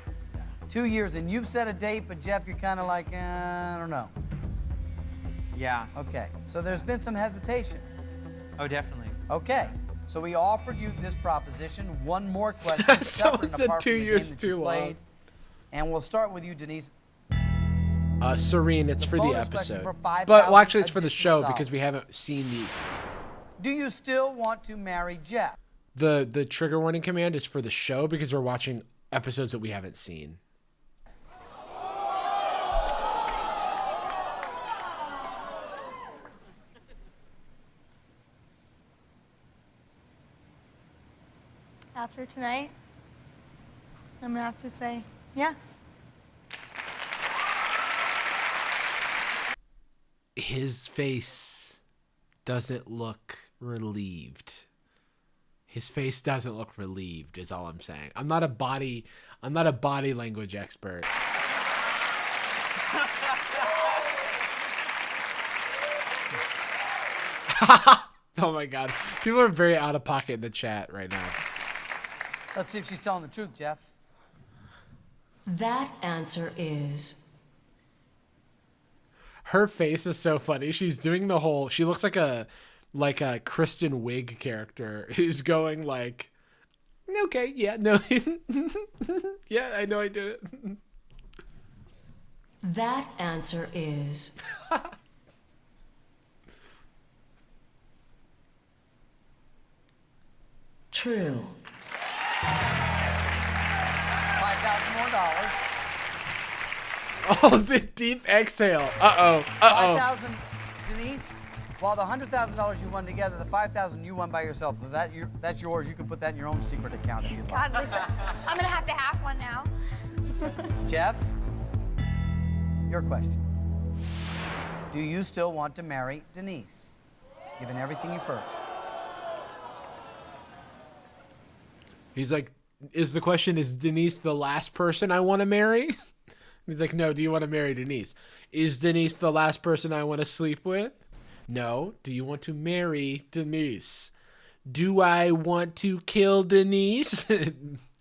2 years, and you've set a date, but Jeff, you're kind of like, I don't know. Yeah. Okay, so there's been some hesitation. Oh, definitely. Okay, so we offered you this proposition. One more question. Someone said 2 years too long. And we'll start with you, Denise. Serene, it's for the bonus question episode. for But, 5,000 well, actually, it's for the show additional because we haven't seen Do you still want to marry Jeff? the trigger warning command is for the show because we're watching episodes that we haven't seen. After tonight, I'm going to have to say yes. His face doesn't look relieved. His face doesn't look relieved is all I'm saying. I'm not a body language expert. Oh my god. People are very out of pocket in the chat right now. Let's see if she's telling the truth, Jeff. That answer is... Her face is so funny. She's doing the whole... She looks like a Kristen Wiig character who's going like, okay, yeah, no. Yeah, I know I did it. That answer is... true. $5,000 more. Oh, the deep exhale. Uh-oh. Uh-oh. $5,000, Denise. While the $100,000 you won together, the $5,000 you won by yourself. So that's yours. You can put that in your own secret account if you'd like. God, listen, I'm going to have one now. Jeff, your question. Do you still want to marry Denise, given everything you've heard? He's like, is Denise the last person I want to marry? He's like, no, do you want to marry Denise? Is Denise the last person I want to sleep with? No. Do you want to marry Denise? Do I want to kill Denise?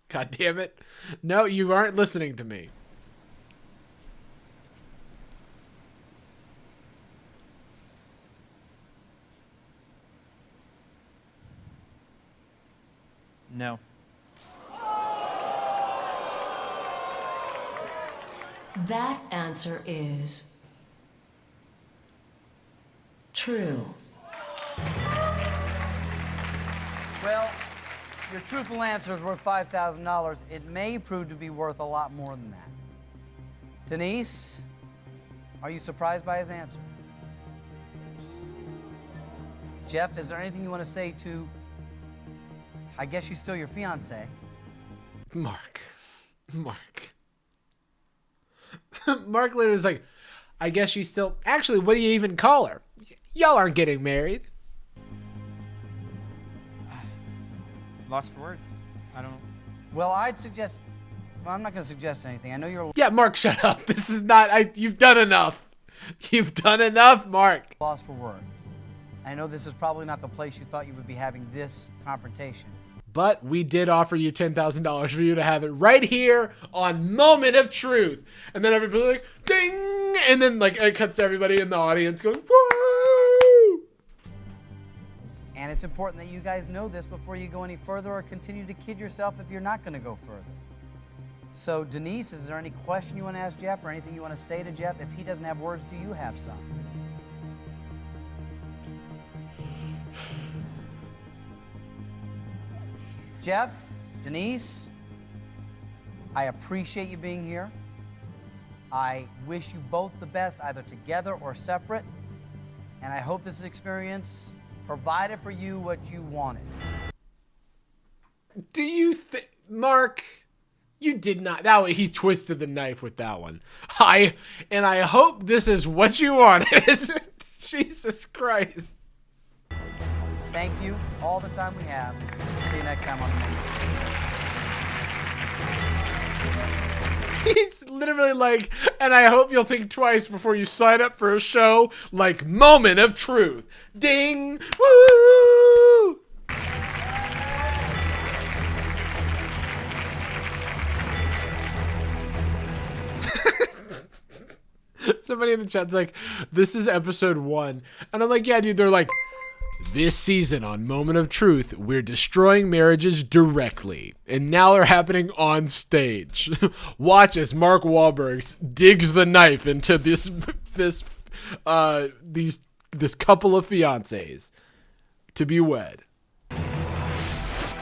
God damn it. No, you aren't listening to me. No. That answer is true. Well, your truthful answer is worth $5,000. It may prove to be worth a lot more than that. Denise, are you surprised by his answer? Jeff, is there anything you want to say to, I guess she's still your fiance? Mark. Mark later was like, I guess she's still... Actually, what do you even call her? Y'all aren't getting married. Lost for words. I don't know. Well, I'd suggest... Well, I'm not going to suggest anything. I know you're... Yeah, Mark, shut up. This is not... You've done enough. You've done enough, Mark. Lost for words. I know this is probably not the place you thought you would be having this confrontation. But we did offer you $10,000 for you to have it right here on Moment of Truth. And then everybody's like, ding! And then like it cuts to everybody in the audience going, woo! And it's important that you guys know this before you go any further or continue to kid yourself if you're not going to go further. So, Denise, is there any question you want to ask Jeff or anything you want to say to Jeff? If he doesn't have words, do you have some? Jeff, Denise, I appreciate you being here. I wish you both the best, either together or separate. And I hope this experience provided for you what you wanted. Do you think, Mark, you did not, that he twisted the knife with that one. I hope this is what you wanted. Jesus Christ. Thank you. All the time we have. See you next time on the menu. He's literally like, and I hope you'll think twice before you sign up for a show like Moment of Truth. Ding! Woo! Somebody in the chat's like, this is episode 1. And I'm like, yeah, dude. They're like, this season on Moment of Truth, we're destroying marriages directly. And now they're happening on stage. Watch as Mark Wahlberg digs the knife into this couple of fiancés to be wed.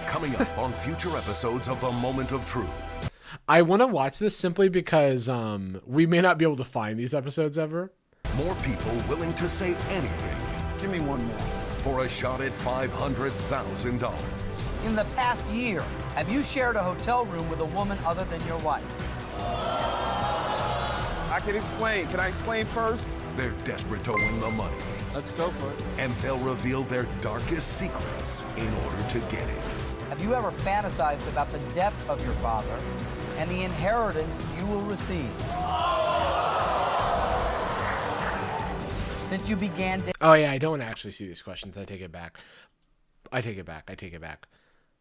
Coming up on future episodes of A Moment of Truth. I want to watch this simply because we may not be able to find these episodes ever. More people willing to say anything. Give me one more. For a shot at $500,000. In the past year, have you shared a hotel room with a woman other than your wife? I can explain. Can I explain first? They're desperate to win the money. Let's go for it. And they'll reveal their darkest secrets in order to get it. Have you ever fantasized about the death of your father and the inheritance you will receive? Since you began... Oh, yeah, I don't actually see these questions. I take it back.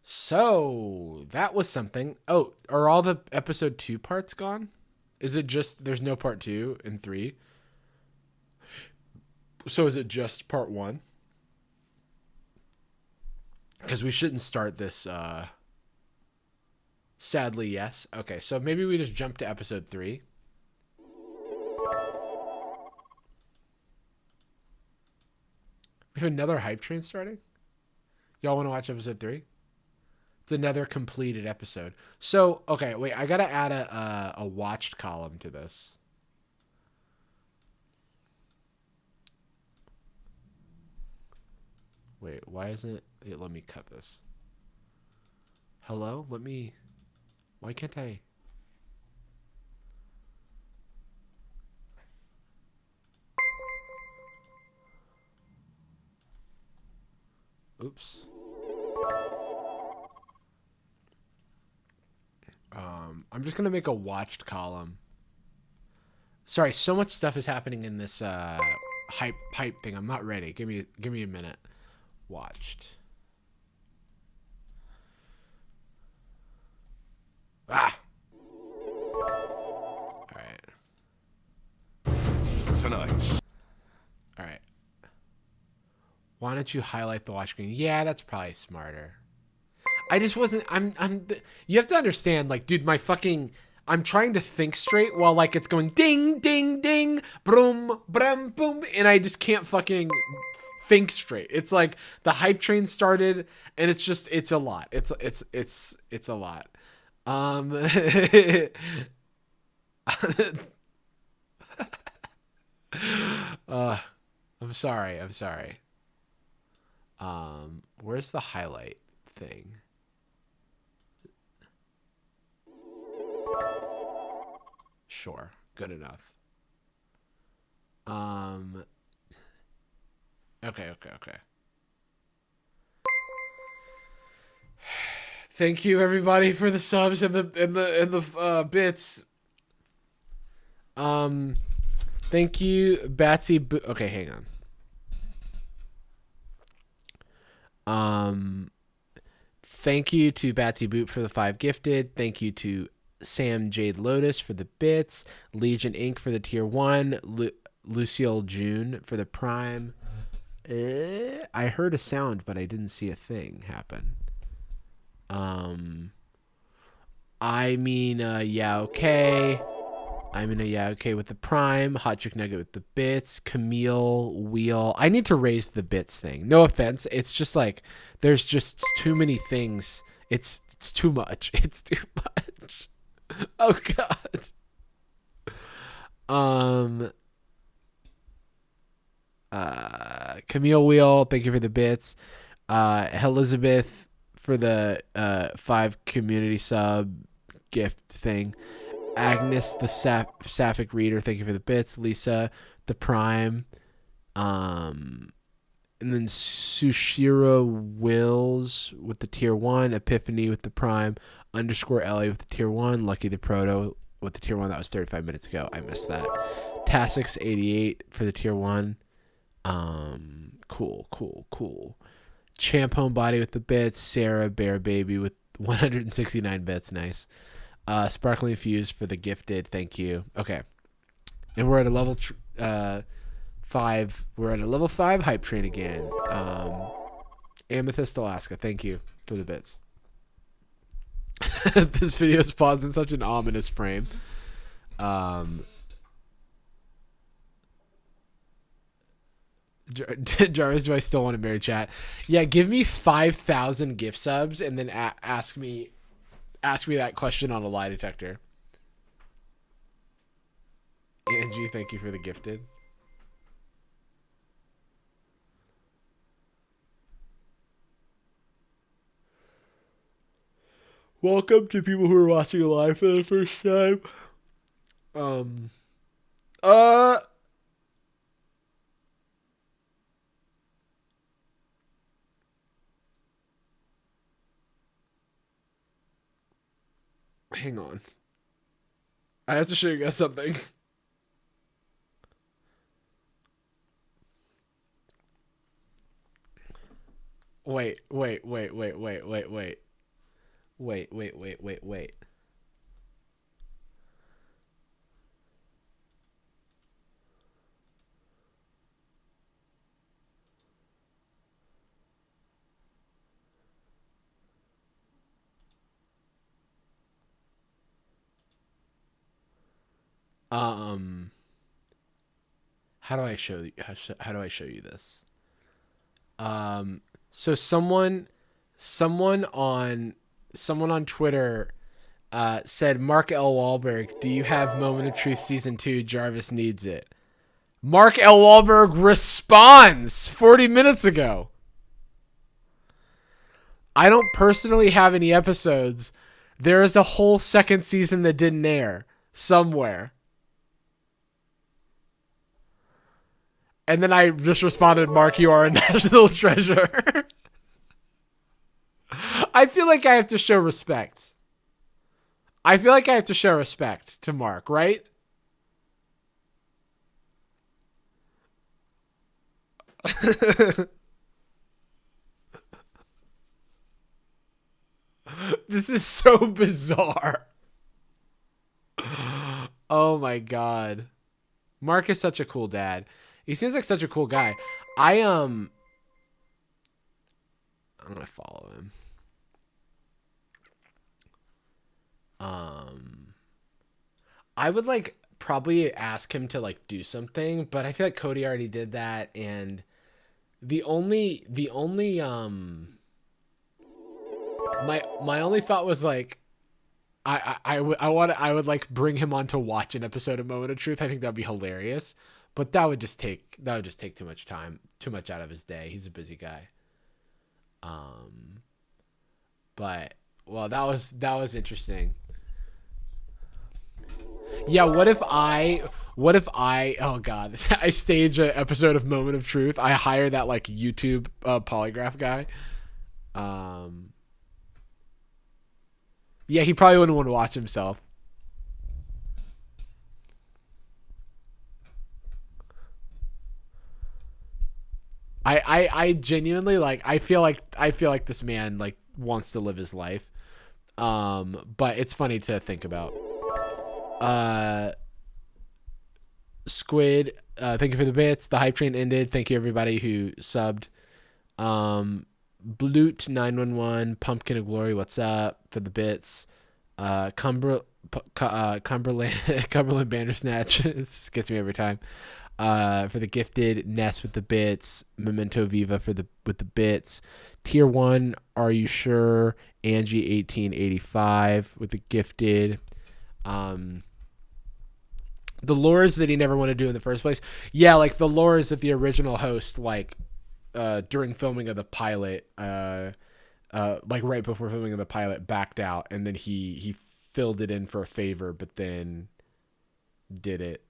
So, that was something. Oh, are all the episode 2 parts gone? Is it just, there's no part 2 and 3? So is it just part 1? Because we shouldn't start this, sadly, yes. Okay, so maybe we just jump to episode 3. We have another hype train starting? Y'all want to watch episode 3? It's another completed episode. So, okay, wait, I gotta add a watched column to this. Wait, why isn't it let me cut this? Hello? Why can't I? Oops. I'm just gonna make a watched column. Sorry, so much stuff is happening in this hype thing. I'm not ready. Give me a minute. Watched. Ah. All right. Tonight. All right. Why don't you highlight the watch screen? Yeah, that's probably smarter. I just wasn't. You have to understand, like, dude, my fucking. I'm trying to think straight while like it's going ding, ding, ding, boom, brum, boom, and I just can't fucking think straight. It's like the hype train started, and it's a lot. It's a lot. I'm sorry. Where's the highlight thing? Sure, good enough. Okay. Thank you everybody for the subs and the bits. Thank you, Batsy. Okay, hang on. Thank you to Batsy Boop for the 5 gifted. Thank you to Sam Jade Lotus for the bits. Legion Inc. for the tier 1. Lucille June for the prime. I heard a sound, but I didn't see a thing happen. Yeah, okay. Yeah, okay with the prime. Hot Chick Nugget with the bits. Camille Wheel. I need to raise the bits thing. No offense. It's just like there's just too many things. It's too much. It's too much. Oh God. Camille Wheel, thank you for the bits. Elizabeth for the 5 community sub gift thing. Agnes the Sapphic Reader, thank you for the bits. Lisa the Prime. And then Sushiro Wills with the tier 1. Epiphany with the Prime. _ Ellie with the tier 1. Lucky the Proto with the tier 1. That was 35 minutes ago. I missed that. Tasix88 for the tier 1. Cool. Champ Homebody with the bits. Sarah Bear Baby with 169 bits. Nice. Sparkling Fuse for the gifted. Thank you. Okay. And we're at a level 5. We're at a level 5 hype train again. Amethyst Alaska. Thank you for the bits. This video is paused in such an ominous frame. Jarvis, do I still want to marry chat? Yeah, give me 5,000 gift subs and then ask me that question on a lie detector. Angie, thank you for the gifted. Welcome to people who are watching live for the first time. Hang on. I have to show you guys something. Wait. How do I show you this? So someone on Twitter said, Mark L. Wahlberg, do you have Moment of Truth season 2? Jarvis needs it. Mark L. Wahlberg responds 40 minutes ago. I don't personally have any episodes. There is a whole second season that didn't air somewhere. And then I just responded, Mark, you are a national treasure. I feel like I have to show respect. To Mark, right? This is so bizarre. Oh my God. Mark is such a cool dad. He seems like such a cool guy. I'm gonna follow him. I would like probably ask him to like do something, but I feel like Cody already did that, and the only my only thought was like I would like bring him on to watch an episode of Moment of Truth. I think that'd be hilarious, but that would just take too much time, too much out of his day. He's a busy guy. But well, that was interesting. Yeah, what if I oh god, I stage an episode of Moment of Truth. I hire that like YouTube polygraph guy. Yeah, he probably wouldn't want to watch himself. I genuinely like I feel like this man like wants to live his life. But it's funny to think about. Squid, thank you for the bits. The hype train ended. Thank you everybody who subbed. Bloot 911, Pumpkin of Glory, what's up for the bits? Cumberland Bandersnatch, this gets me every time. For the gifted, Ness with the bits, Memento Viva with the bits. Tier 1, Are You Sure? Angie 1885 with the gifted. The lures that he never wanted to do in the first place. Yeah, like the lures that the original host like during filming of the pilot, like right before filming of the pilot, backed out, and then he filled it in for a favor, but then did it.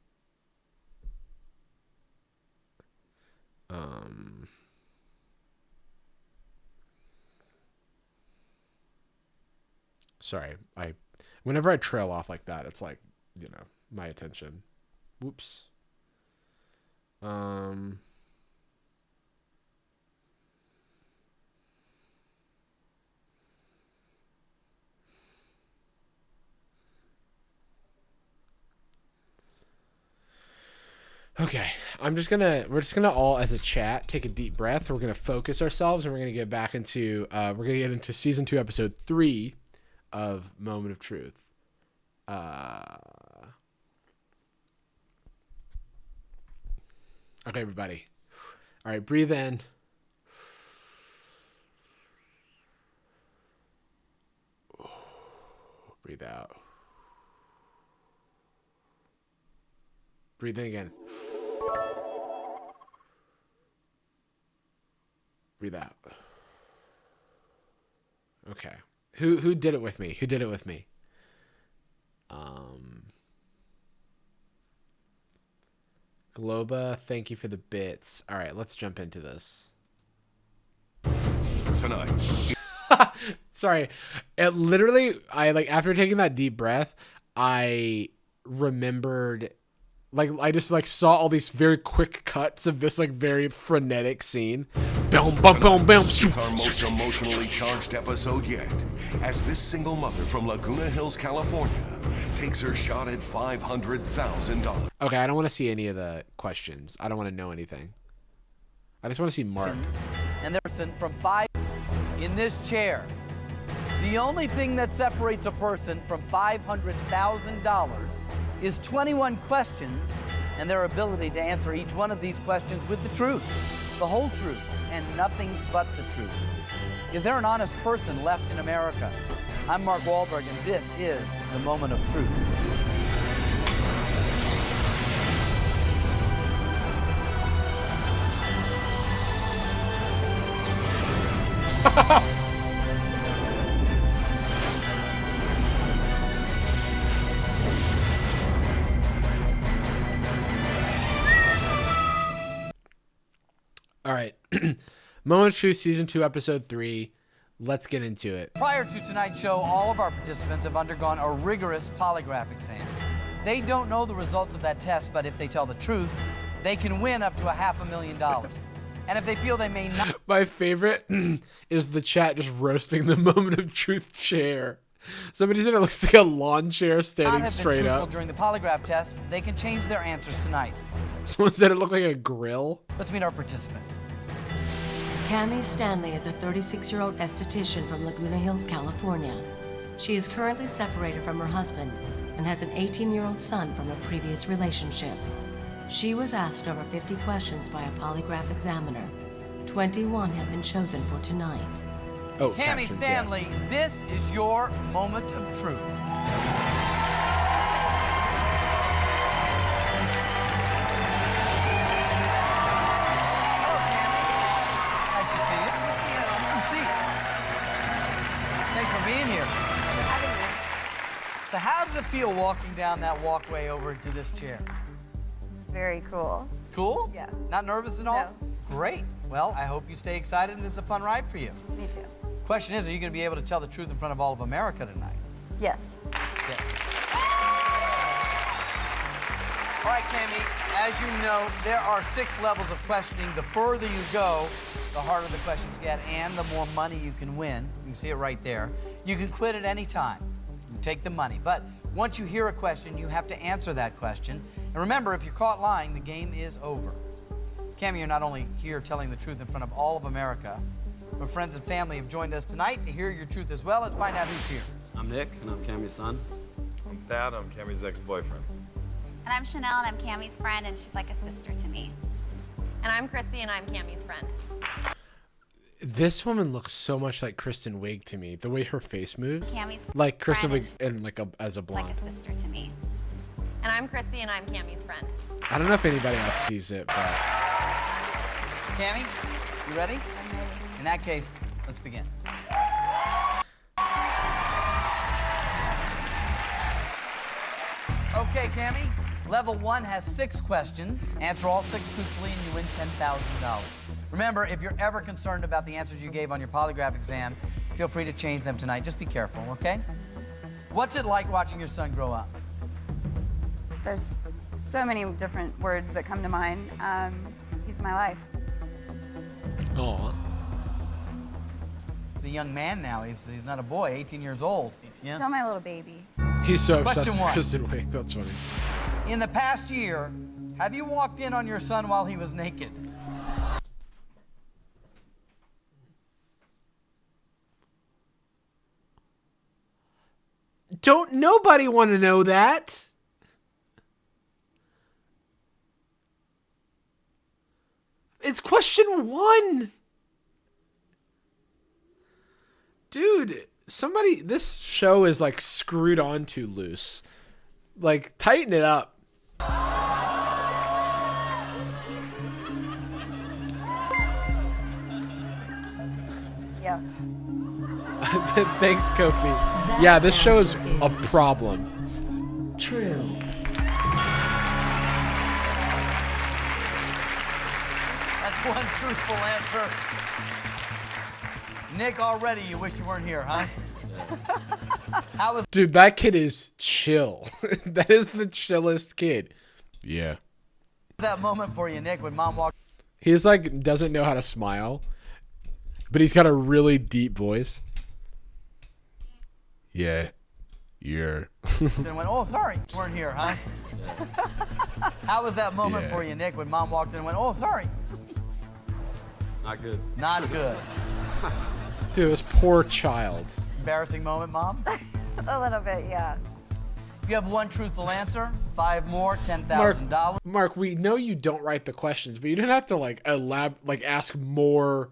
Sorry, whenever I trail off like that, it's like, you know, my attention. Whoops. Okay, we're just gonna all as a chat take a deep breath. We're gonna focus ourselves, and we're gonna get back into season 2, episode 3 of Moment of Truth. Okay, everybody. All right, breathe in. Breathe out. Breathe in again. Breathe out. Okay. Who did it with me? Who did it with me? Globa, thank you for the bits. All right, let's jump into this. Tonight. Sorry. It literally, I like after taking that deep breath, I remembered, like I just like saw all these very quick cuts of this like very frenetic scene. Boom, boom, boom, boom. It's our most emotionally charged episode yet, as this single mother from Laguna Hills, California, takes her shot at $500,000. Okay, I don't want to see any of the questions. I don't want to know anything. I just want to see Mark. And there's from 5 in this chair. The only thing that separates a person from $500,000 is 21 questions and their ability to answer each one of these questions with the truth, the whole truth, and nothing but the truth. Is there an honest person left in America? I'm Mark Wahlberg, and this is the Moment of Truth. All right. Moment of Truth, Season 2, Episode 3. Let's get into it. Prior to tonight's show, all of our participants have undergone a rigorous polygraph exam. They don't know the results of that test, but if they tell the truth, they can win up to $500,000. And if they feel they may not... My favorite is the chat just roasting the Moment of Truth chair. Somebody said it looks like a lawn chair standing straight up. During the polygraph test, they can change their answers tonight. Someone said it looked like a grill. Let's meet our participant. Cammie Stanley is a 36-year-old esthetician from Laguna Hills, California. She is currently separated from her husband and has an 18-year-old son from a previous relationship. She was asked over 50 questions by a polygraph examiner. 21 have been chosen for tonight. Oh, Cammie captions, Stanley, this is your moment of truth. Thanks for being here. So how does it feel walking down that walkway over to this chair? It's very cool. Cool? Yeah. Not nervous at all? No. Great. Well, I hope you stay excited and this is a fun ride for you. Me too. Question is, are you going to be able to tell the truth in front of all of America tonight? Yes. Yes. All right, Cammie, as you know, there are 6 levels of questioning. The further you go, the harder the questions get and the more money you can win. You can see it right there. You can quit at any time. You can take the money. But once you hear a question, you have to answer that question. And remember, if you're caught lying, the game is over. Cammie, you're not only here telling the truth in front of all of America, but friends and family have joined us tonight to hear your truth as well. Let's find out who's here. I'm Nick, and I'm Cammie's son. I'm Thad, I'm Cammie's ex-boyfriend. And I'm Chanel, and I'm Cammie's friend, and she's like a sister to me. And I'm Christy, and I'm Cammie's friend. This woman looks so much like Kristen Wiig to me. The way her face moves, Cammie's like Kristen friend, Wiig and like as a blonde. like a sister to me. And I'm Christy, and I'm Cammie's friend. I don't know if anybody else sees it, but Cammie, you ready? I'm ready. In that case, let's begin. Okay, Cammie. Level 1 has 6 questions. Answer all 6 truthfully and you win $10,000. Remember, if you're ever concerned about the answers you gave on your polygraph exam, feel free to change them tonight. Just be careful, okay? What's it like watching your son grow up? There's so many different words that come to mind. He's my life. Aw. He's a young man now. He's not a boy, 18 years old. Yeah? Still my little baby. he's so obsessed Question with 1. Kristen Wiig. That's funny. In the past year, have you walked in on your son while he was naked? Don't nobody want to know that. It's question 1. Dude, somebody, this show is like screwed on too loose. Like, tighten it up. Yes. Thanks, Kofi. Yeah, this show is a problem. True. That's one truthful answer. Nick, already you wish you weren't here, huh? How was Dude, that kid is chill. That is the chillest kid. Yeah. that moment for you, Nick, when Mom walked? He's like, doesn't know how to smile, but he's got a really deep voice. Yeah. Yeah. And went, oh, sorry, you weren't here, huh? How was that moment Yeah. for you, Nick, when Mom walked in and went, oh, sorry? Not good. Not good. Dude, this poor child. Embarrassing moment, Mom? A little bit, yeah. You have one truthful answer, 5 more, $10,000. Mark, we know you don't write the questions, but you don't have to like ask more.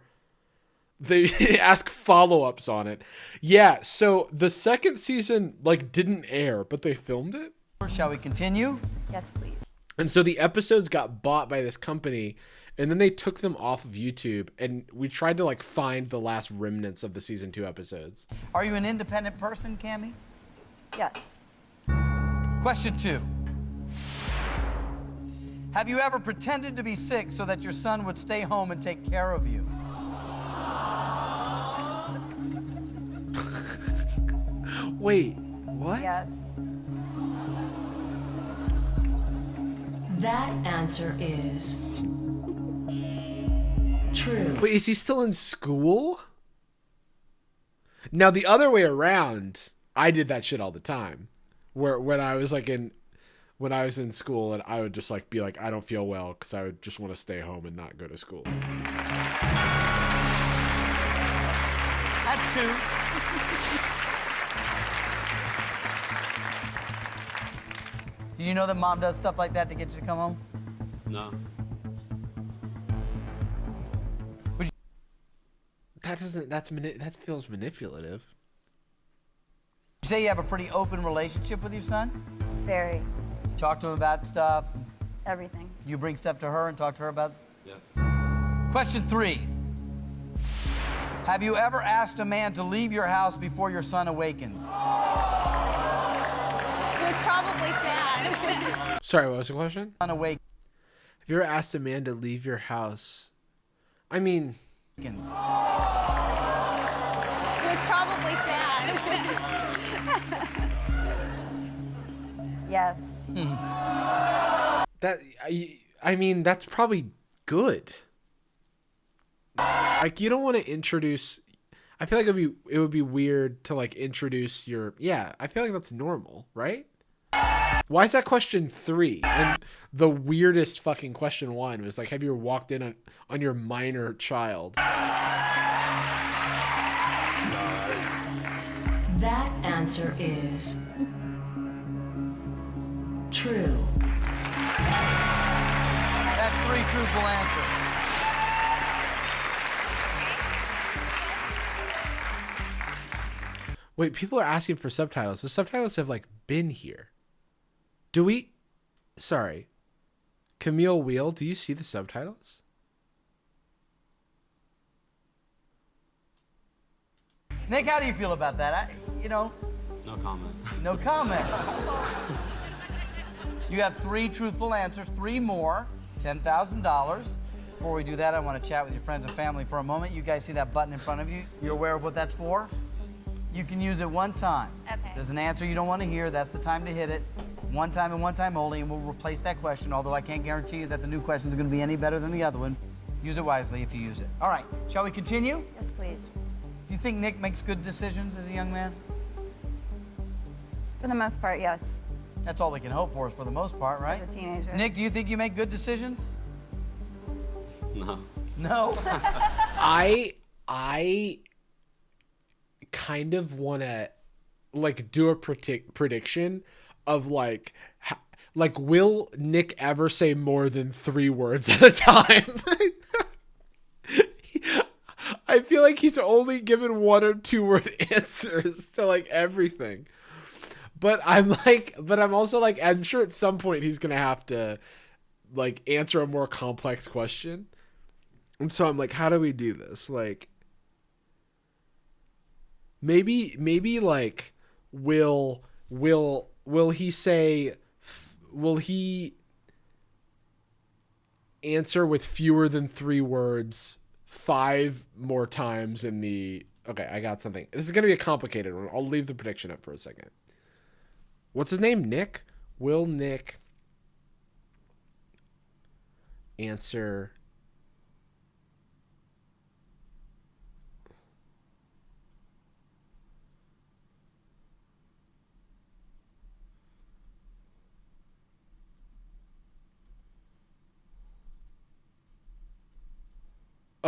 They ask follow-ups on it. Yeah, so the second season like didn't air, but they filmed it. Shall we continue? Yes, please. And so the episodes got bought by this company, and then they took them off of YouTube, and we tried to like find the last remnants of the season 2 episodes. Are you an independent person, Cammie? Yes. Question 2. Have you ever pretended to be sick so that your son would stay home and take care of you? Wait, what? Yes. That answer is true. Wait, is he still in school? Now the other way around, I did that shit all the time. Where when I was in school, and I would just like be like, I don't feel well because I would just want to stay home and not go to school. That's 2. Do you know that mom does stuff like that to get you to come home? No. That feels manipulative. You say you have a pretty open relationship with your son? Very. Talk to him about stuff. Everything. You bring stuff to her and talk to her about. Yeah. Question 3. Have you ever asked a man to leave your house before your son awakened? Would probably sad. Sorry, what was the question? Son awake. Have you ever asked a man to leave your house? I mean, Would probably sad. Yes. that I mean that's probably good. Like you don't want to introduce. I feel like it would be weird to like introduce your. Yeah, I feel like that's normal, right? Why is that question 3? And the weirdest fucking question 1 was like, have you ever walked in on your minor child? That answer is true. That's 3 truthful answers. Wait, people are asking for subtitles. The subtitles have like been here. Do we? Sorry. Camille Wheel, do you see the subtitles? Nick, how do you feel about that? No comment. No comment. You have 3 truthful answers, 3 more, $10,000. Before we do that, I want to chat with your friends and family for a moment. You guys see that button in front of you? You're aware of what that's for? You can use it one time. Okay. There's an answer you don't want to hear. That's the time to hit it. One time and one time only, and we'll replace that question, although I can't guarantee you that the new question is going to be any better than the other one. Use it wisely if you use it. All right, shall we continue? Yes, please. Do you think Nick makes good decisions as a young man? For the most part, yes. That's all we can hope for is for the most part, right? As a teenager. Nick, do you think you make good decisions? No. No? I kind of want to like do a prediction of like will Nick ever say more than 3 words at a time? I feel like he's only given 1 or 2 word answers to like everything. But I'm also like, I'm sure at some point he's going to have to like answer a more complex question. And so I'm like, how do we do this? Like, maybe like, will he answer with fewer than 3 words 5 more times in the, okay, I got something. This is going to be a complicated one. I'll leave the prediction up for a second. What's his name? Nick? Will Nick answer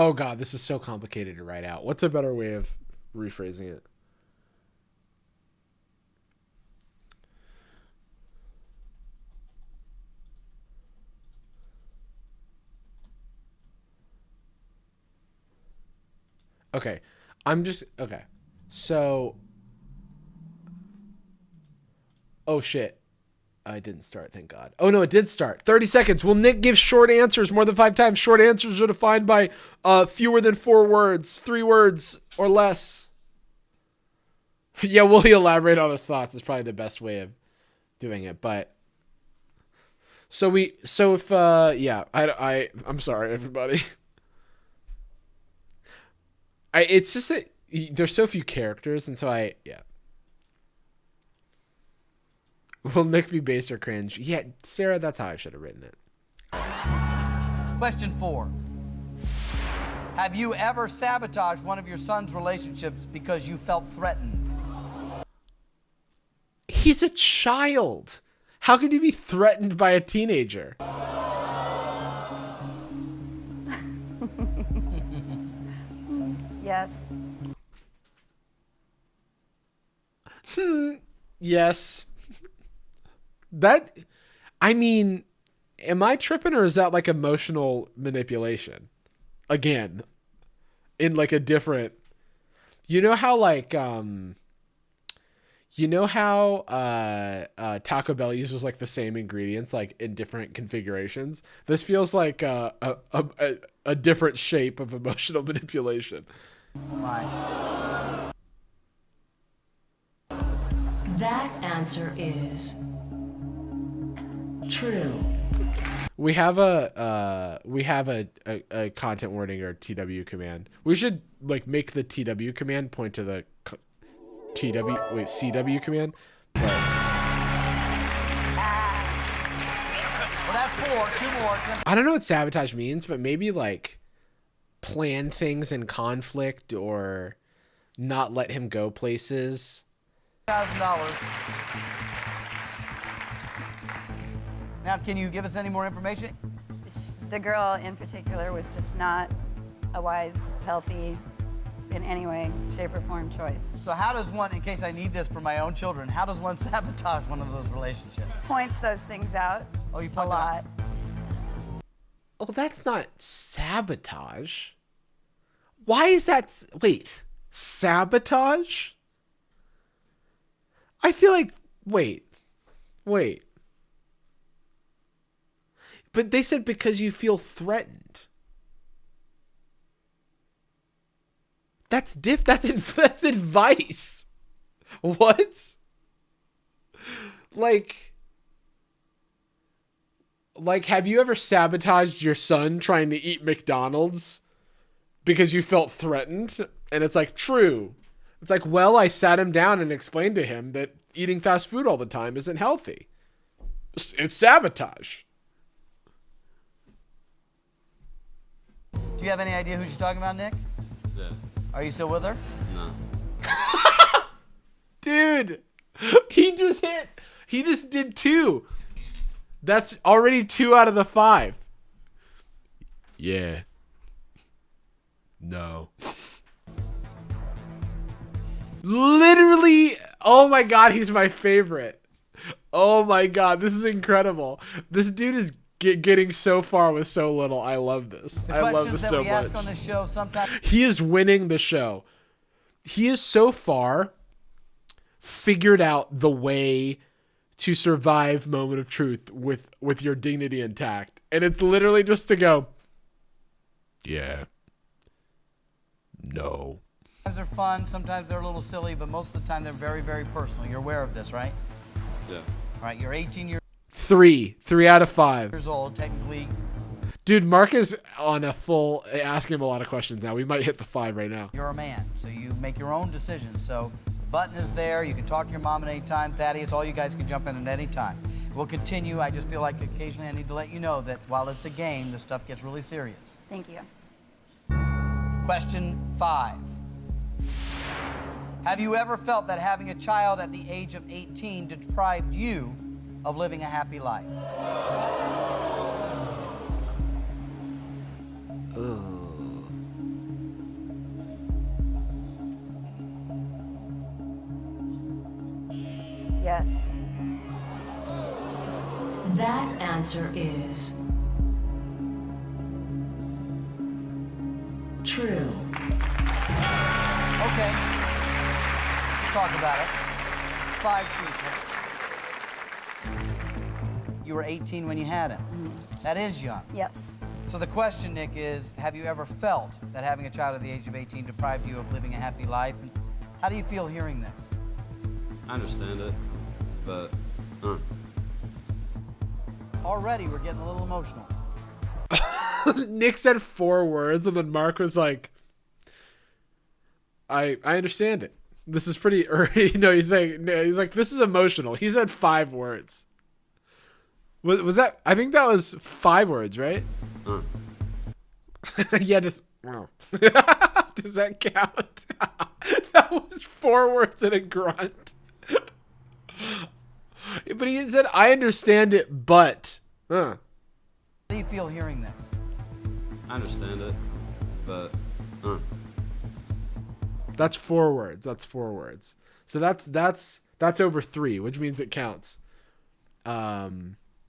Oh God, this is so complicated to write out. What's a better way of rephrasing it? Okay. Okay. So, oh shit. I didn't start, thank God. Oh no, it did start. 30 seconds. Will Nick give short answers more than 5 times? Short answers are defined by fewer than 4 words, 3 words or less. Yeah, will he elaborate on his thoughts? Is probably the best way of doing it. But I'm sorry, everybody. It's just that there's so few characters, and so yeah. Will Nick be based or cringe? Yeah, Sarah, that's how I should have written it. Question 4. Have you ever sabotaged one of your son's relationships because you felt threatened? He's a child. How could you be threatened by a teenager? Yes. Yes. That I mean, am I tripping or is that like emotional manipulation? Again, in like a different, you know how like, Taco Bell uses like the same ingredients like in different configurations. This feels like a different shape of emotional manipulation. Oh my. That answer is true. We have a content warning or TW command. We should like make the TW command point to the CW command. But... Well, that's 4. 2 more. I don't know what sabotage means, but maybe like plan things in conflict or not let him go places. $1,000. Now, can you give us any more information? The girl in particular was just not a wise, healthy, in any way, shape, or form choice. So how does one, in case I need this for my own children, how does one sabotage one of those relationships? Points those things out. Oh, you a point lot. Oh, that's not sabotage. Why is that? Wait, sabotage? I feel like, wait. But they said because you feel threatened. That's that's advice. What? Like, have you ever sabotaged your son trying to eat McDonald's because you felt threatened? And it's like, true. It's like, well, I sat him down and explained to him that eating fast food all the time isn't healthy. It's sabotage. Do you have any idea who she's talking about, Nick? Yeah. Are you still with her? No. Dude, he just did 2. That's already 2 out of the 5. Yeah. No. Literally, oh my god, he's my favorite. Oh my god, this is incredible. This dude is getting so far with so little. I love this. I love this so much. The questions that we ask on this show sometimes... He is winning the show. He is so far figured out the way to survive moment of truth with your dignity intact. And it's literally just to go, yeah. No. Sometimes they're fun, sometimes they're a little silly, but most of the time they're very, very personal. You're aware of this, right? Yeah. All right, you're 18 years 3 out of 5. old, technically. Dude, Mark is on a full, asking him a lot of questions now. We might hit the 5 right now. You're a man, so you make your own decisions. So the button is there. You can talk to your mom at any time. Thaddeus, all you guys can jump in at any time. We'll continue. I just feel like occasionally I need to let you know that while it's a game, this stuff gets really serious. Thank you. Question 5. Have you ever felt that having a child at the age of 18 deprived you of living a happy life? Yes. That answer is true. Okay. We'll talk about it. 5 people. You were 18 when you had him. That is young. Yes. So the question, Nick, is have you ever felt that having a child at the age of 18 deprived you of living a happy life? And how do you feel hearing this? I understand it, but Already, we're getting a little emotional. Nick said 4 words, and then Mark was like, I understand it. This is pretty, he's like, this is emotional. He said 5 words. Was that, I think that was 5 words, right? Yeah, just, wow. Does that count? That was 4 words and a grunt. But he said, I understand it, but, How do you feel hearing this? I understand it, but That's 4 words. That's 4 words. So that's over 3, which means it counts.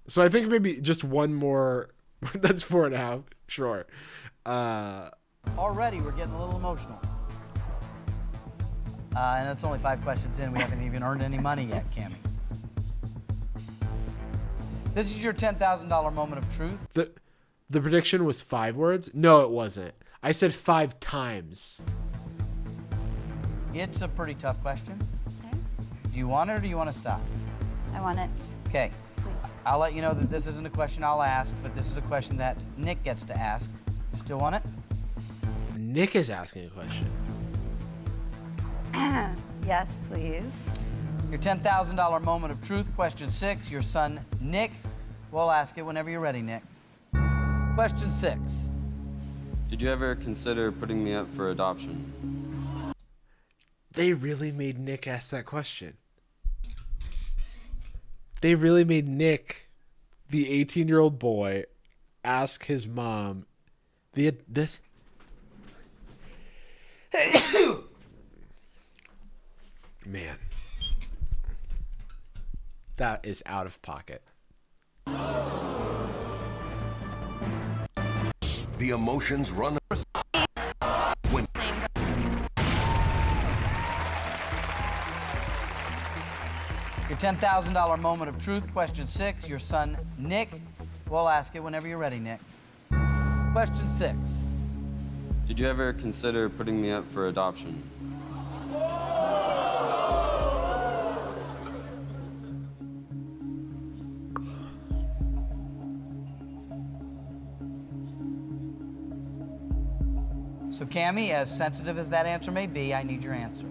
So I think maybe just one more. That's 4.5. Sure. Already, we're getting a little emotional. And it's only 5 questions in. We haven't even earned any money yet, Cammie. This is your $10,000 moment of truth. The prediction was 5 words? No, it wasn't. I said 5 times. It's a pretty tough question. Okay. Do you want it or do you want to stop? I want it. Okay. Please. I'll let you know that this isn't a question I'll ask, but this is a question that Nick gets to ask. Still want it? Nick is asking a question. Yes, please. Your $10,000 moment of truth, question 6. Your son, Nick. We'll ask it whenever you're ready, Nick. Question 6. Did you ever consider putting me up for adoption? They really made Nick ask that question. They really made Nick, the 18-year-old boy, ask his mom this. Man. That is out of pocket. The emotions run when Your $10,000 moment of truth, question 6. Your son, Nick. We'll ask it whenever you're ready, Nick. Question 6. Did you ever consider putting me up for adoption? So, Cammie, as sensitive as that answer may be, I need your answer.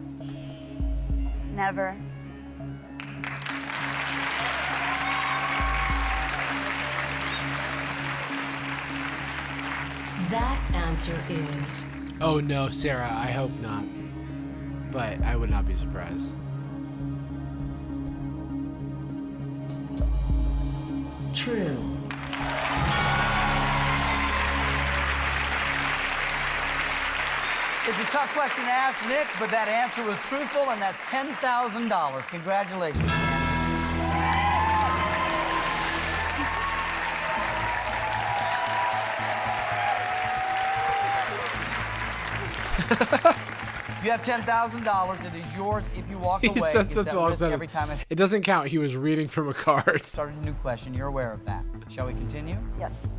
Never. That answer is Oh no, Sarah, I hope not. But I would not be surprised. true. It's a tough question to ask, Nick, but that answer was truthful, and that's $10,000. Congratulations. You have $10,000. It is yours if you walk He away. said It's such at a long risk sentence. every time I It doesn't count. He was reading from a card. started a new question. You're aware of that. Shall we continue? Yes.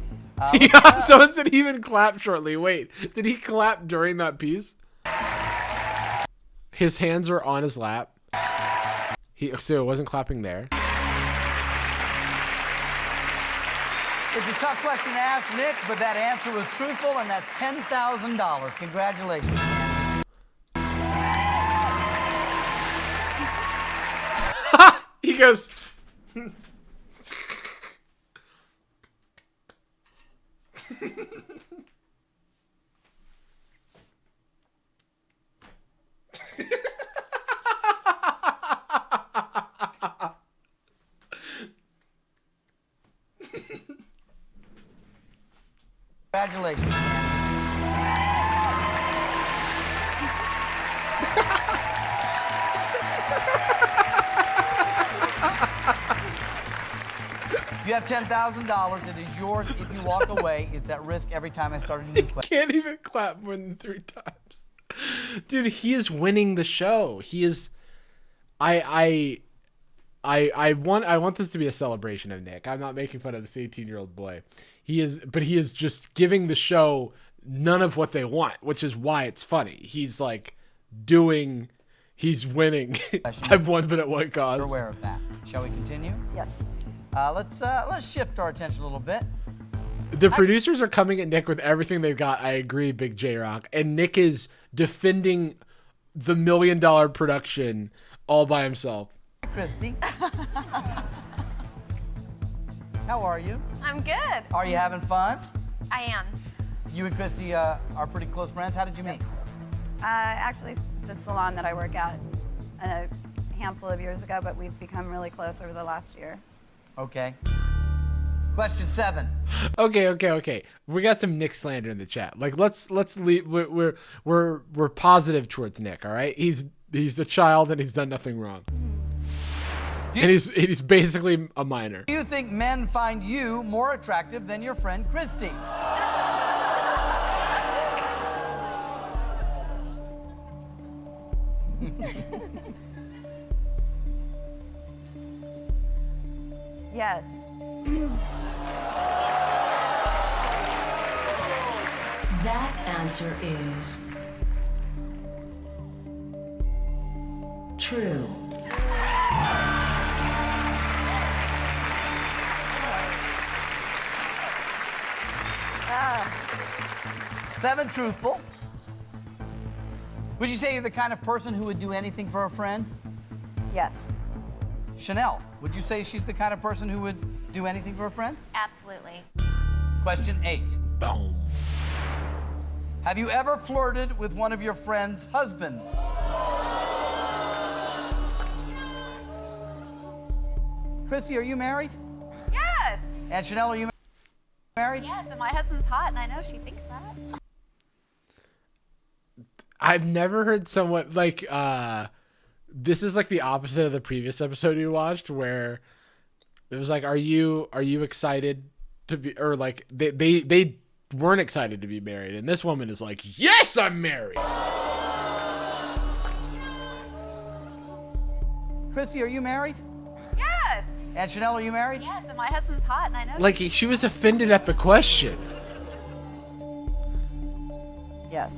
Yeah, someone said he even clapped shortly. Wait, did he clap during that piece? His hands are on his lap. So it wasn't clapping there. It's a tough question to ask, Nick, but that answer was truthful, and that's $10,000. Congratulations. He goes. Congratulations. You have $10,000. It is yours if you walk away. It's at risk every time I start a new question. Can't even clap more than 3 times. Dude, he is winning the show. He is. I want this to be a celebration of Nick. I'm not making fun of this 18-year-old boy. He is just giving the show none of what they want, which is why it's funny. He's like he's winning. I've won, but at what cost? You're aware of that. Shall we continue? Yes. Let's shift our attention a little bit. The producers are coming at Nick with everything they've got. I agree, Big J Rock. And Nick is defending the $1 million production all by himself. Christy. How are you? I'm good. Are you having fun? I am. You and Christy are pretty close friends. How did you meet? Actually, the salon that I work at a handful of years ago, but we've become really close over the last year. Okay. Question 7. Okay. We got some Nick slander in the chat. Like let's leave. We're positive towards Nick. All right. He's a child and he's done nothing wrong. And he's basically a minor. Do you think men find you more attractive than your friend Christy? Yes. That answer is true. Ah. 7 truthful. Would you say you're the kind of person who would do anything for a friend? Yes. Chanel, would you say she's the kind of person who would do anything for a friend? Absolutely. Question 8. Boom. Have you ever flirted with one of your friend's husbands? Chrissy, are you married? Yes. And Chanel, are you married? Yes, and my husband's hot, and I know she thinks that. I've never heard someone like this is like the opposite of the previous episode we watched where it was like, are you excited to be, or like they weren't excited to be married, and this woman is like, yes, I'm married. Chrissy, are you married? Yes. And Chanel, are you married? Yes, and my husband's hot, and I know. Like she was offended at the question. Yes.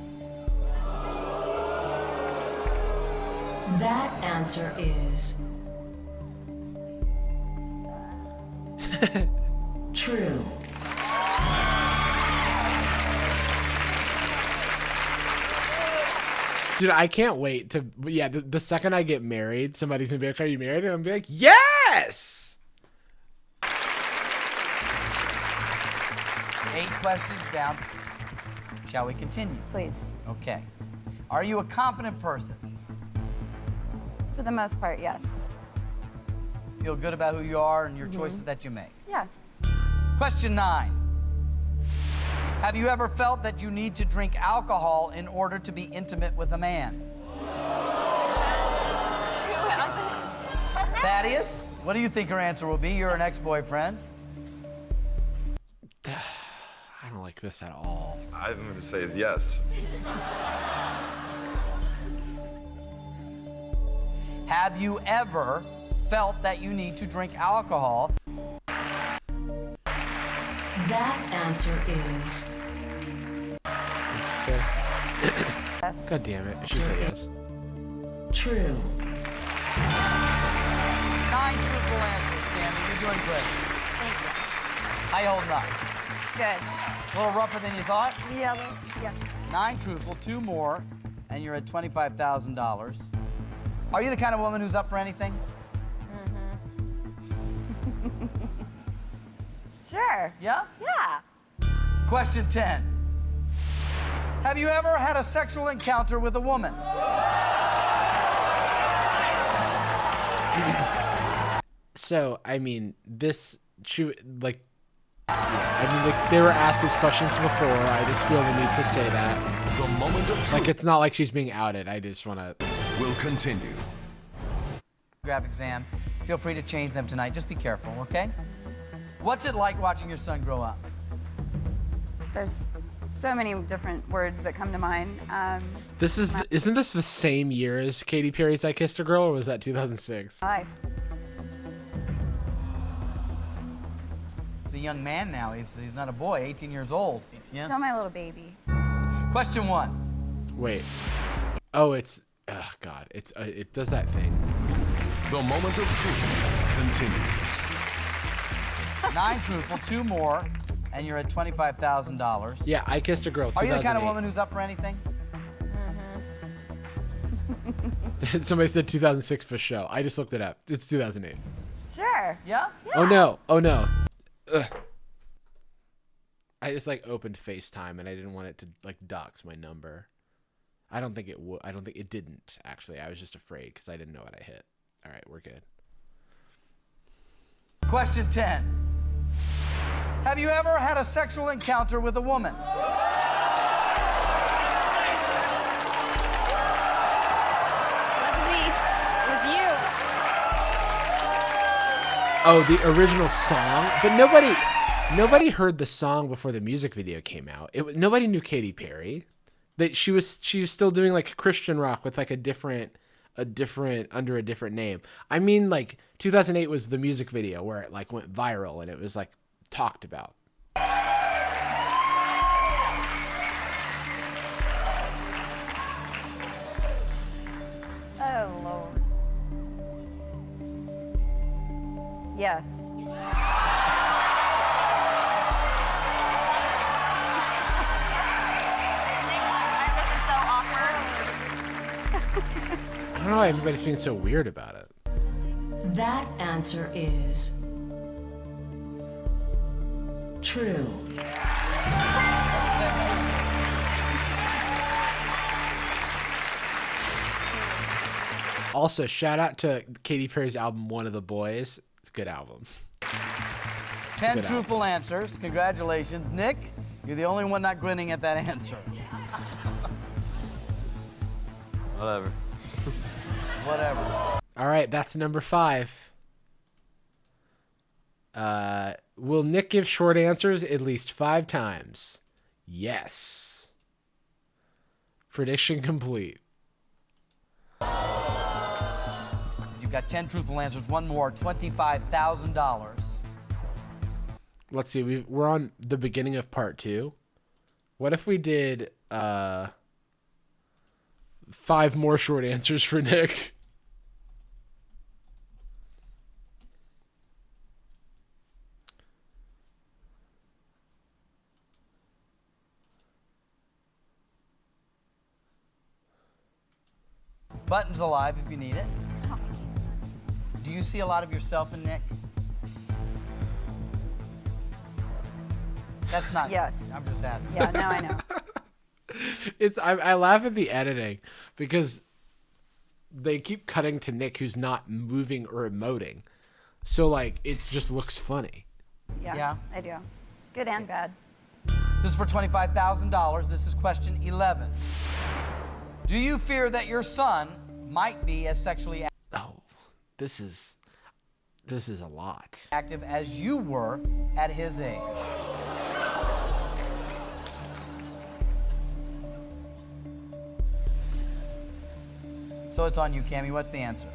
That answer is true. Dude, I can't wait to, yeah, the second I get married, somebody's gonna be like, are you married? And I'm gonna be like, yes! 8 questions down. Shall we continue? Please. Okay. Are you a confident person? For the most part, yes. Feel good about who you are and your choices that you make? Yeah. Question 9. Have you ever felt that you need to drink alcohol in order to be intimate with a man? Thaddeus, what do you think her answer will be? You're an ex-boyfriend. I don't like this at all. I'm going to say yes. Have you ever felt that you need to drink alcohol? That answer is Yes. God damn it. She said yes. true. 9 truthful answers, Tammy. You're doing great. Thank you. How you holding up? Good. A little rougher than you thought? Yeah. 9 truthful, 2 more, and you're at $25,000. Are you the kind of woman who's up for anything? Sure. Yeah? Yeah. Question 10. Have you ever had a sexual encounter with a woman? So, I mean, like, they were asked these questions before. I just feel the need to say that. The moment of truth Like, it's not like she's being outed. I just want to. will continue. Graph exam. Feel free to change them tonight. Just be careful, okay? What's it like watching your son grow up? There's so many different words that come to mind. Isn't this the same year as Katy Perry's I Kissed a Girl, or was that 2006? Life. He's a young man now. He's not a boy, 18 years old. Yeah? Still my little baby. Question 1. Wait. Oh, it's. Oh, God. It does that thing. The moment of truth continues. 9 truthful, 2 more, and you're at $25,000. Yeah, I Kissed a Girl, Are 2008. you the kind of woman who's up for anything? Somebody said 2006 for show. I just looked it up. It's 2008. Sure. Yeah? Oh, no. Oh, no. Ugh. I just, like, opened FaceTime, and I didn't want it to, like, dox my number. I don't think it would. I don't think it didn't, actually. I was just afraid because I didn't know what I hit. All right, we're good. Question 10. Have you ever had a sexual encounter with a woman? Wasn't me. It was you. Oh, the original song, but nobody heard the song before the music video came out. Nobody knew Katy Perry. That she was still doing like Christian rock with like a different under a different name. I mean, like 2008 was the music video where it like went viral and it was like talked about. Oh, Lord. Yes. I don't know why everybody's being so weird about it. That answer is true. Also, shout out to Katy Perry's album One of the Boys. It's a good album. 10 truthful answers. Congratulations. Nick, you're the only one not grinning at that answer. Whatever. Whatever. All right, that's number 5. Will Nick give short answers at least 5 times? Yes. Prediction complete. You've got 10 truthful answers. One more, $25,000. Let's see. We're on the beginning of part 2. What if we did 5 more short answers for Nick? Button's alive if you need it. Do you see a lot of yourself in Nick? That's not. Yes. I'm just asking. Yeah, now I know. I laugh at the editing because they keep cutting to Nick who's not moving or emoting. So like it just looks funny. Yeah, I do. Good and bad. This is for $25,000. This is question 11. Do you fear that your son might be as sexually This is a lot. active as you were at his age? So it's on you, Cammie. What's the answer?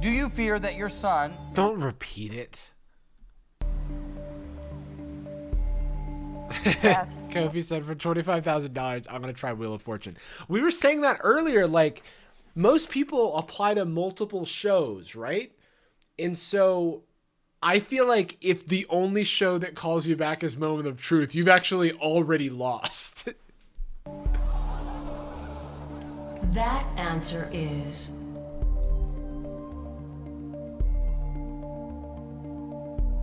Do you fear that your son... Don't repeat it. Yes. Kofi said for $25,000, I'm going to try Wheel of Fortune. We were saying that earlier, like most people apply to multiple shows, right? And so I feel like if the only show that calls you back is Moment of Truth, you've actually already lost. That answer is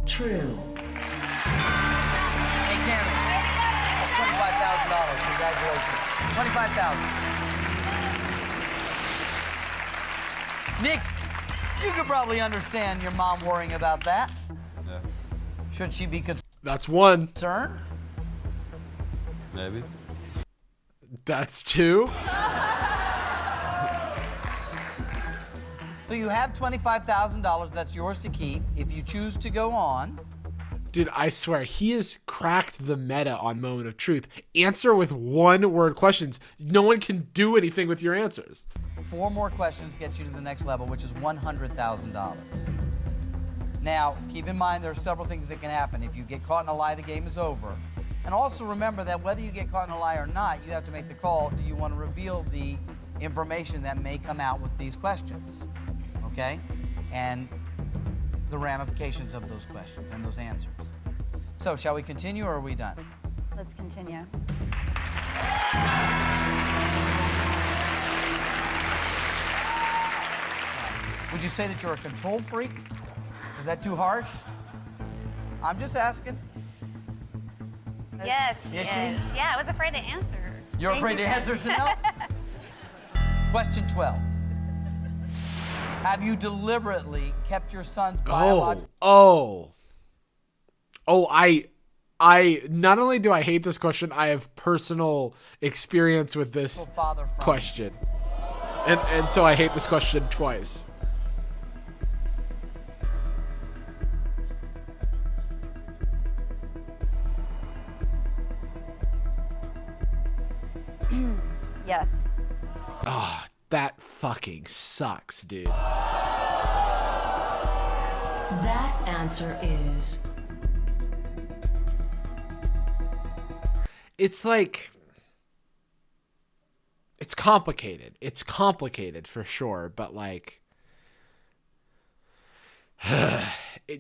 true. Hey, Cammie. That's $25,000. Congratulations. $25,000. Nick, you could probably understand your mom worrying about that. Yeah. Should she be That's 1. concerned? Maybe. That's 2. So you have $25,000 that's yours to keep if you choose to go on. Dude, I swear, he has cracked the meta on Moment of Truth. Answer with 1-word questions. No one can do anything with your answers. 4 more questions get you to the next level, which is $100,000. Now, keep in mind there are several things that can happen. If you get caught in a lie, the game is over. And also remember that whether you get caught in a lie or not, you have to make the call. Do you want to reveal the information that may come out with these questions? Okay? And the ramifications of those questions and those answers. So, shall we continue or are we done? Let's continue. Would you say that you're a control freak? Is that too harsh? I'm just asking. Yes, she Yes, is. she is? Yeah, I was afraid to answer. You're afraid to answer, Chanel? Question 12. Have you deliberately kept your son's biological... I not only do I hate this question, I have personal experience with this father from question. And so I hate this question twice. Yes. Oh, that fucking sucks, dude. That answer is It's like, it's complicated. It's complicated for sure, but like,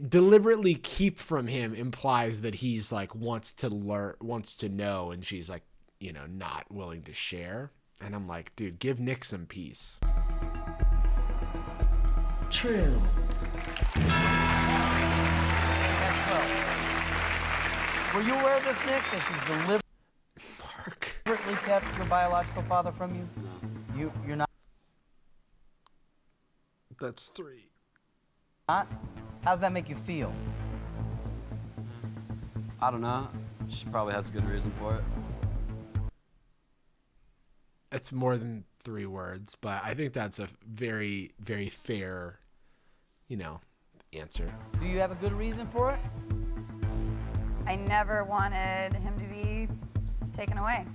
deliberately keep from him implies that he's like wants to learn, wants to know, and she's like, you know, not willing to share. And I'm like, dude, give Nick some peace. true. That's 12. Were you aware of this, Nick, that she's deliberately kept your biological father from you? No. You're not? That's 3. Not? How does that make you feel? I don't know. She probably has a good reason for it. It's more than 3 words, but I think that's a very, very fair, you know, answer. Do you have a good reason for it? I never wanted him to be taken away.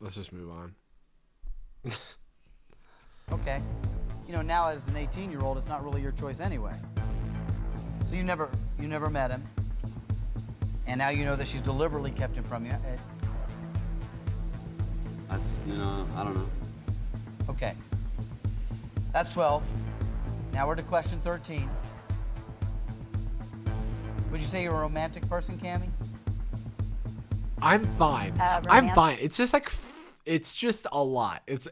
Let's just move on. Okay. You know, now as an 18-year-old, it's not really your choice anyway. So you never met him. And now you know that she's deliberately kept him from you. That's, you know, I don't know. Okay. That's 12. Now we're to question 13. Would you say you're a romantic person, Cammie? I'm fine. I'm fine. It's just like, it's just a lot. It's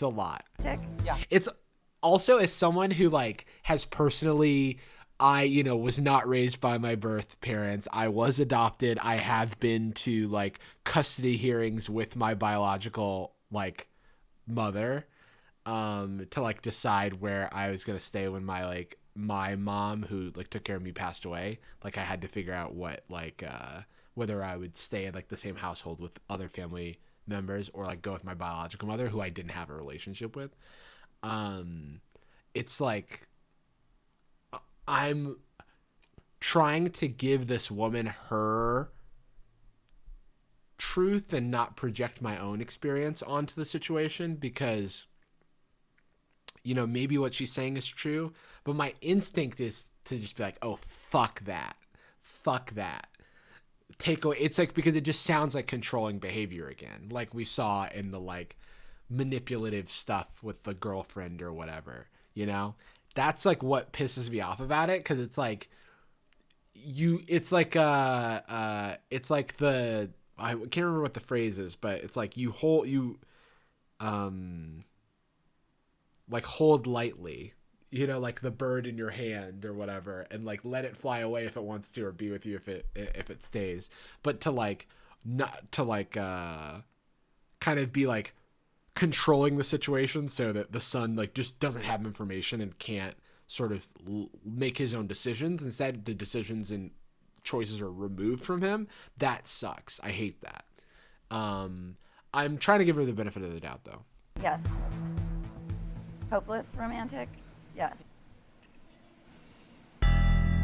a lot. Yeah. It's also, as someone who like has personally, I, you know, was not raised by my birth parents. I was adopted. I have been to like custody hearings with my biological like mother, to like decide where I was going to stay when my mom, who like took care of me, passed away. Like I had to figure out what whether I would stay in like the same household with other family members or like go with my biological mother, who I didn't have a relationship with. It's like, I'm trying to give this woman her truth and not project my own experience onto the situation, because, you know, maybe what she's saying is true, but my instinct is to just be like, oh, fuck that. Take away. It's like, because it just sounds like controlling behavior again, like we saw in the like manipulative stuff with the girlfriend or whatever, you know. That's like what pisses me off about it, because it's like it's like the, I can't remember what the phrase is, but it's like like hold lightly, you know, like the bird in your hand or whatever, and like let it fly away if it wants to, or be with you if it stays. But to like not to like kind of be like controlling the situation so that the son like just doesn't have information and can't sort of make his own decisions. Instead, the decisions and choices are removed from him. That sucks. I hate that. I'm trying to give her the benefit of the doubt, though. Yes. Hopeless romantic? Yes.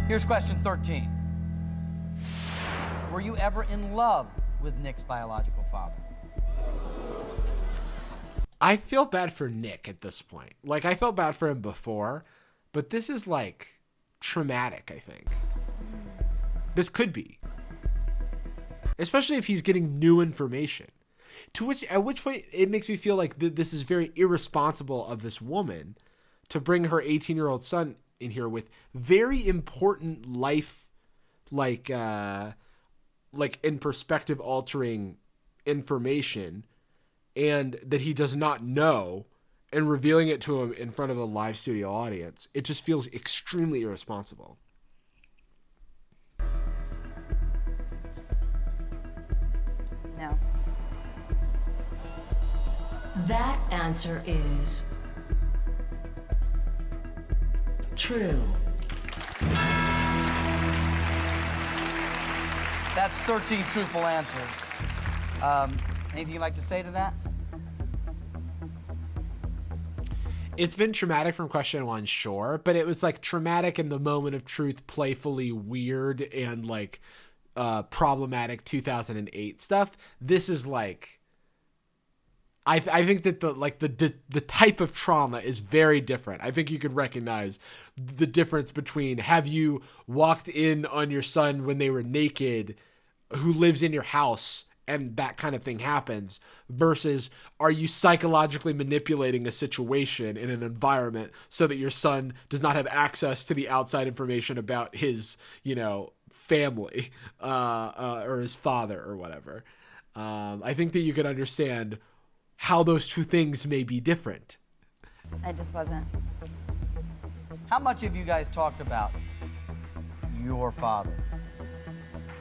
Here's question 13. Were you ever in love with Nick's biological father? I feel bad for Nick at this point. Like, I felt bad for him before, but this is like traumatic, I think. This could be. Especially if he's getting new information. At which point it makes me feel like this is very irresponsible of this woman to bring her 18-year-old son in here with very important life, like in perspective altering information, and that he does not know, and revealing it to him in front of a live studio audience. It just feels extremely irresponsible. No. That answer is True. That's 13 truthful answers. Anything you'd like to say to that? It's been traumatic from question 1, sure, but it was like traumatic in the moment of truth, playfully weird and like problematic 2008 stuff. This is like, I think that the type of trauma is very different. I think you could recognize the difference between have you walked in on your son when they were naked, who lives in your house, and that kind of thing happens, versus are you psychologically manipulating a situation in an environment so that your son does not have access to the outside information about his, family, or his father or whatever. I think that you can understand how those two things may be different. I just wasn't. How much have you guys talked about your father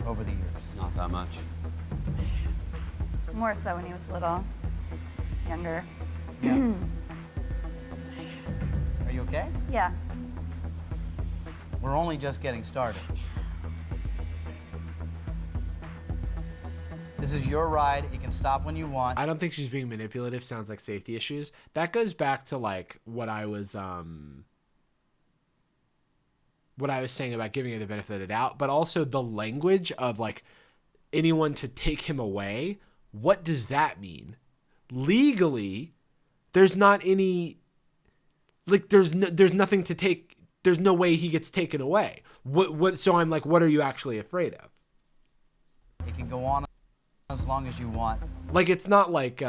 over the years? Not that much. More so when he was little, younger. Yeah. Are you okay? Yeah. We're only just getting started. This is your ride. You can stop when you want. I don't think she's being manipulative. Sounds like safety issues. That goes back to like what I was saying about giving her the benefit of the doubt, but also the language of like anyone to take him away. What does that mean? Legally, there's not any, like there's nothing to take. There's no way he gets taken away. So I'm like, what are you actually afraid of? It can go on as long as you want. Like it's not like is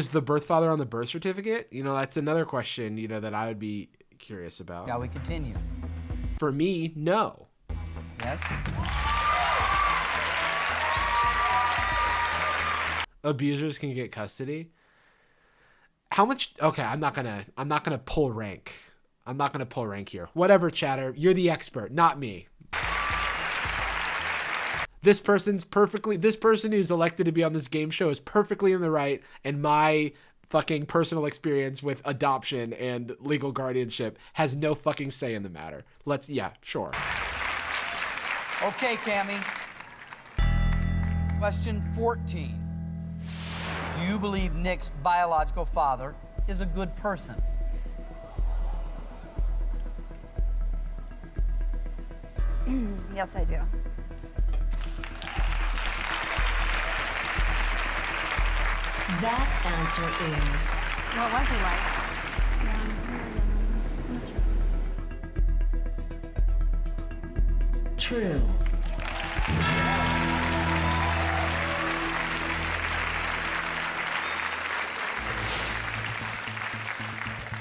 the birth father on the birth certificate? That's another question, that I would be curious about. Shall we continue? For me, no. Yes. Abusers can get custody. How much? Okay, I'm not gonna pull rank. I'm not gonna pull rank here. Whatever, chatter. You're the expert, not me. This person who's elected to be on this game show is perfectly in the right, and my fucking personal experience with adoption and legal guardianship has no fucking say in the matter. Yeah, sure. Okay, Cammie. Question 14. Do you believe Nick's biological father is a good person? Yes, I do. That answer is What was he like? true.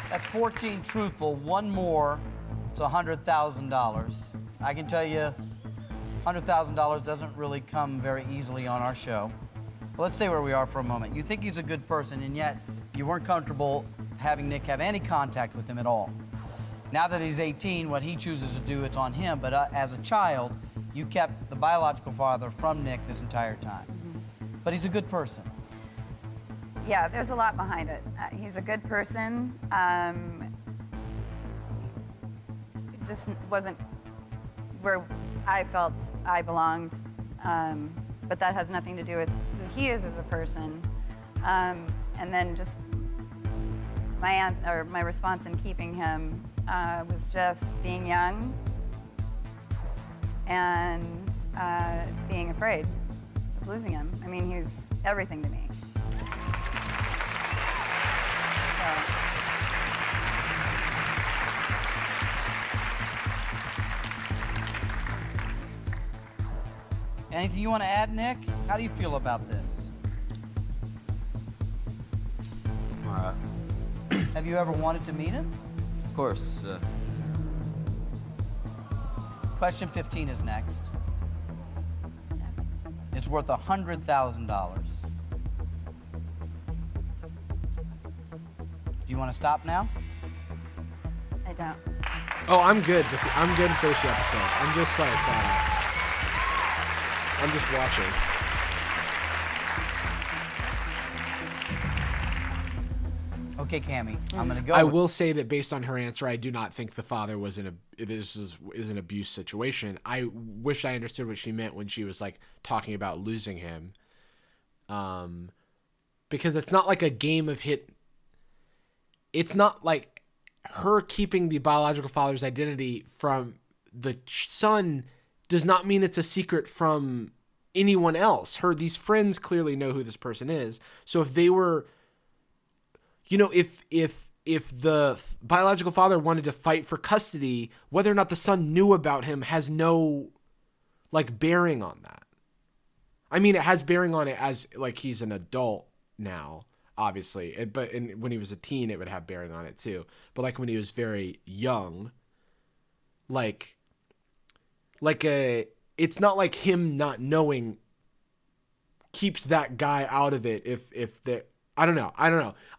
That's 14 truthful. One more, it's $100,000. I can tell you, $100,000 doesn't really come very easily on our show. But let's stay where we are for a moment. You think he's a good person, and yet you weren't comfortable having Nick have any contact with him at all. Now that he's 18, what he chooses to do, it's on him. But as a child, you kept the biological father from Nick this entire time. But he's a good person. Yeah, there's a lot behind it. He's a good person. Just wasn't where I felt I belonged. But that has nothing to do with who he is as a person. And then just my response in keeping him was just being young and being afraid of losing him. I mean, he's everything to me. Anything you want to add, Nick? How do you feel about this? All right. Have you ever wanted to meet him? Of course. Question 15 is next. It's worth $100,000. Do you want to stop now? I don't. Oh, I'm good. I'm good for this episode. I'm just like, I'm just watching. Okay, Cammie, I'm going to go. I will say that based on her answer, I do not think the father was is an abuse situation. I wish I understood what she meant when she was like talking about losing him. Because it's not like a game of hit. It's not like her keeping the biological father's identity from the son does not mean it's a secret from anyone else. These friends clearly know who this person is. So if they were, if the biological father wanted to fight for custody, whether or not the son knew about him has no like bearing on that. I mean, it has bearing on it as like he's an adult now, obviously, but when he was a teen, it would have bearing on it too. But like when he was very young, it's not like him not knowing keeps that guy out of it. I don't know.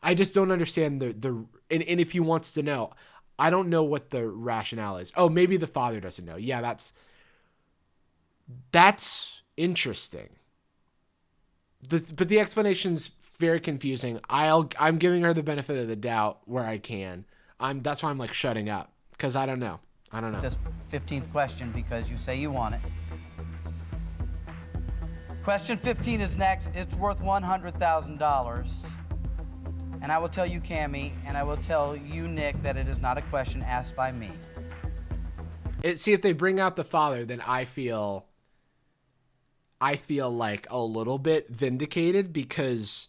I just don't understand and if he wants to know, I don't know what the rationale is. Oh, maybe the father doesn't know. Yeah, that's interesting. But the explanation's very confusing. I'm giving her the benefit of the doubt where I can. That's why I'm like shutting up because I don't know. This 15th question because you say you want it. Question 15 is next. It's worth $100,000. And I will tell you, Cammie, and I will tell you, Nick, that it is not a question asked by me. See, if they bring out the father, then I feel like a little bit vindicated because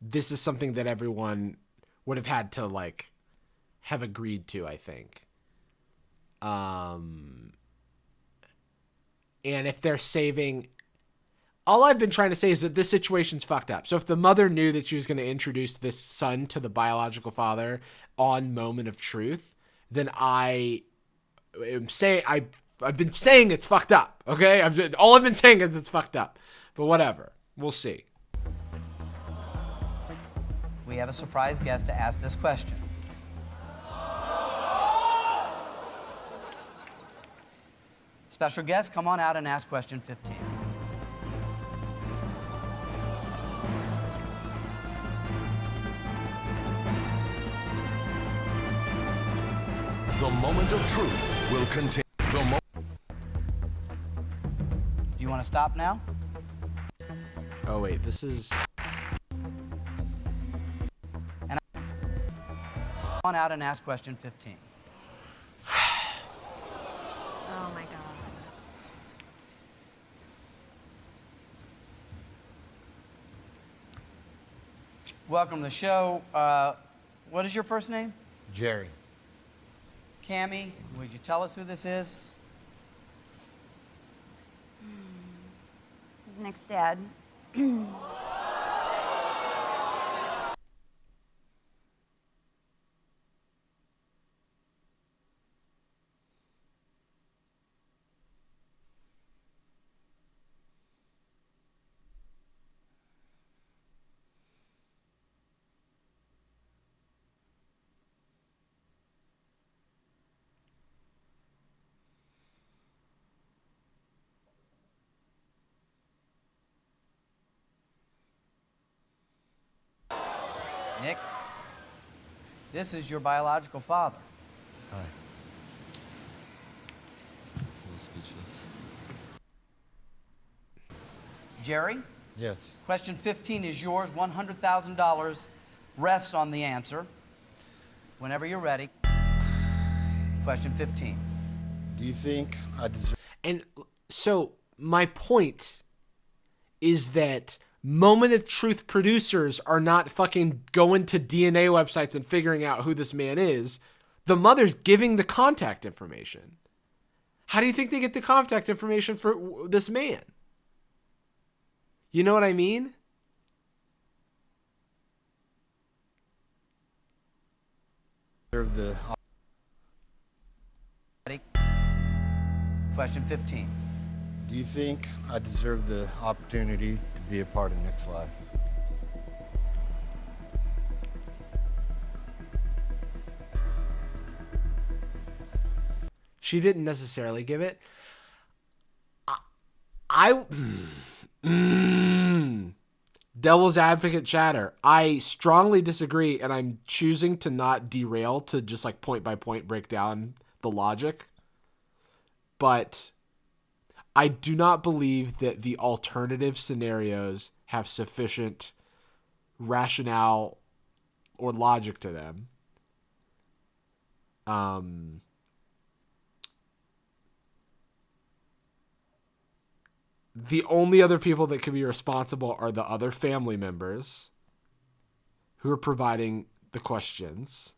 this is something that everyone would have had to like have agreed to, I think. And if they're saving, all I've been trying to say is that this situation's fucked up. So if the mother knew that she was going to introduce this son to the biological father on Moment of Truth, then I've been saying it's fucked up. Okay, all I've been saying is it's fucked up. But whatever, we'll see. We have a surprise guest to ask this question. Special guest, come on out and ask question 15. The moment of truth will continue. Do you want to stop now? Oh wait, this is. And come on out and ask question 15. Oh my God. Welcome to the show. What is your first name? Jerry. Cammie, would you tell us who this is? This is Nick's dad. Nick, this is your biological father. Hi. A little speechless. Jerry? Yes. Question 15 is yours. $100,000 rests on the answer. Whenever you're ready. Question 15. Do you think I deserve... And so my point is that Moment of Truth producers are not fucking going to DNA websites and figuring out who this man is. The mother's giving the contact information. How do you think they get the contact information for this man? You know what I mean? Deserve the... Ready? Question 15. Do you think I deserve the opportunity to be a part of Nick's life? She didn't necessarily give it. devil's advocate chatter. I strongly disagree, and I'm choosing to not derail to just like point by point break down the logic. But I do not believe that the alternative scenarios have sufficient rationale or logic to them. The only other people that could be responsible are the other family members who are providing the questions.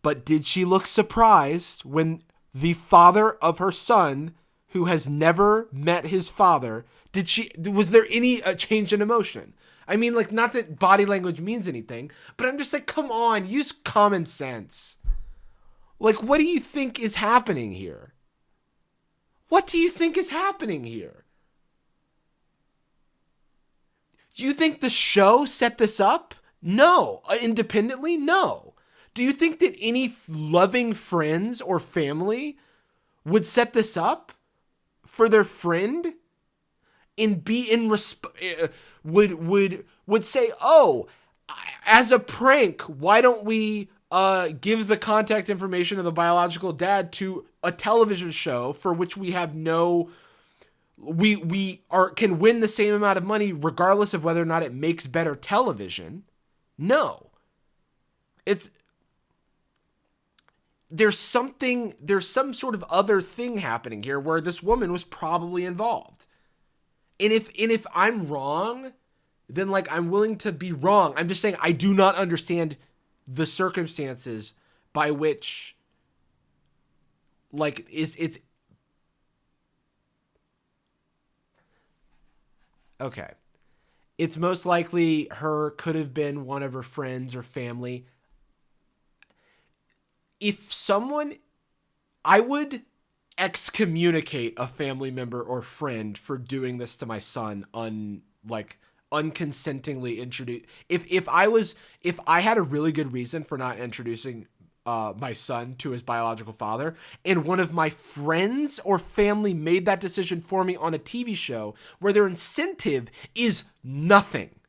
But did she look surprised when the father of her son, who has never met his father, was there any change in emotion? I mean, like, not that body language means anything, but I'm just like, come on, use common sense. Like, what do you think is happening here? What do you think is happening here? Do you think the show set this up? No. Independently? No. Do you think that any loving friends or family would set this up for their friend and be in would say, "Oh, as a prank, why don't we give the contact information of the biological dad to a television show for which we have can win the same amount of money regardless of whether or not it makes better television?" No. There's some sort of other thing happening here where this woman was probably involved. And if I'm wrong, then like I'm willing to be wrong. I'm just saying I do not understand the circumstances by which like it's okay. It's most likely could have been one of her friends or family. I would excommunicate a family member or friend for doing this to my son unconsentingly introduce. If I had a really good reason for not introducing my son to his biological father, and one of my friends or family made that decision for me on a TV show where their incentive is nothing.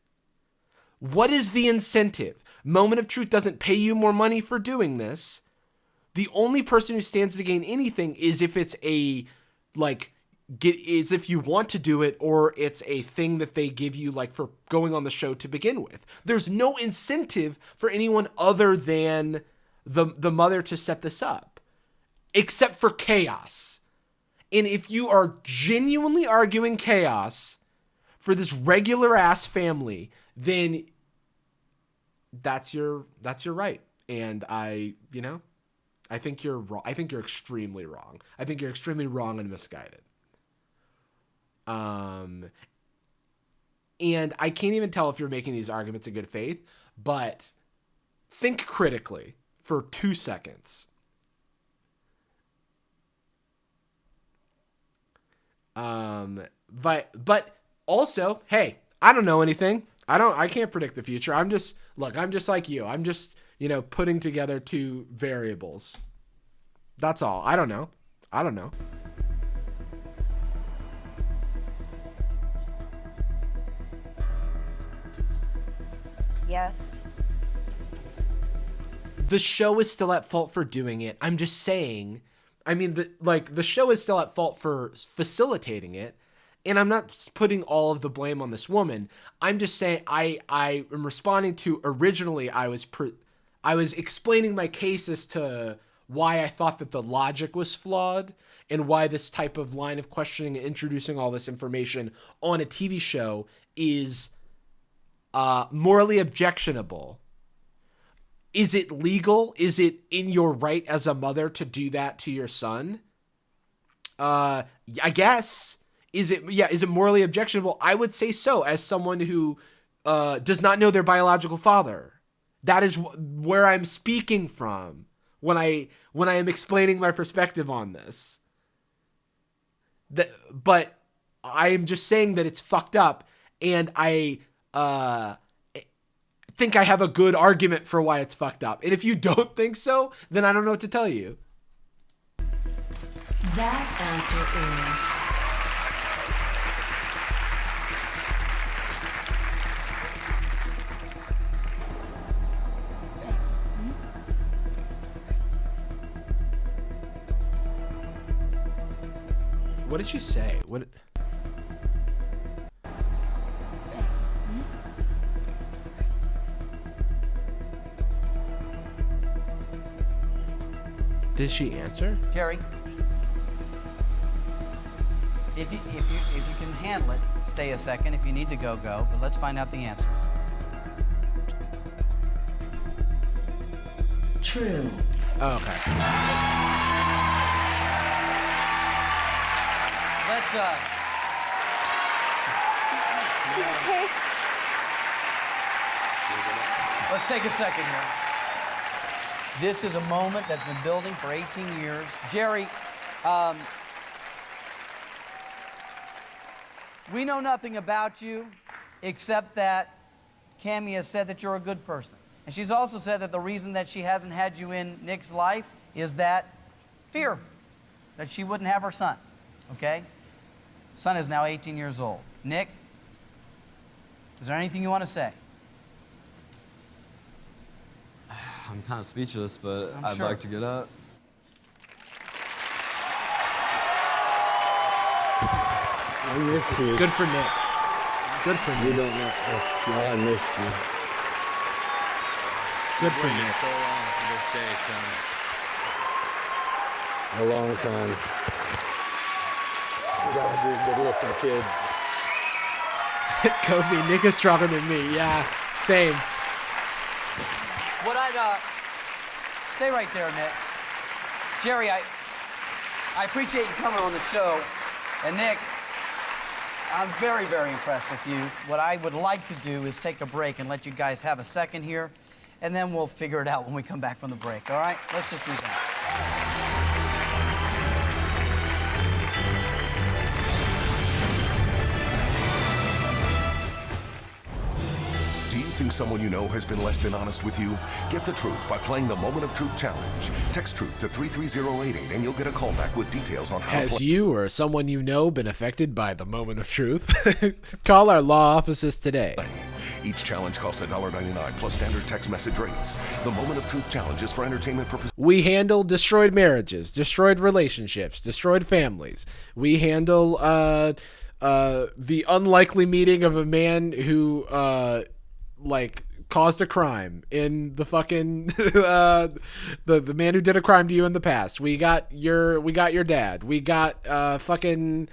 What is the incentive? Moment of Truth doesn't pay you more money for doing this. The only person who stands to gain anything is if it's is if you want to do it, or it's a thing that they give you like for going on the show to begin with. There's no incentive for anyone other than the mother to set this up, except for chaos. And if you are genuinely arguing chaos for this regular ass family, then that's your right. And I think you're wrong. I think you're extremely wrong. I think you're extremely wrong and misguided. And I can't even tell if you're making these arguments in good faith, but think critically for 2 seconds. But also, hey, I don't know anything. I can't predict the future. I'm just like you. I'm just, putting together two variables. That's all. I don't know. Yes. The show is still at fault for doing it. I'm just saying, the show is still at fault for facilitating it. And I'm not putting all of the blame on this woman. I'm just saying I am responding to originally I was explaining my case as to why I thought that the logic was flawed and why this type of line of questioning and introducing all this information on a TV show is morally objectionable. Is it legal? Is it in your right as a mother to do that to your son? I guess. Is it morally objectionable? I would say so, as someone who does not know their biological father. That is where I'm speaking from when I am explaining my perspective on this. But I am just saying that it's fucked up, and I think I have a good argument for why it's fucked up. And if you don't think so, then I don't know what to tell you. That answer is What did you say? What? Did she answer? Jerry, if you can handle it, stay a second. If you need to go, go. But let's find out the answer. True. Oh, okay. Let's let's take a second here. This is a moment that's been building for 18 years. Jerry, we know nothing about you except that Cammie has said that you're a good person. And she's also said that the reason that she hasn't had you in Nick's life is that fear, that she wouldn't have her son, okay? Son is now 18 years old. Nick, is there anything you want to say? I'm kind of speechless, but I'd sure. like to get up. I missed you. Good for Nick. Good for Nick. You don't know. No, I missed you. Good for Waited Nick. so long for this day, son. A long time. You gotta be a good looking kid. Kofi, Nick is stronger than me. Yeah, same. What I'd, stay right there, Nick. Jerry, I appreciate you coming on the show. And Nick, I'm very, very impressed with you. What I would like to do is take a break and let you guys have a second here, and then we'll figure it out when we come back from the break, all right? Let's just do that. Do you think someone you know has been less than honest with you? Get the truth by playing the Moment of Truth Challenge. Text truth to 33088 and you'll get a call back with details on how to Has play. you or someone you know been affected by the moment of truth? Call our law offices today. Each challenge costs $1.99 plus standard text message rates. The Moment of Truth Challenge is for entertainment purposes. We handle destroyed marriages, destroyed relationships, destroyed families. We handle the unlikely meeting of a man who like caused a crime in the fucking the man who did a crime to you in the past. We got your dad. We got fucking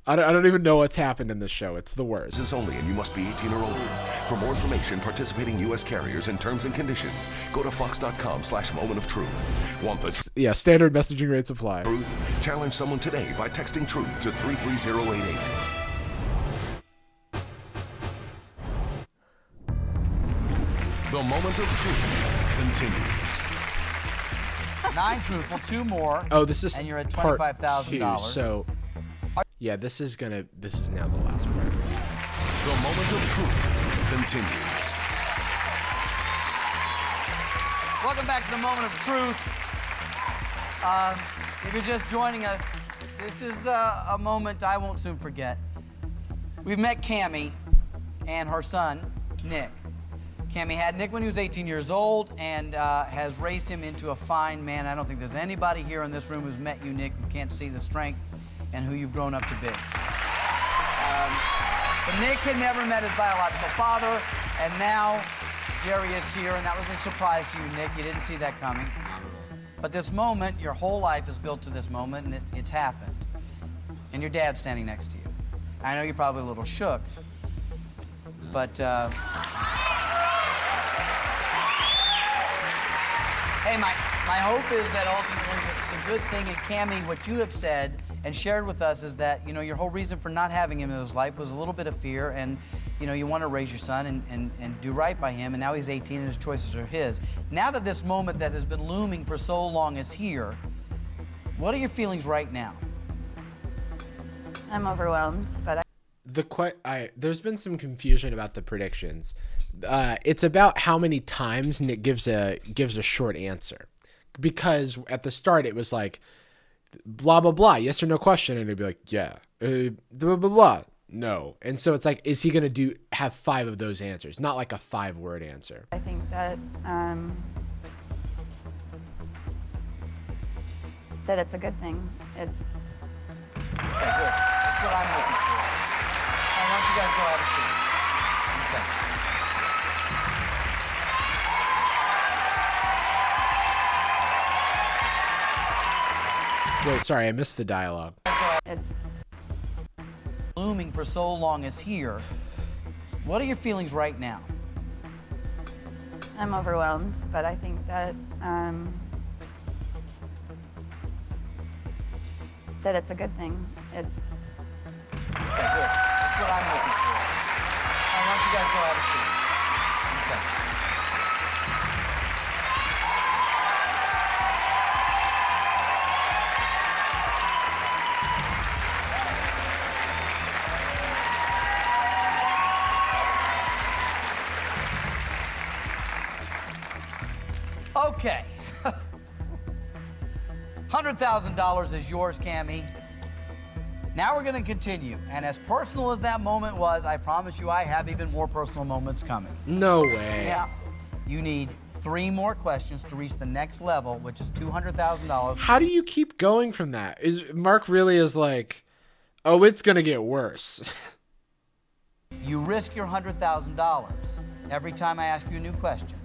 I don't even know what's happened in this show. It's the worst. This is only, and you must be 18 or older. For more information, participating U.S. carriers and terms and conditions, go to fox.com/momentoftruth. Want the Yeah, standard messaging rates apply. truth? Challenge someone today by texting truth to 33088. The Moment of Truth continues. 9 truthful, 2 more. Oh, this is and you're at part $25,000. 2. So, yeah, this is now the last part. The Moment of Truth continues. Welcome back to the Moment of Truth. If you're just joining us, this is a moment I won't soon forget. We've met Cammie and her son, Nick. Cammie had Nick when he was 18 years old and has raised him into a fine man. I don't think there's anybody here in this room who's met you, Nick, who can't see the strength and who you've grown up to be. But Nick had never met his biological father, and now Jerry is here, and that was a surprise to you, Nick. You didn't see that coming. But this moment, your whole life is built to this moment, and it's happened. And your dad's standing next to you. I know you're probably a little shook, but hey, my hope is that ultimately this is a good thing. And Cammie, what you have said and shared with us is that, you know, your whole reason for not having him in his life was a little bit of fear, and, you know, you want to raise your son and do right by him, and now he's 18 and his choices are his. Now that this moment that has been looming for so long is here, what are your feelings right now? I'm overwhelmed, but there's been some confusion about the predictions. It's about how many times Nick gives a short answer, because at the start it was like blah blah blah, yes or no question, and it'd be like yeah, blah blah blah, no, and so it's like, is he gonna have 5 of those answers, not like a 5-word answer? I think that that it's a good thing. Okay, good. That's what I'm looking for. All right, why don't you guys go have a seat? Okay. Wait, sorry, I missed the dialogue. Blooming for so long is here. What are your feelings right now? I'm overwhelmed, but I think that that it's a good thing. Okay, good. That's what I'm looking for. All right, why don't you guys go have a seat? Okay. Okay. $100,000 is yours, Cammie. Now we're going to continue. And as personal as that moment was, I promise you I have even more personal moments coming. No way. Yeah. You need 3 more questions to reach the next level, which is $200,000. How do you keep going from that? Is Mark really is like, oh, it's going to get worse. You risk your $100,000 every time I ask you a new question.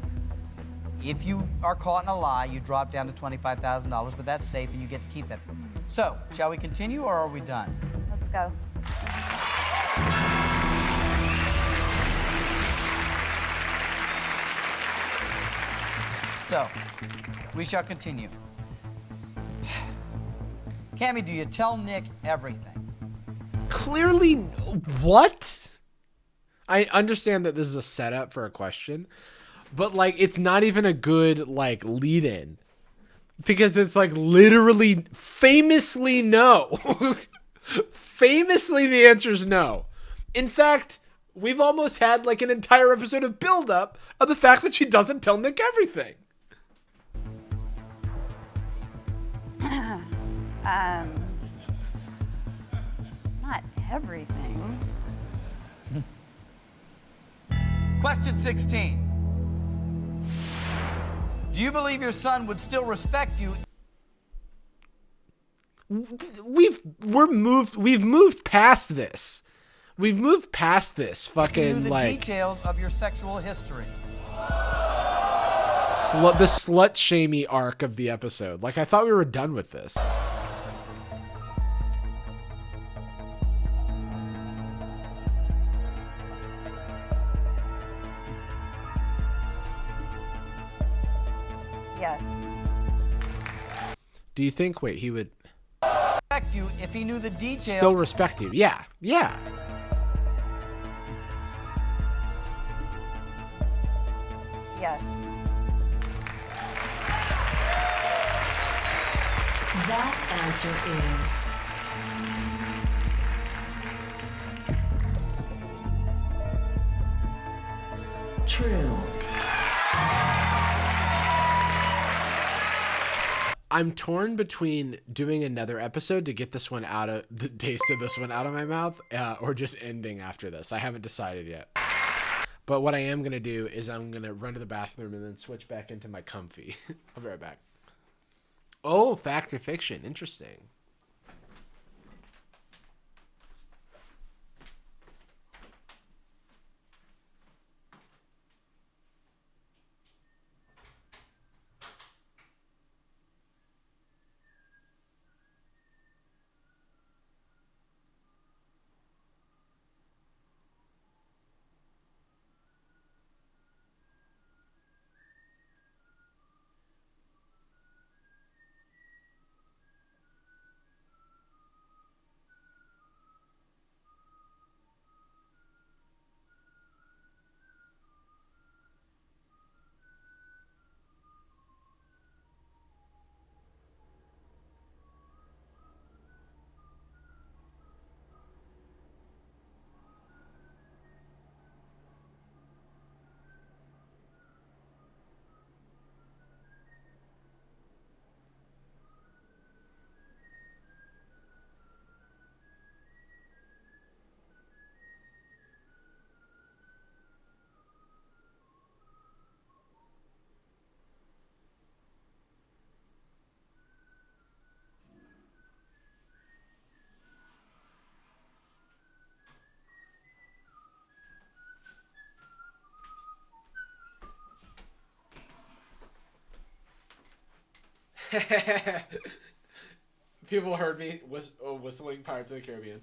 If you are caught in a lie, you drop down to $25,000, but that's safe and you get to keep that. So, shall we continue or are we done? Let's go. So, we shall continue. Cammie, do you tell Nick everything? Clearly, what? I understand that this is a setup for a question, but like it's not even a good like lead in because it's like literally famously no. Famously the answer is no. In fact, we've almost had like an entire episode of build up of the fact that she doesn't tell Nick everything. Not everything. Question 16. Do you believe your son would still respect you? We've moved past this. We've moved past this If you knew fucking the like details of your sexual history. the slut shamey arc of the episode. Like I thought we were done with this. Yes. Do you think he would Respect you if he knew the details. still respect you? Yeah. Yeah. Yes. That answer is true. I'm torn between doing another episode to get this one out of the taste of this one out of my mouth, or just ending after this. I haven't decided yet. But what I am going to do is I'm going to run to the bathroom and then switch back into my comfy. I'll be right back. Oh, fact or fiction. Interesting. People heard me whistling Pirates of the Caribbean.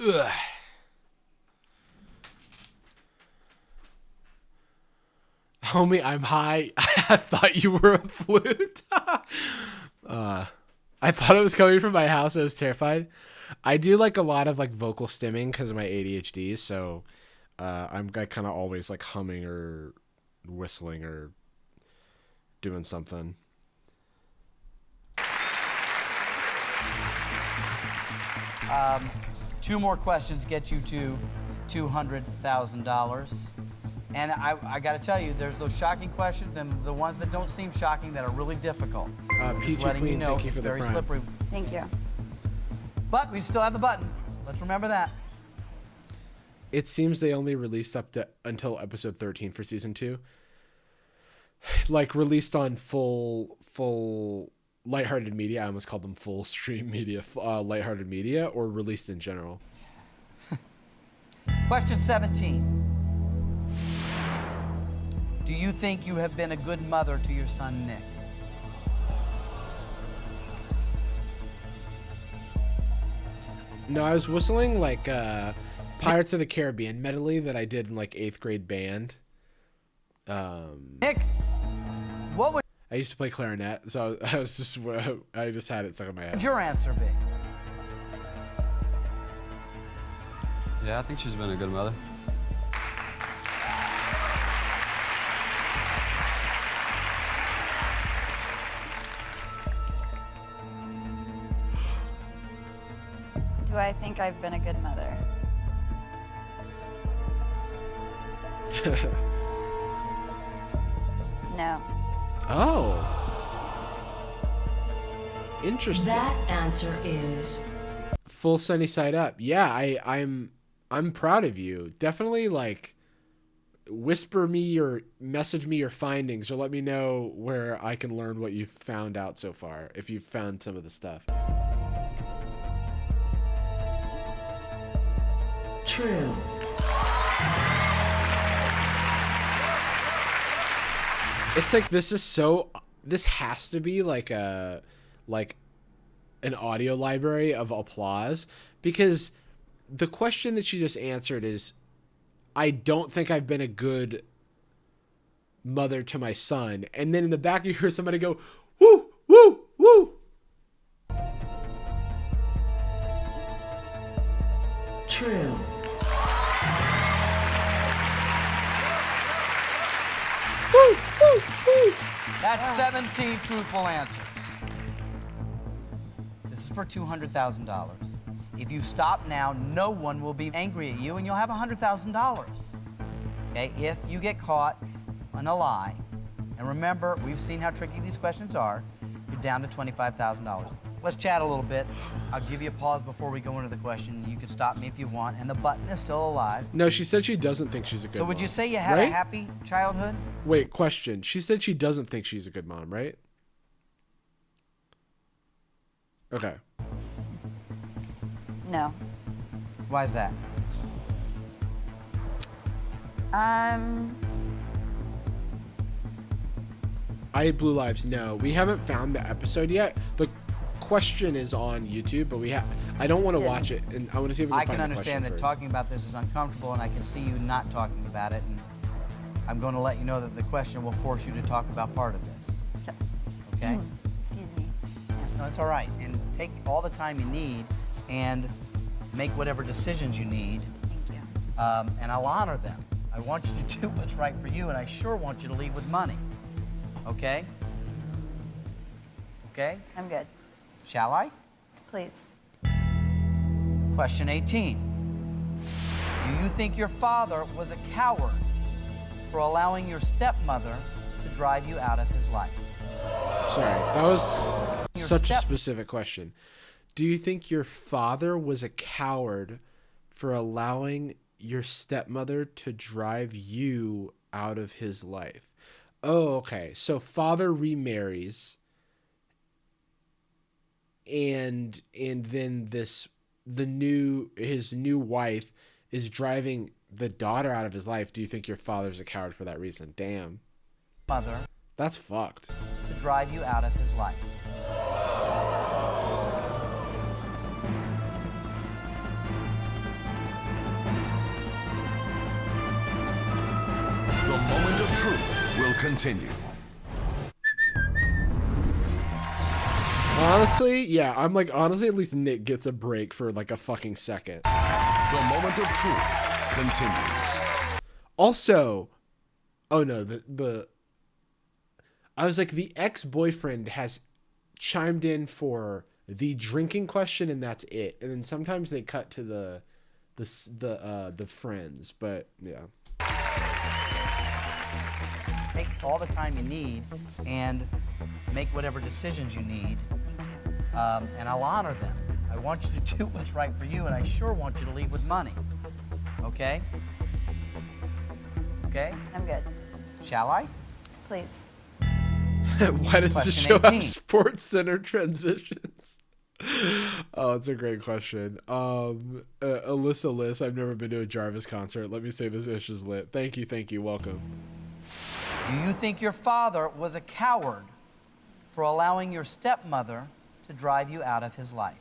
Ugh. Homie, I'm high. I thought you were a flute. I thought it was coming from my house. I was terrified. I do like a lot of like vocal stimming because of my ADHD. So I'm kind of always like humming or whistling or doing something. Two more questions get you to $200,000. And I got to tell you, there's those shocking questions and the ones that don't seem shocking that are really difficult. Just letting you know, it's very slippery. Thank you. But we still have the button. Let's remember that. It seems they only released up to until episode 13 for season 2. Like released on full lighthearted media. I almost called them full stream media, lighthearted media, or released in general. Question 17. Do you think you have been a good mother to your son, Nick? No, I was whistling like Pirates of the Caribbean medley that I did in like 8th grade band. Nick, what would I used to play clarinet, so I just had it stuck in my head. your answer be? Yeah, I think she's been a good mother. Do I think I've been a good mother? No. Oh. Interesting. That answer is full sunny side up. Yeah, I'm proud of you. Definitely like whisper me or message me your findings or let me know where I can learn what you've found out so far, if you've found some of the stuff. true. It's like this has to be like an audio library of applause, because the question that she just answered is, I don't think I've been a good mother to my son. And then in the back you hear somebody go, woo, woo, woo. True. Woo, woo, woo. That's 17 truthful answers. This is for $200,000. If you stop now, no one will be angry at you and you'll have $100,000. Okay, if you get caught in a lie, and remember, we've seen how tricky these questions are, you're down to $25,000. Let's chat a little bit. I'll give you a pause before we go into the question. You can stop me if you want, and the button is still alive. No, she said she doesn't think she's a good So mom. would you say you had a happy childhood? Wait, question. She said she doesn't think she's a good mom, right? Okay. No. Why is that? I Hate Blue Lives. No, we haven't found the episode yet. The question is on YouTube, but I don't want to watch it, and I want to see if we can I find can the understand that question talking about this is uncomfortable, and I can see you not talking about it, and I'm going to let you know that the question will force you to talk about part of this. Okay? Excuse me. No, it's all right. And take all the time you need and make whatever decisions you need. Thank you. And I'll honor them. I want you to do what's right for you, and I sure want you to leave with money. Okay? Okay? I'm good. Shall I? Please. Question 18. Do you think your father was a coward for allowing your stepmother to drive you out of his life? Sorry, that was Your such a step- specific question. Do you think your father was a coward for allowing your stepmother to drive you out of his life? Oh, okay. So father remarries, and then his new wife is driving the daughter out of his life. Do you think your father's a coward for that reason? Damn. Mother That's fucked. to drive you out of his life. The moment of truth will continue. Honestly, yeah, I'm like, honestly, at least Nick gets a break for like a fucking second. The moment of truth continues. Also, oh no, I was like, the ex-boyfriend has chimed in for the drinking question, and that's it. And then sometimes they cut to the friends, but yeah. Take all the time you need and make whatever decisions you need, and I'll honor them. I want you to do what's right for you, and I sure want you to leave with money. Okay? Okay? I'm good. Shall I? Please. Why does this Question show have 18. Sports Center transitions? Oh, it's a great question. Alyssa Liss, I've never been to a Jarvis concert. Let me say this ish is lit. Thank you, welcome. Do you think your father was a coward for allowing your stepmother to drive you out of his life?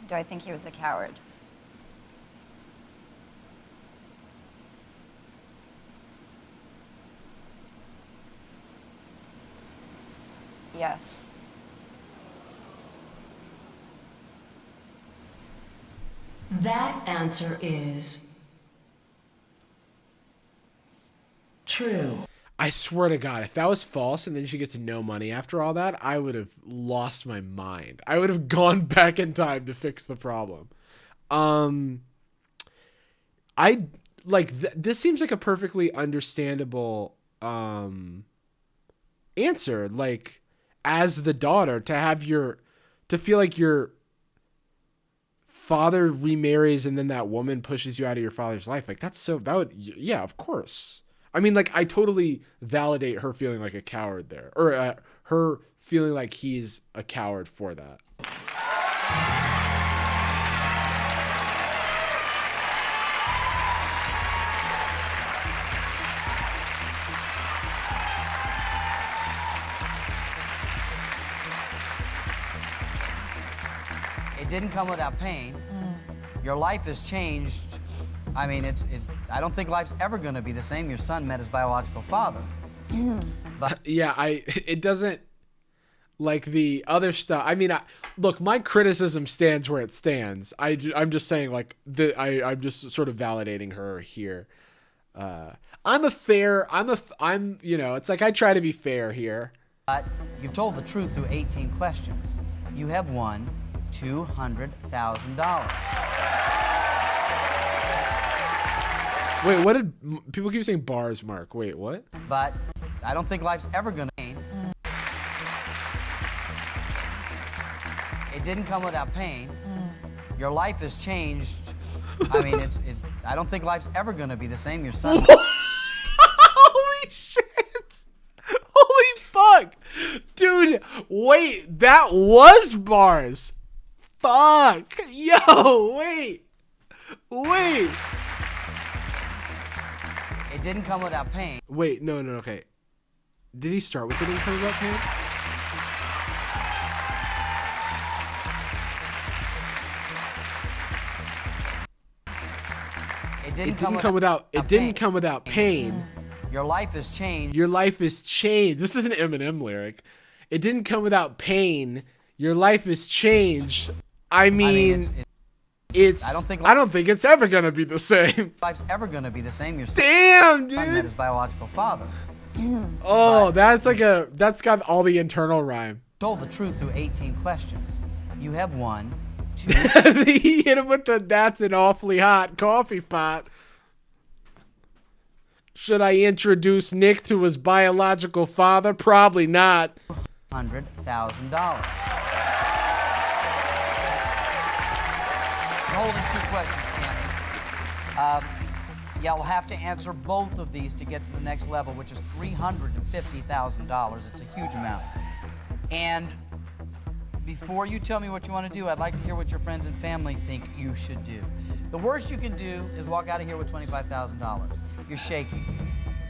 Do I think he was a coward? Yes. That answer is true. I swear to God, if that was false and then she gets no money after all that, I would have lost my mind. I would have gone back in time to fix the problem. I like this seems like a perfectly understandable answer. Like, as the daughter, to feel like your father remarries and then that woman pushes you out of your father's life. Like, yeah, of course. I mean, like, I totally validate her feeling like a coward there, or her feeling like he's a coward for that. It didn't come without pain. Your life has changed. I mean, I don't think life's ever going to be the same. Your son met his biological father. But yeah, it doesn't, like the other stuff. I mean, look, my criticism stands where it stands. I'm just saying, like, I'm just sort of validating her here. I'm, you know, it's like I try to be fair here. But you've told the truth through 18 questions. You have won $200,000. Wait, what did people keep saying bars, Mark? Wait, what? But I don't think life's ever gonna end. It didn't come without pain. Your life has changed. I mean, I don't think life's ever gonna be the same. Your son. Holy shit! Holy fuck! Dude, wait, that was bars. Fuck! Yo, wait. It didn't come without pain. Wait, no, okay. Did he start with it didn't come without pain? It didn't come without pain. Your life has changed. Your life is changed. This is an Eminem lyric. It didn't come without pain. Your life is changed. I mean I don't think it's ever gonna be the same. life's ever gonna be the same. You're Damn, dude. met his biological father. Oh, that's got all the internal rhyme. Told the truth through 18 questions. You have 1, 2. He hit him with the "that's an awfully hot coffee pot." Should I introduce Nick to his biological father? Probably not. $100,000. Holding 2 questions, Cameron. Yeah, we'll have to answer both of these to get to the next level, which is $350,000. It's a huge amount. And before you tell me what you want to do, I'd like to hear what your friends and family think you should do. The worst you can do is walk out of here with $25,000. You're shaking.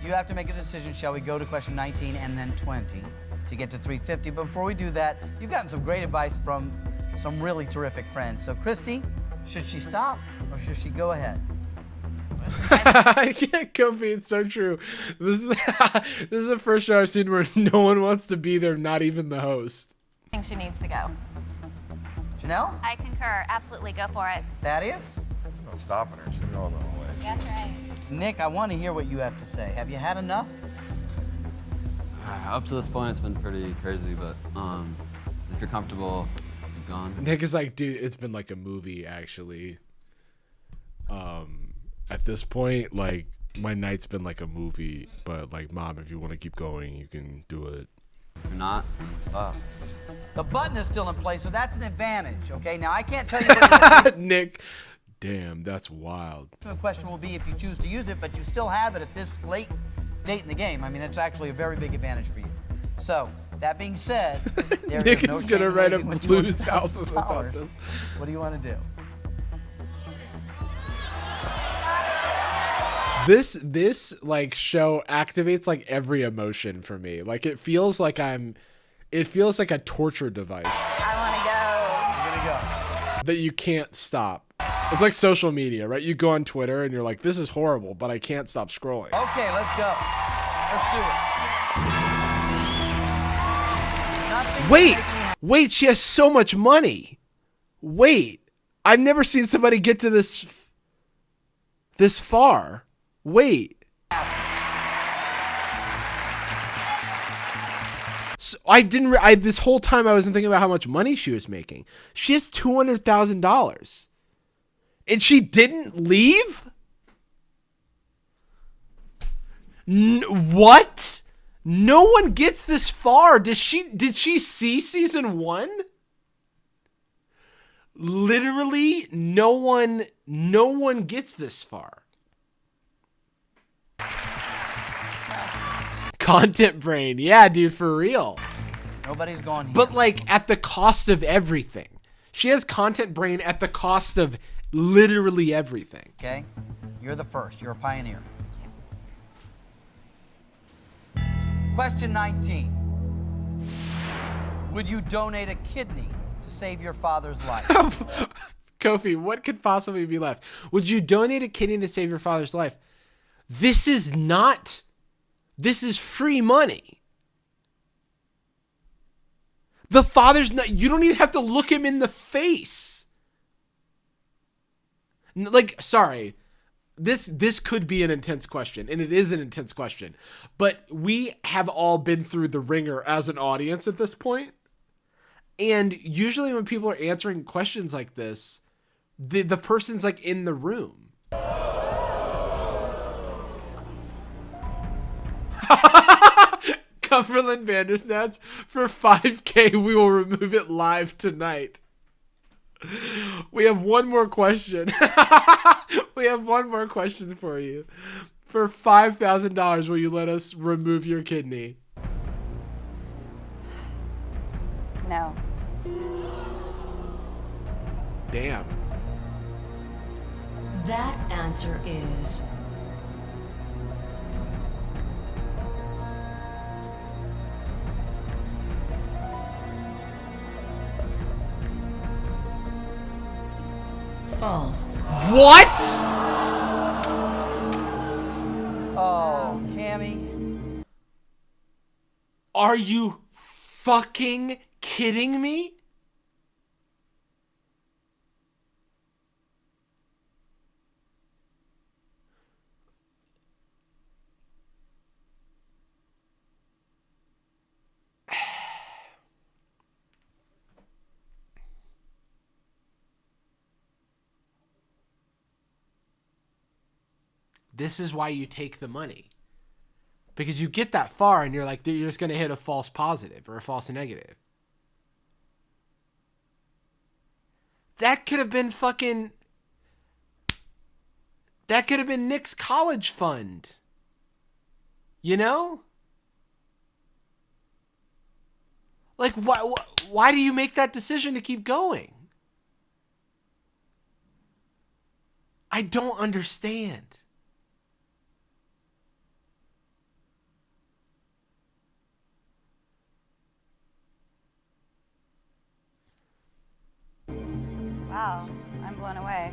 You have to make a decision. Shall we go to question 19 and then 20 to get to 350? But before we do that, you've gotten some great advice from some really terrific friends. So, Christy, should she stop or should she go ahead? I can't Kofi, it's so true. This is this is the first show I've seen where no one wants to be there, not even the host. I think she needs to go. Janelle? I concur. Absolutely, go for it. Thaddeus? There's no stopping her. She's going the whole way. That's right. Nick, I want to hear what you have to say. Have you had enough? Up to this point, it's been pretty crazy, but if you're comfortable, keep going. Nick is like, dude, it's been like a movie, actually. At this point, like, my night's been like a movie, but like, Mom, if you want to keep going, you can do it. If you're not, then stop. The button is still in place, so that's an advantage, okay? Now, I can't tell you what Nick, damn, that's wild. the question will be if you choose to use it, but you still have it at this late date in the game. I mean, that's actually a very big advantage for you. So, that being said, there Nick is no is gonna shame write a leaving with blues album about $200,000. this. What do you want to do? This like show activates like every emotion for me. Like it feels like a torture device I You're gonna go. that you can't stop. It's like social media, right? You go on Twitter and you're like, this is horrible, but I can't stop scrolling. Okay, let's go. Let's do it. Wait, she has so much money. Wait, I've never seen somebody get to this far. Wait. So this whole time I wasn't thinking about how much money she was making. She has $200,000. And she didn't leave? What? No one gets this far. Did she see season 1? Literally no one gets this far. Content brain. Yeah, dude, for real. Nobody's going here. But like at the cost of everything. She has content brain at the cost of literally everything. Okay? You're the first. You're a pioneer. Question 19. Would you donate a kidney to save your father's life? Kofi, what could possibly be left? Would you donate a kidney to save your father's life? This is free money. The father's not, you don't even have to look him in the face. Like, sorry, this could be an intense question, and it is an intense question, but we have all been through the ringer as an audience at this point. And usually when people are answering questions like this, the person's like in the room. Cumberland Bandersnatch, for $5K, we will remove it live tonight. We have one more question. We have one more question for you. For $5,000, will you let us remove your kidney? No. Damn. That answer is false. What? Oh, Cammy. Are you fucking kidding me? this is why you take the money. Because you get that far and you're like, you're just going to hit a false positive or a false negative. That could have been Nick's college fund. You know? Like, why do you make that decision to keep going? I don't understand. Wow, I'm blown away.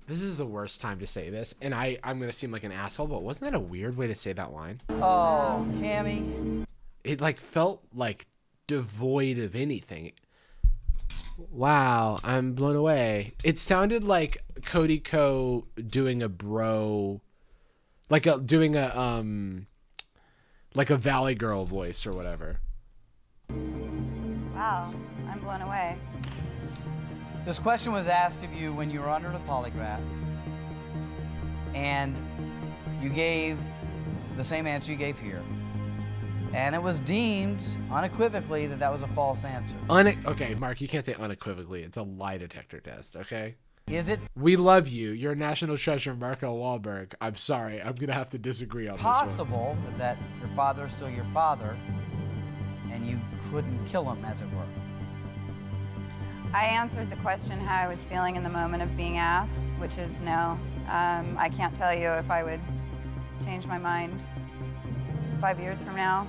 This is the worst time to say this, and I'm going to seem like an asshole, but wasn't that a weird way to say that line? Oh, Cammy. It like felt like devoid of anything. Wow, I'm blown away. It sounded like Cody Ko doing a bro, doing a Valley Girl voice or whatever. Wow, I'm blown away. This question was asked of you when you were under the polygraph, and you gave the same answer you gave here. And it was deemed unequivocally that was a false answer. Okay, Mark, you can't say unequivocally. It's a lie detector test, okay? Is it We love you. You're a national treasure, Marco Wahlberg. I'm sorry. I'm going to have to disagree on possible that your father is still your father and you couldn't kill him, as it were? I answered the question how I was feeling in the moment of being asked, which is no. I can't tell you if I would change my mind 5 years from now,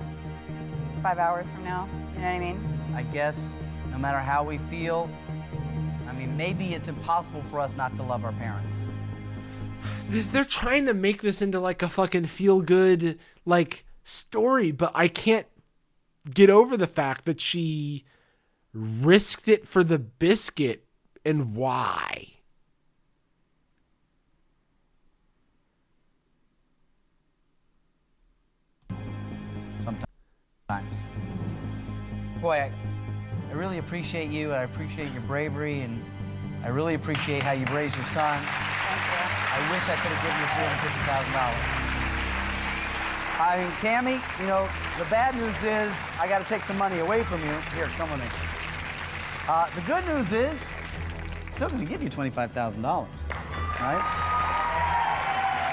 5 hours from now. You know what I mean? I guess no matter how we feel, I mean, maybe it's impossible for us not to love our parents. They're trying to make this into like a fucking feel-good like story, but I can't get over the fact that she risked it for the biscuit, and why? Sometimes. Boy, I really appreciate you, and I appreciate your bravery, and I really appreciate how you've raised your son. Thank you. I wish I could have given you $350,000. I mean, Cammy, you know, the bad news is I got to take some money away from you. Here, come with me. The good news is I'm still going to give you $25,000, right?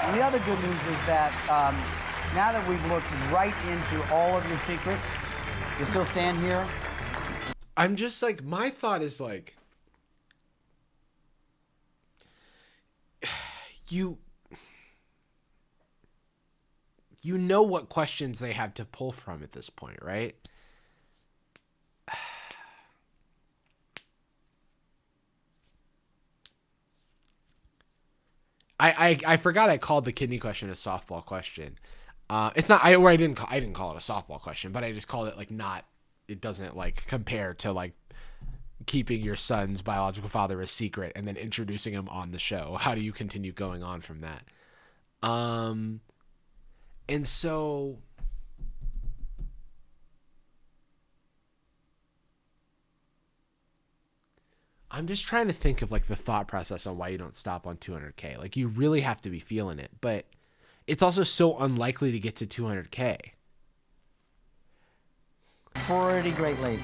And the other good news is that now that we've looked right into all of your secrets, you still stand here. I'm just like, my thought is like, you know what questions they have to pull from at this point, right? I forgot I called the kidney question a softball question. It's not. I didn't call it a softball question, but I just called it like not. It doesn't like compare to like keeping your son's biological father a secret and then introducing him on the show. How do you continue going on from that? And so I'm just trying to think of like the thought process on why you don't stop on 200K. Like you really have to be feeling it, but it's also so unlikely to get to 200K. Pretty great lady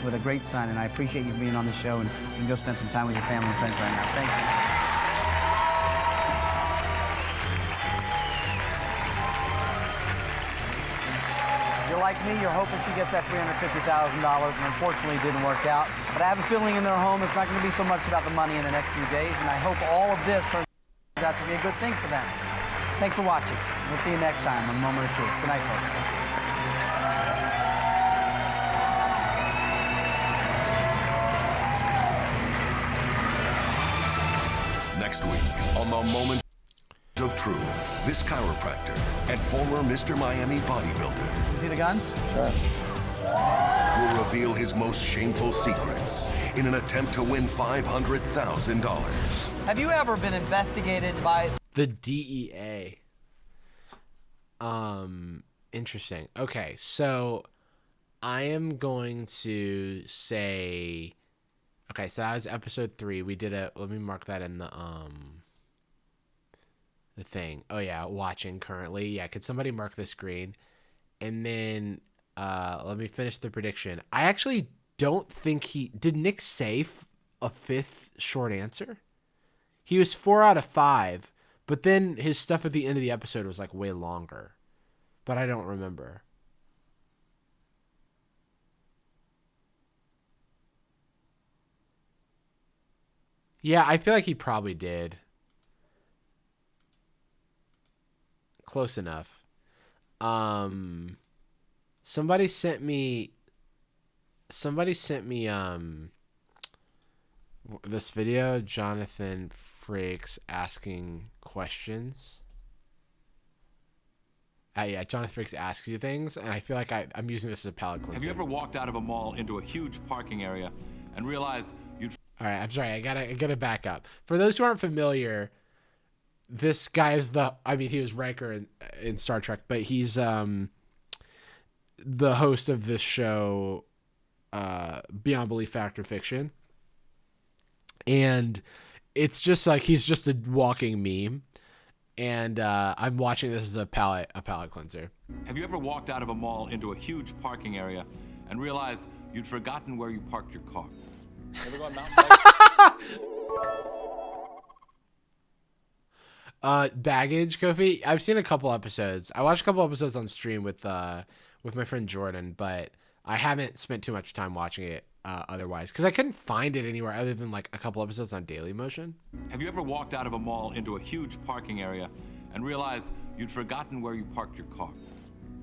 with a great son, and I appreciate you being on the show, and you can go spend some time with your family and friends right now. Thank you. If you're like me, you're hoping she gets that $350,000, and unfortunately it didn't work out. But I have a feeling in their home it's not going to be so much about the money in the next few days, and I hope all of this turns out to be a good thing for them. Thanks for watching. We'll see you next time on Moment of Truth. Good night, folks. Next week on the Moment of Truth, this chiropractor and former Mr. Miami bodybuilder You see the guns? will reveal his most shameful secrets in an attempt to win $500,000. Have you ever been investigated by the DEA? Interesting. Okay, so I am going to say Okay, so that was episode 3. We did a. Let me mark that in the thing. Oh yeah, watching currently. Yeah, could somebody mark the screen? And then let me finish the prediction. I actually don't think did Nick say a 5th short answer? He was 4 out of 5, but then his stuff at the end of the episode was like way longer. But I don't remember. Yeah, I feel like he probably did. Close enough. Somebody sent me this video, Jonathan Frakes asking questions. Yeah, Jonathan Frakes asks you things, and I feel like I'm using this as a palate cleanser. Have you ever walked out of a mall into a huge parking area and realized you'd... All right, I'm sorry. I gotta back up. For those who aren't familiar, this guy is he was Riker in Star Trek, but he's the host of this show, Beyond Belief, Fact or Fiction. And it's just like he's just a walking meme. And I'm watching this as a palate cleanser. Have you ever walked out of a mall into a huge parking area and realized you'd forgotten where you parked your car? Ever gone mountain biking? Baggage, Kofi. I've seen a couple episodes. I watched a couple episodes on stream with my friend Jordan, but I haven't spent too much time watching it otherwise because I couldn't find it anywhere other than like a couple episodes on Dailymotion. Have you ever walked out of a mall into a huge parking area and realized you'd forgotten where you parked your car?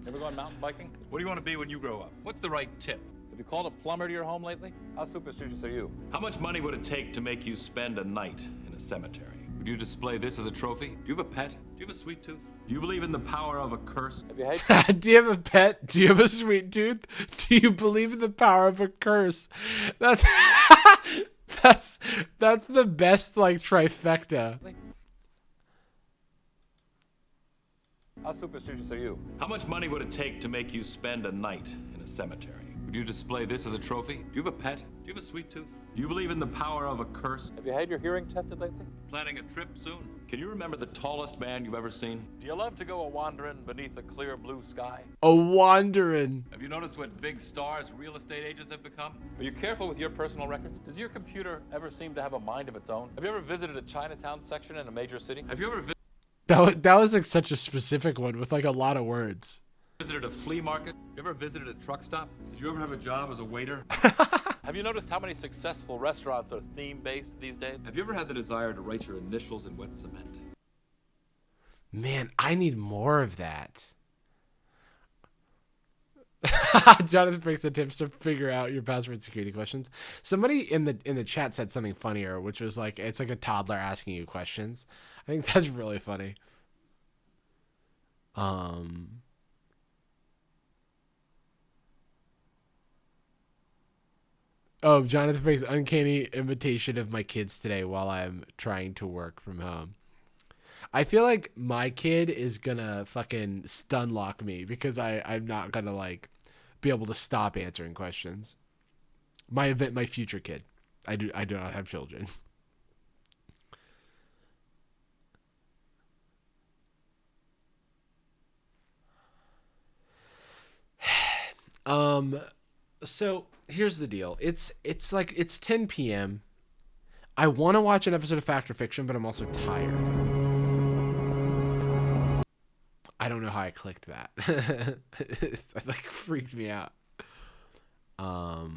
Ever gone mountain biking? What do you want to be when you grow up? What's the right tip? Have you called a plumber to your home lately? How superstitious are you? How much money would it take to make you spend a night in a cemetery? Would you display this as a trophy? Do you have a pet? Do you have a sweet tooth? Do you believe in the power of a curse? Have you hated? Do you have a pet? Do you have a sweet tooth? Do you believe in the power of a curse? That's that's the best like trifecta. How superstitious are you? How much money would it take to make you spend a night in a cemetery? Would you display this as a trophy? Do you have a pet? Do you have a sweet tooth? Do you believe in the power of a curse? Have you had your hearing tested lately? Planning a trip soon? Can you remember the tallest man you've ever seen? Do you love to go a-wandering beneath a clear blue sky? A wandering. Have you noticed what big stars real estate agents have become? Are you careful with your personal records? Does your computer ever seem to have a mind of its own? Have you ever visited a Chinatown section in a major city? Have you ever That was like such a specific one with like a lot of words. visited a flea market? You ever visited a truck stop? Did you ever have a job as a waiter? Have you noticed how many successful restaurants are theme-based these days? Have you ever had the desire to write your initials in wet cement? Man, I need more of that. Jonathan brings the tips to figure out your password security questions. Somebody in the chat said something funnier, which was like it's like a toddler asking you questions. I think that's really funny. Oh, Jonathan brings uncanny imitation of my kids today while I'm trying to work from home. I feel like my kid is gonna fucking stun lock me because I'm not gonna like be able to stop answering questions. My future kid. I do not have children. So here's the deal. It's like it's 10 p.m. I want to watch an episode of Fact or Fiction, but I'm also tired. I don't know how I clicked that. It like freaked me out. Oh,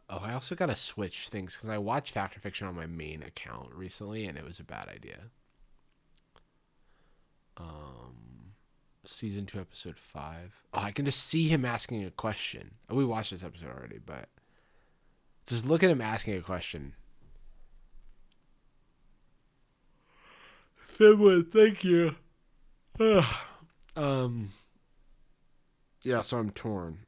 I also gotta switch things because I watched Fact or Fiction on my main account recently, and it was a bad idea. Season 2, episode 5. Oh, I can just see him asking a question. Oh, we watched this episode already, but just look at him asking a question. Finwood, thank you. Yeah, so I'm torn.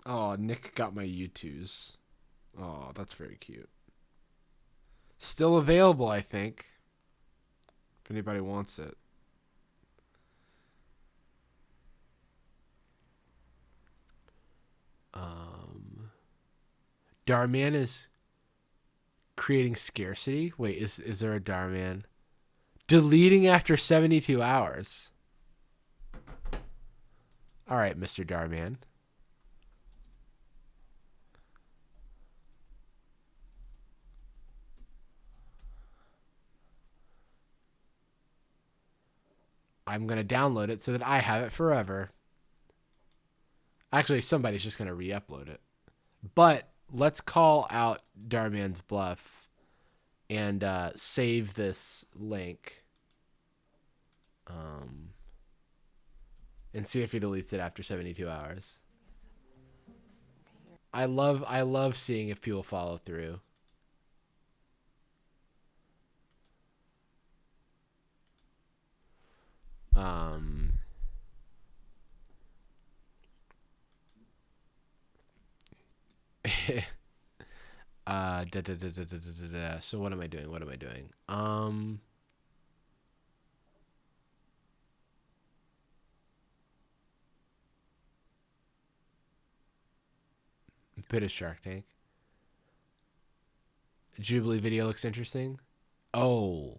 Oh, Nick got my U2s. Oh, that's very cute. Still available, I think. If anybody wants it. Darman is creating scarcity. Wait, is there a Darman? Deleting after 72 hours. All right, Mr. Darman. I'm going to download it so that I have it forever. Actually, somebody's just going to re-upload it. But let's call out Darman's bluff and save this link. And see if he deletes it after 72 hours. I love seeing if people follow through. So what am I doing? Bit of Shark Tank. Jubilee video looks interesting. Oh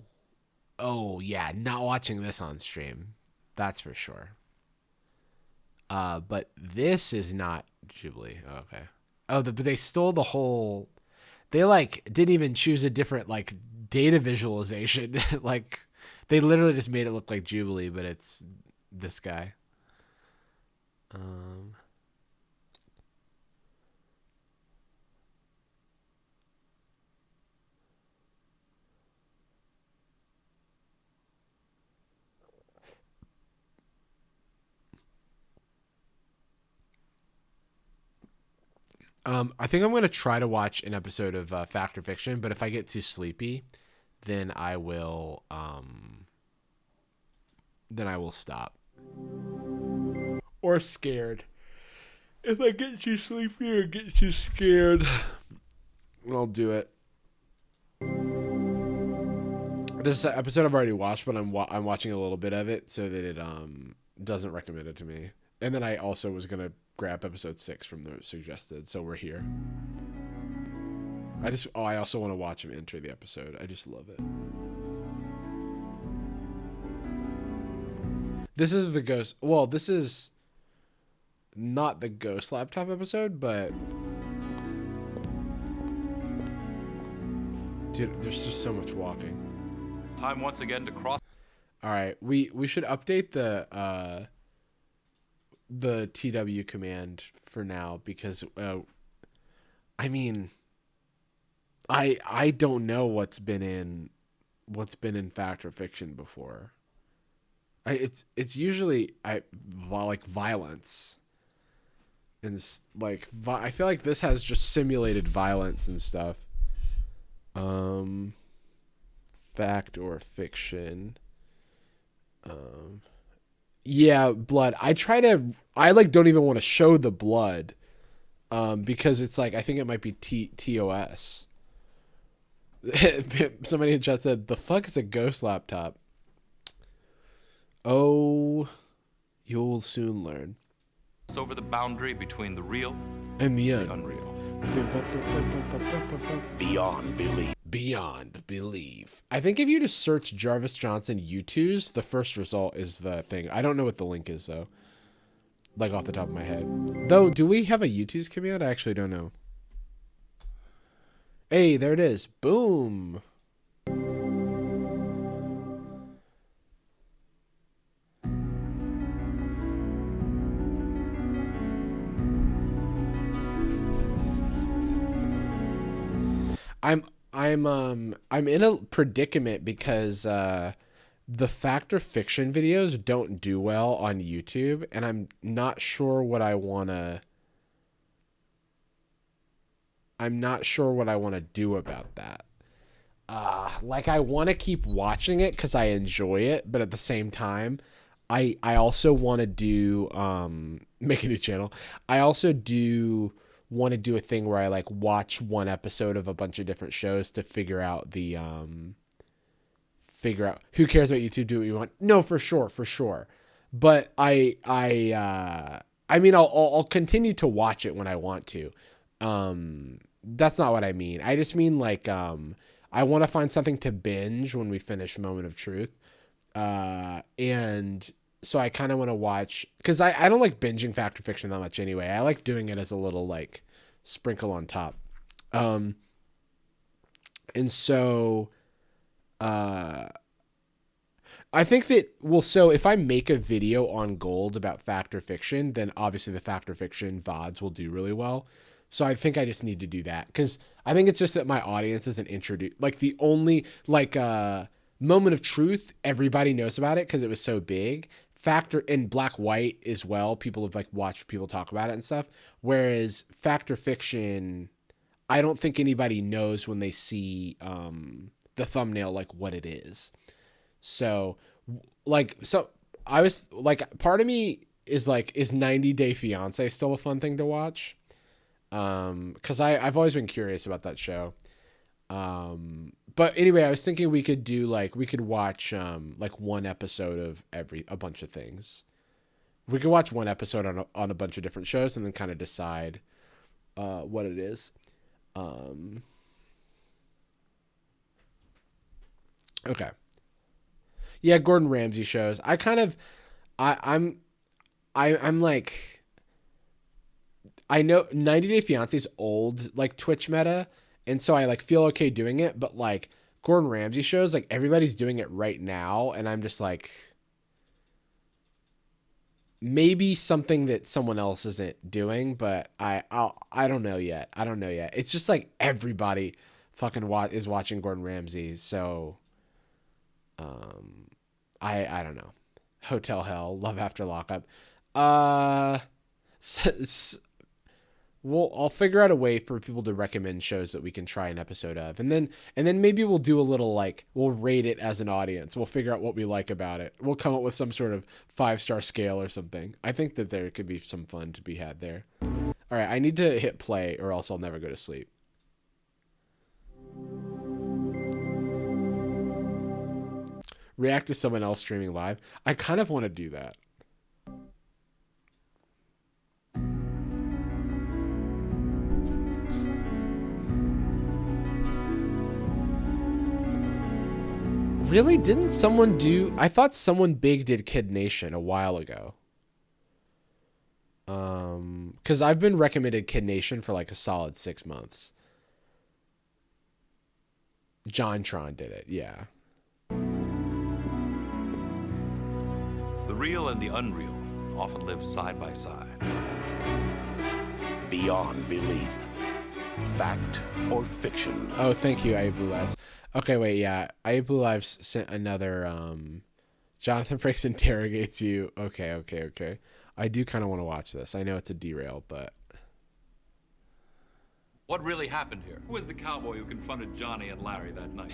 yeah, not watching this on stream. That's for sure. But this is not Jubilee. Oh, okay. Oh, but they stole the whole. They didn't even choose a different data visualization. They literally just made it look like Jubilee, but it's this guy. I think I'm going to try to watch an episode of Fact or Fiction, but if I get too sleepy, then I will stop. Or scared. If I get too sleepy or get too scared, I'll do it. This is an episode I've already watched, but I'm watching a little bit of it so that it doesn't recommend it to me. And then I also was going to grab episode 6 from the suggested, so we're here. I also want to watch him enter the episode. I just love it. This is the ghost. Well, this is not the ghost laptop episode, but dude, there's just so much walking. It's time once again to cross. All right, we should update the TW command for now because I mean I don't know what's been in Fact or Fiction before. It's usually violence and I feel like this has just simulated violence and stuff. Fact or Fiction. Yeah, blood. I don't even want to show the blood because it's I think it might be TOS. Somebody in chat said, the fuck is a ghost laptop? Oh, you'll soon learn. It's over the boundary between the real and the unreal. Beyond belief. Beyond belief. I think if you just search Jarvis Johnson U2s, the first result is the thing. I don't know what the link is though. Off the top of my head. Though, do we have a U2s command? I actually don't know. Hey, there it is. Boom. I'm in a predicament because the Fact or Fiction videos don't do well on YouTube, and I'm not sure what I want to do about that. I want to keep watching it because I enjoy it, but at the same time, I also want to do make a new channel. I also want to do a thing where I like watch one episode of a bunch of different shows to figure out who cares about YouTube, do what you want. No, for sure. But I mean I'll continue to watch it when I want to. That's not what I mean. I just mean like I want to find something to binge when we finish Moment of Truth. And so I kind of want to watch, because I don't like binging Fact or Fiction that much anyway. I like doing it as a little like sprinkle on top. And so I think that, well, so if I make a video on Gold about Fact or Fiction, then obviously the Fact or Fiction VODs will do really well. So I think I just need to do that, because I think it's just that my audience isn't introduced. Like the only Moment of Truth, everybody knows about it because it was so big. Factor in Black White as well, people have like watched people talk about it and stuff. Whereas Fact or Fiction, I don't think anybody knows when they see the thumbnail like what it is. So I was like, part of me is like, is 90 Day Fiance still a fun thing to watch? Because I've always been curious about that show. But anyway, I was thinking we could watch like one episode of a bunch of things. We could watch one episode on a bunch of different shows and then kind of decide what it is. Okay. Yeah, Gordon Ramsay shows. I'm like, I know 90 Day Fiance is old, like Twitch meta, and so I like feel okay doing it, but like Gordon Ramsay shows, like everybody's doing it right now, and I'm just like, maybe something that someone else isn't doing, but I don't know yet. It's just like everybody fucking is watching Gordon Ramsay, so I don't know. Hotel Hell, Love After Lockup. I'll figure out a way for people to recommend shows that we can try an episode of. And then maybe we'll do a little, like, we'll rate it as an audience. We'll figure out what we like about it. We'll come up with some sort of 5-star scale or something. I think that there could be some fun to be had there. All right, I need to hit play or else I'll never go to sleep. React to someone else streaming live. I kind of want to do that. Really? Didn't someone do... I thought someone big did Kid Nation a while ago. Because I've been recommended Kid Nation for like a solid 6 months. JonTron did it, yeah. The real and the unreal often live side by side. Beyond belief. Fact or fiction. Oh, thank you, I Blue Lives. Okay, wait, yeah. I Blue Lives sent another, Jonathan Frakes interrogates you. Okay. I do kind of want to watch this. I know it's a derail, but... What really happened here? Who was the cowboy who confronted Johnny and Larry that night?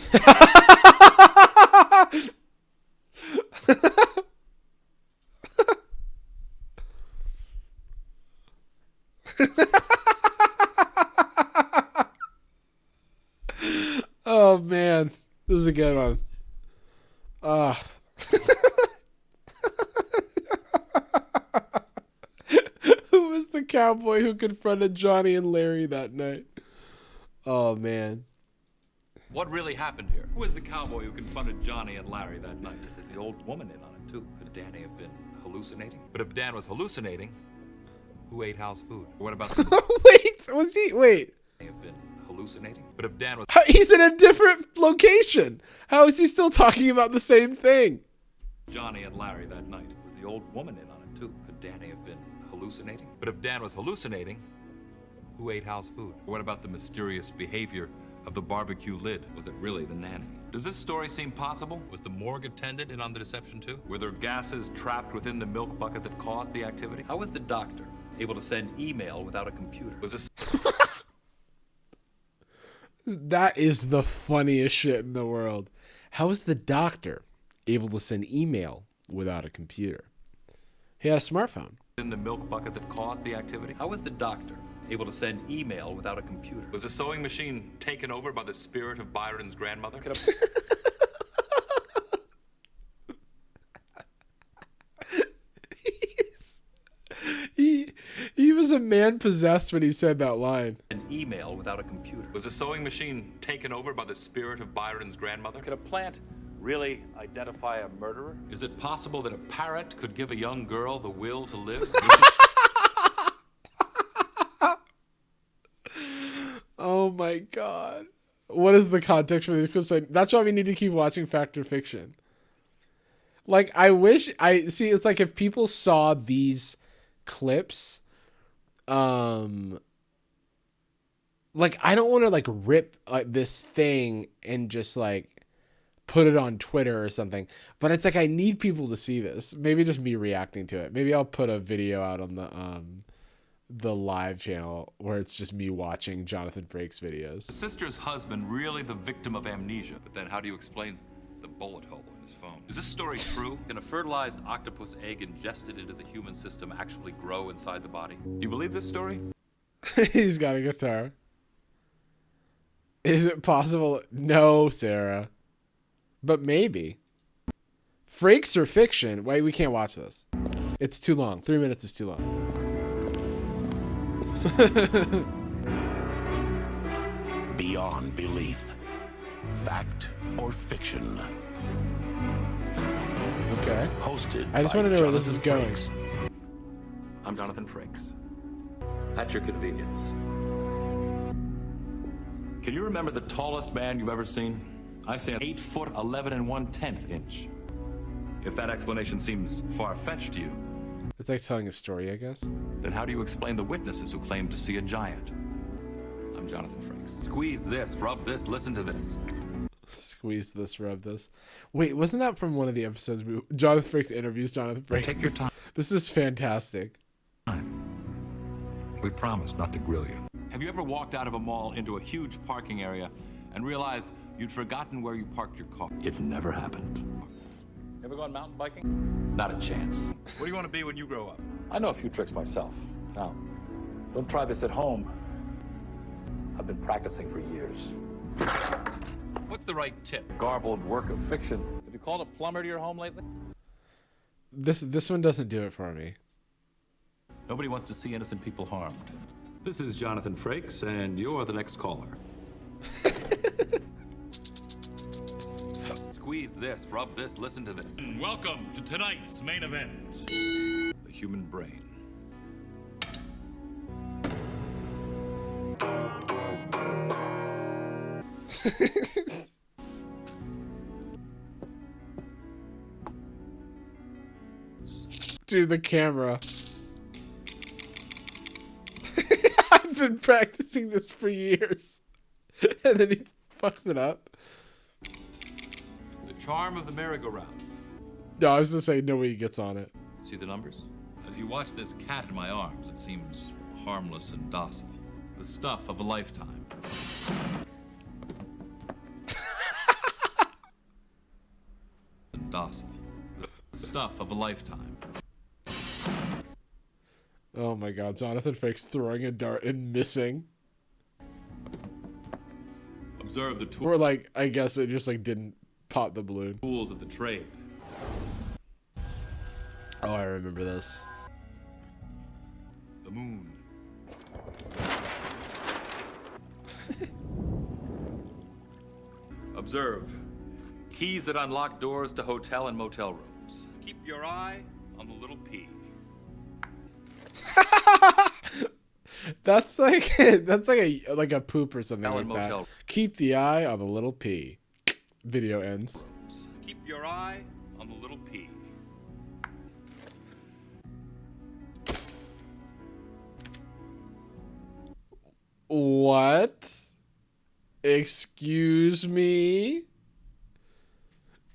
Oh, man. This is a good one. Who was the cowboy who confronted Johnny and Larry that night? Oh, man. What really happened here? Who was the cowboy who confronted Johnny and Larry that night? Is the old woman in on it, too? Could Danny have been hallucinating? But if Dan was hallucinating, who ate house food? Or what about the... Wait. Have been hallucinating? But if Dan was... He's in a different location. How is he still talking about the same thing? Johnny and Larry that night. Was the old woman in on it, too? Could Danny have been hallucinating? But if Dan was hallucinating, who ate house food? Or what about the mysterious behavior of the barbecue lid? Was it really the nanny? Does this story seem possible? Was the morgue attendant in on the deception, too? Were there gases trapped within the milk bucket that caused the activity? How was the doctor able to send email without a computer? Was this... That is the funniest shit in the world. How is the doctor able to send email without a computer. He had a smartphone. In the milk bucket that caused the activity? How was the doctor able to send email without a computer? Was the sewing machine taken over by the spirit of Byron's grandmother? He was a man possessed when he said that line. An email without a computer. Was the sewing machine taken over by the spirit of Byron's grandmother? Could a plant really identify a murderer? Is it possible that a parrot could give a young girl the will to live? Oh my god. What is the context for these clips? That's why we need to keep watching Fact or Fiction. Like, I wish it's like if people saw these clips, like, I don't want to like rip this thing and just like put it on Twitter or something, but it's like I need people to see this. Maybe just me reacting to it. Maybe I'll put a video out on the live channel where it's just me watching Jonathan Frakes videos. The sister's husband really the victim of amnesia, but then how do you explain the bullet hole in his phone? Is this story true? Can a fertilized octopus egg ingested into the human system actually grow inside the body? Do you believe this story? He's got a guitar. Is it possible? No, Sarah. But maybe. Frakes or Fiction? Wait, we can't watch this. It's too long. 3 minutes is too long. Beyond belief. Fact or fiction. Okay. Hosted I just by want to know where this is Jonathan going. Frakes. I'm Jonathan Frakes. At your convenience. Can you remember the tallest man you've ever seen? I stand 8 foot 11 and 1/10 inch. If that explanation seems far-fetched to you, It's like telling a story, I guess. then how do you explain the witnesses who claim to see a giant? I'm Jonathan Frakes. Squeeze this, rub this, listen to this. Squeeze this, rub this. Wait, wasn't that from one of the episodes? Jonathan Frakes interviews Jonathan Frakes. Take your time. This is fantastic. We promise not to grill you. Have you ever walked out of a mall into a huge parking area and realized you'd forgotten where you parked your car? It never happened. Ever gone mountain biking? Not a chance. What do you want to be when you grow up? I know a few tricks myself. Now, don't try this at home. I've been practicing for years. What's the right tip? Garbled work of fiction. Have you called a plumber to your home lately? This one doesn't do it for me. Nobody wants to see innocent people harmed. This is Jonathan Frakes, and you're the next caller. Squeeze this, rub this, listen to this. Welcome to tonight's main event. The human brain. Dude, the camera. I've been practicing this for years. And then he fucks it up. The charm of the merry-go-round. No, I was gonna say nobody gets on it. See the numbers? As you watch this cat in my arms, it seems harmless and docile. The stuff of a lifetime. And docile. The stuff of a lifetime. Oh my god, Jonathan Frakes throwing a dart and missing. Observe the tools. Or like, I guess it just like didn't pop the balloon. Tools of the trade. Oh, I remember this. The moon. Observe. Keys that unlock doors to hotel and motel rooms. Keep your eye on the little P. That's like a poop or something like that. Motel. Keep the eye on the little P. Video ends. Keep your eye on the little P. What? Excuse me?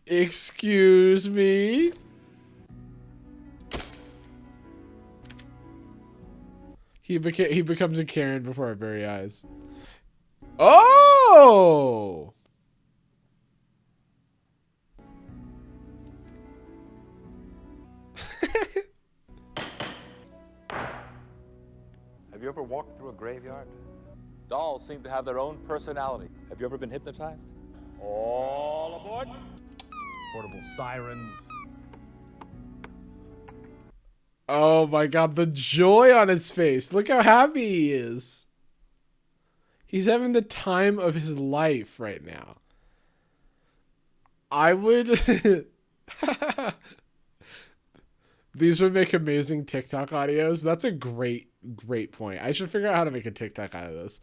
Excuse me? He becomes a Karen before our very eyes. Oh! you ever walked through a graveyard? Dolls seem to have their own personality. Have you ever been hypnotized? All aboard. Portable sirens. Oh my god, the joy on his face. Look how happy he is. He's having the time of his life right now. I would... These would make amazing TikTok audios. That's a great point. I should figure out how to make a TikTok out of this.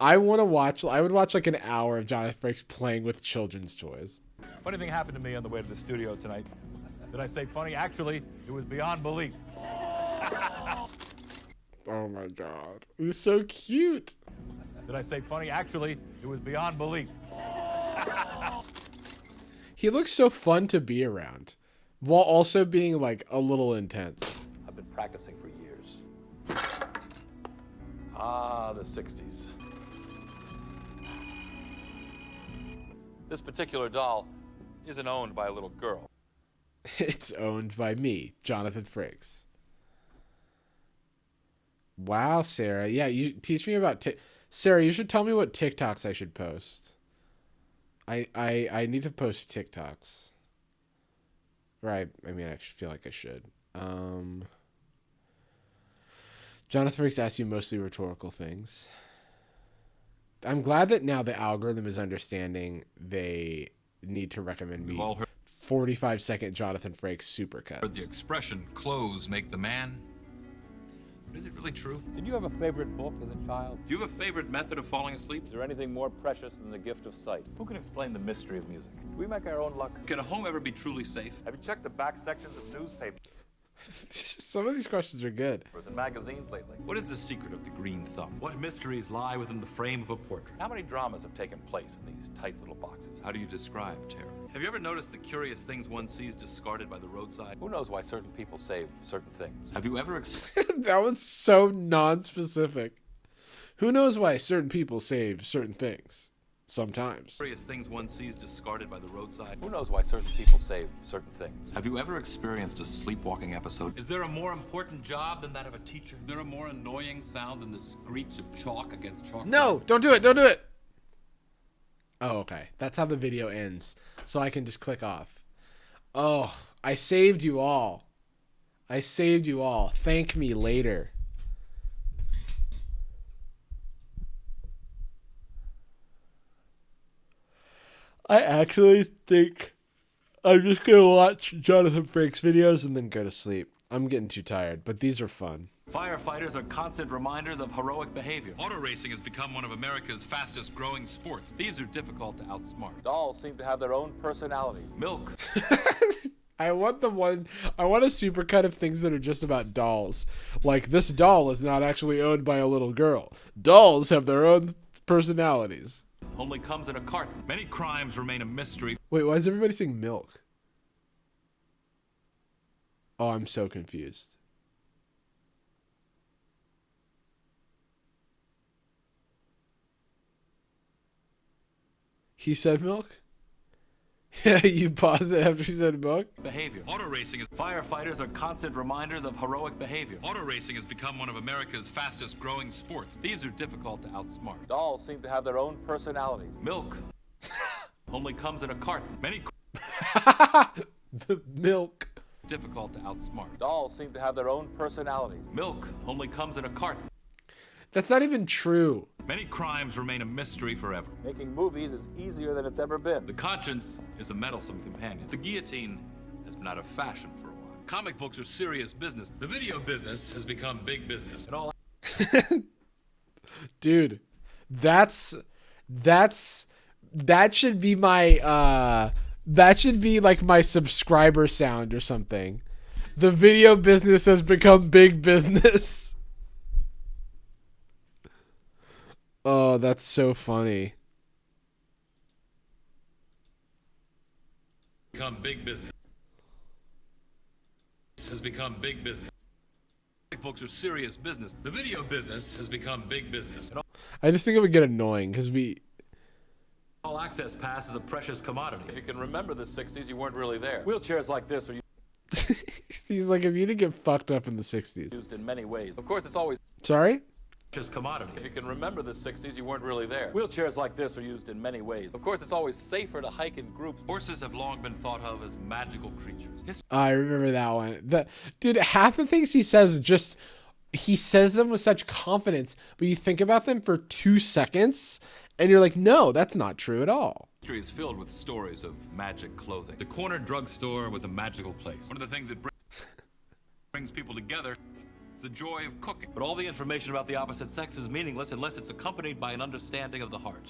I would watch like an hour of Jonathan Frakes playing with children's toys. Funny thing happened to me on the way to the studio tonight. Did I say funny? Actually, it was beyond belief. Oh my god. He's so cute. Did I say funny? Actually, it was beyond belief. He looks so fun to be around, while also being like a little intense. I've been practicing for years. Ah, the 60s. This particular doll isn't owned by a little girl. It's owned by me, Jonathan Frakes. Wow, Sarah. Yeah, you teach me about Sarah, you should tell me what TikToks I should post. I need to post TikToks. Right. I mean, I feel like I should. Jonathan Frakes asks you mostly rhetorical things. I'm glad that now the algorithm is understanding they need to recommend me 45-second Jonathan Frakes supercuts. Heard the expression, clothes make the man. But is it really true? Did you have a favorite book as a child? Do you have a favorite method of falling asleep? Is there anything more precious than the gift of sight? Who can explain the mystery of music? Do we make our own luck? Can a home ever be truly safe? Have you checked the back sections of newspapers Some of these questions are good. and magazines lately? What is the secret of the green thumb? What mysteries lie within the frame of a portrait? How many dramas have taken place in these tight little boxes? How do you describe terror? Have you ever noticed the curious things one sees discarded by the roadside? Who knows why certain people save certain things? Have you ever That was so non-specific. Who knows why certain people save certain things? Sometimes. Curious things one sees discarded by the roadside? Who knows why certain people save certain things? Have you ever experienced a sleepwalking episode? Is there a more important job than that of a teacher? Is there a more annoying sound than the screech of chalk against chalk? No! Don't do it! Don't do it! Oh, okay. That's how the video ends. So I can just click off. Oh, I saved you all. I saved you all. Thank me later. I actually think I'm just going to watch Jonathan Frakes videos and then go to sleep. I'm getting too tired, but these are fun. Firefighters are constant reminders of heroic behavior. Auto racing has become one of America's fastest growing sports. Thieves are difficult to outsmart. Dolls seem to have their own personalities. Milk. I want a supercut of things that are just about dolls. Like, this doll is not actually owned by a little girl. Dolls have their own personalities. Only comes in a carton. Many crimes remain a mystery. Wait, why is everybody saying milk? Oh, I'm so confused. He said milk? Yeah, you paused it after he said milk? Behavior. Auto racing is firefighters are constant reminders of heroic behavior. Auto racing has become one of America's fastest growing sports. Thieves are difficult to outsmart. Dolls seem to have their own personalities. Milk. Only comes in a carton. Many milk. Difficult to outsmart. Dolls seem to have their own personalities. Milk only comes in a carton. That's not even true. Many crimes remain a mystery forever. Making movies is easier than it's ever been. The conscience is a meddlesome companion. The guillotine has been out of fashion for a while. Comic books are serious business. The video business has become big business. And all Dude, that should be my that should be like my subscriber sound or something. The video business has become big business. Oh, that's so funny. Become big business. Has become big business. Comic books are serious business. The video business has become big business. I just think it would get annoying because All access pass is a precious commodity. If you can remember the 60s, you weren't really there. Wheelchairs like this are he's like, if you didn't get fucked up in the 60s. used in many ways. Of course, it's always Sorry? commodity. If you can remember the 60s, you weren't really there. Wheelchairs like this are used in many ways. Of course, it's always safer to hike in groups. Horses have long been thought of as magical creatures. I remember that one. Dude, half the things he says he says them with such confidence, but you think about them for 2 seconds and you're like, no, that's not true at all. History is filled with stories of magic clothing. The corner drugstore was a magical place. One of the things that brings people together is the joy of cooking. But all the information about the opposite sex is meaningless unless it's accompanied by an understanding of the heart.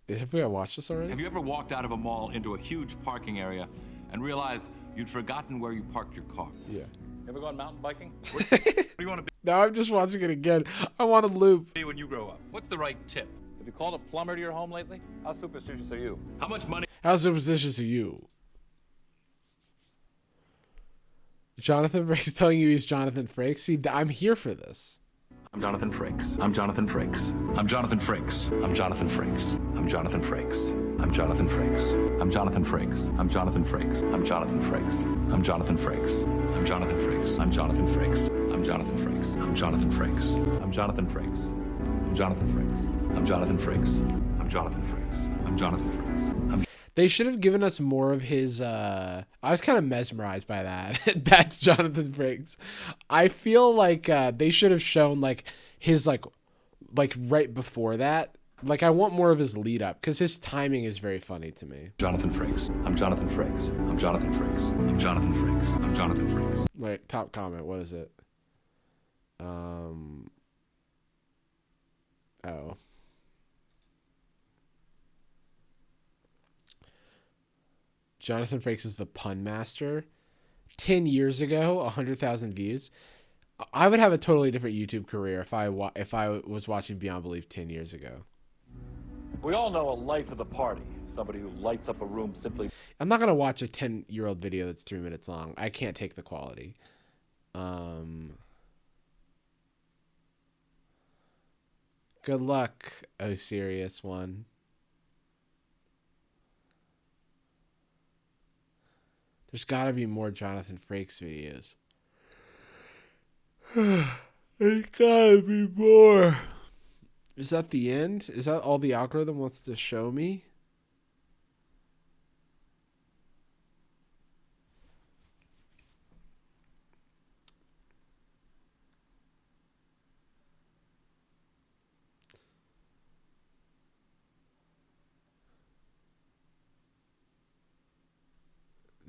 Have we watched this already? Have you ever walked out of a mall into a huge parking area and realized you'd forgotten where you parked your car? Yeah. Ever gone mountain biking? What do you want to be? Now I'm just watching it again. I want to loop. When you grow up, what's the right tip? Have you called a plumber to your home lately? How superstitious are you? How much money? How superstitious are you? Jonathan Frakes telling you he's Jonathan Frakes? See, I'm here for this. I'm Jonathan Frakes. I'm Jonathan Frakes. I'm Jonathan Frakes. I'm Jonathan Frakes. I'm Jonathan Frakes. I'm Jonathan Frakes. I'm Jonathan Frakes. I'm Jonathan Frakes. I'm Jonathan Frakes. I'm Jonathan Frakes. I'm Jonathan Frakes. I'm Jonathan Frakes. I'm Jonathan Frakes. I'm Jonathan Frakes. I'm Jonathan Frakes. I'm Jonathan Frakes. I'm Jonathan Frakes. I'm Jonathan Frakes. I'm Jonathan Frakes. They should have given us more of his I was kind of mesmerized by that. That's Jonathan Frakes. I feel like they should have shown like his like right before that. Like I want more of his lead up because his timing is very funny to me. Jonathan Frakes. I'm Jonathan Frakes. I'm Jonathan Frakes. I'm Jonathan Frakes. I'm Jonathan Frakes. Wait, top comment. What is it? Oh. Jonathan Frakes is the pun master. 10 years ago, 100,000 views. I would have a totally different YouTube career if I was watching Beyond Belief 10 years ago. We all know a life of the party. Somebody who lights up a room simply... I'm not going to watch a 10-year-old video that's 3 minutes long. I can't take the quality. Good luck, oh serious one. There's got to be more Jonathan Frakes videos. There's got to be more. Is that the end? Is that all the algorithm wants to show me?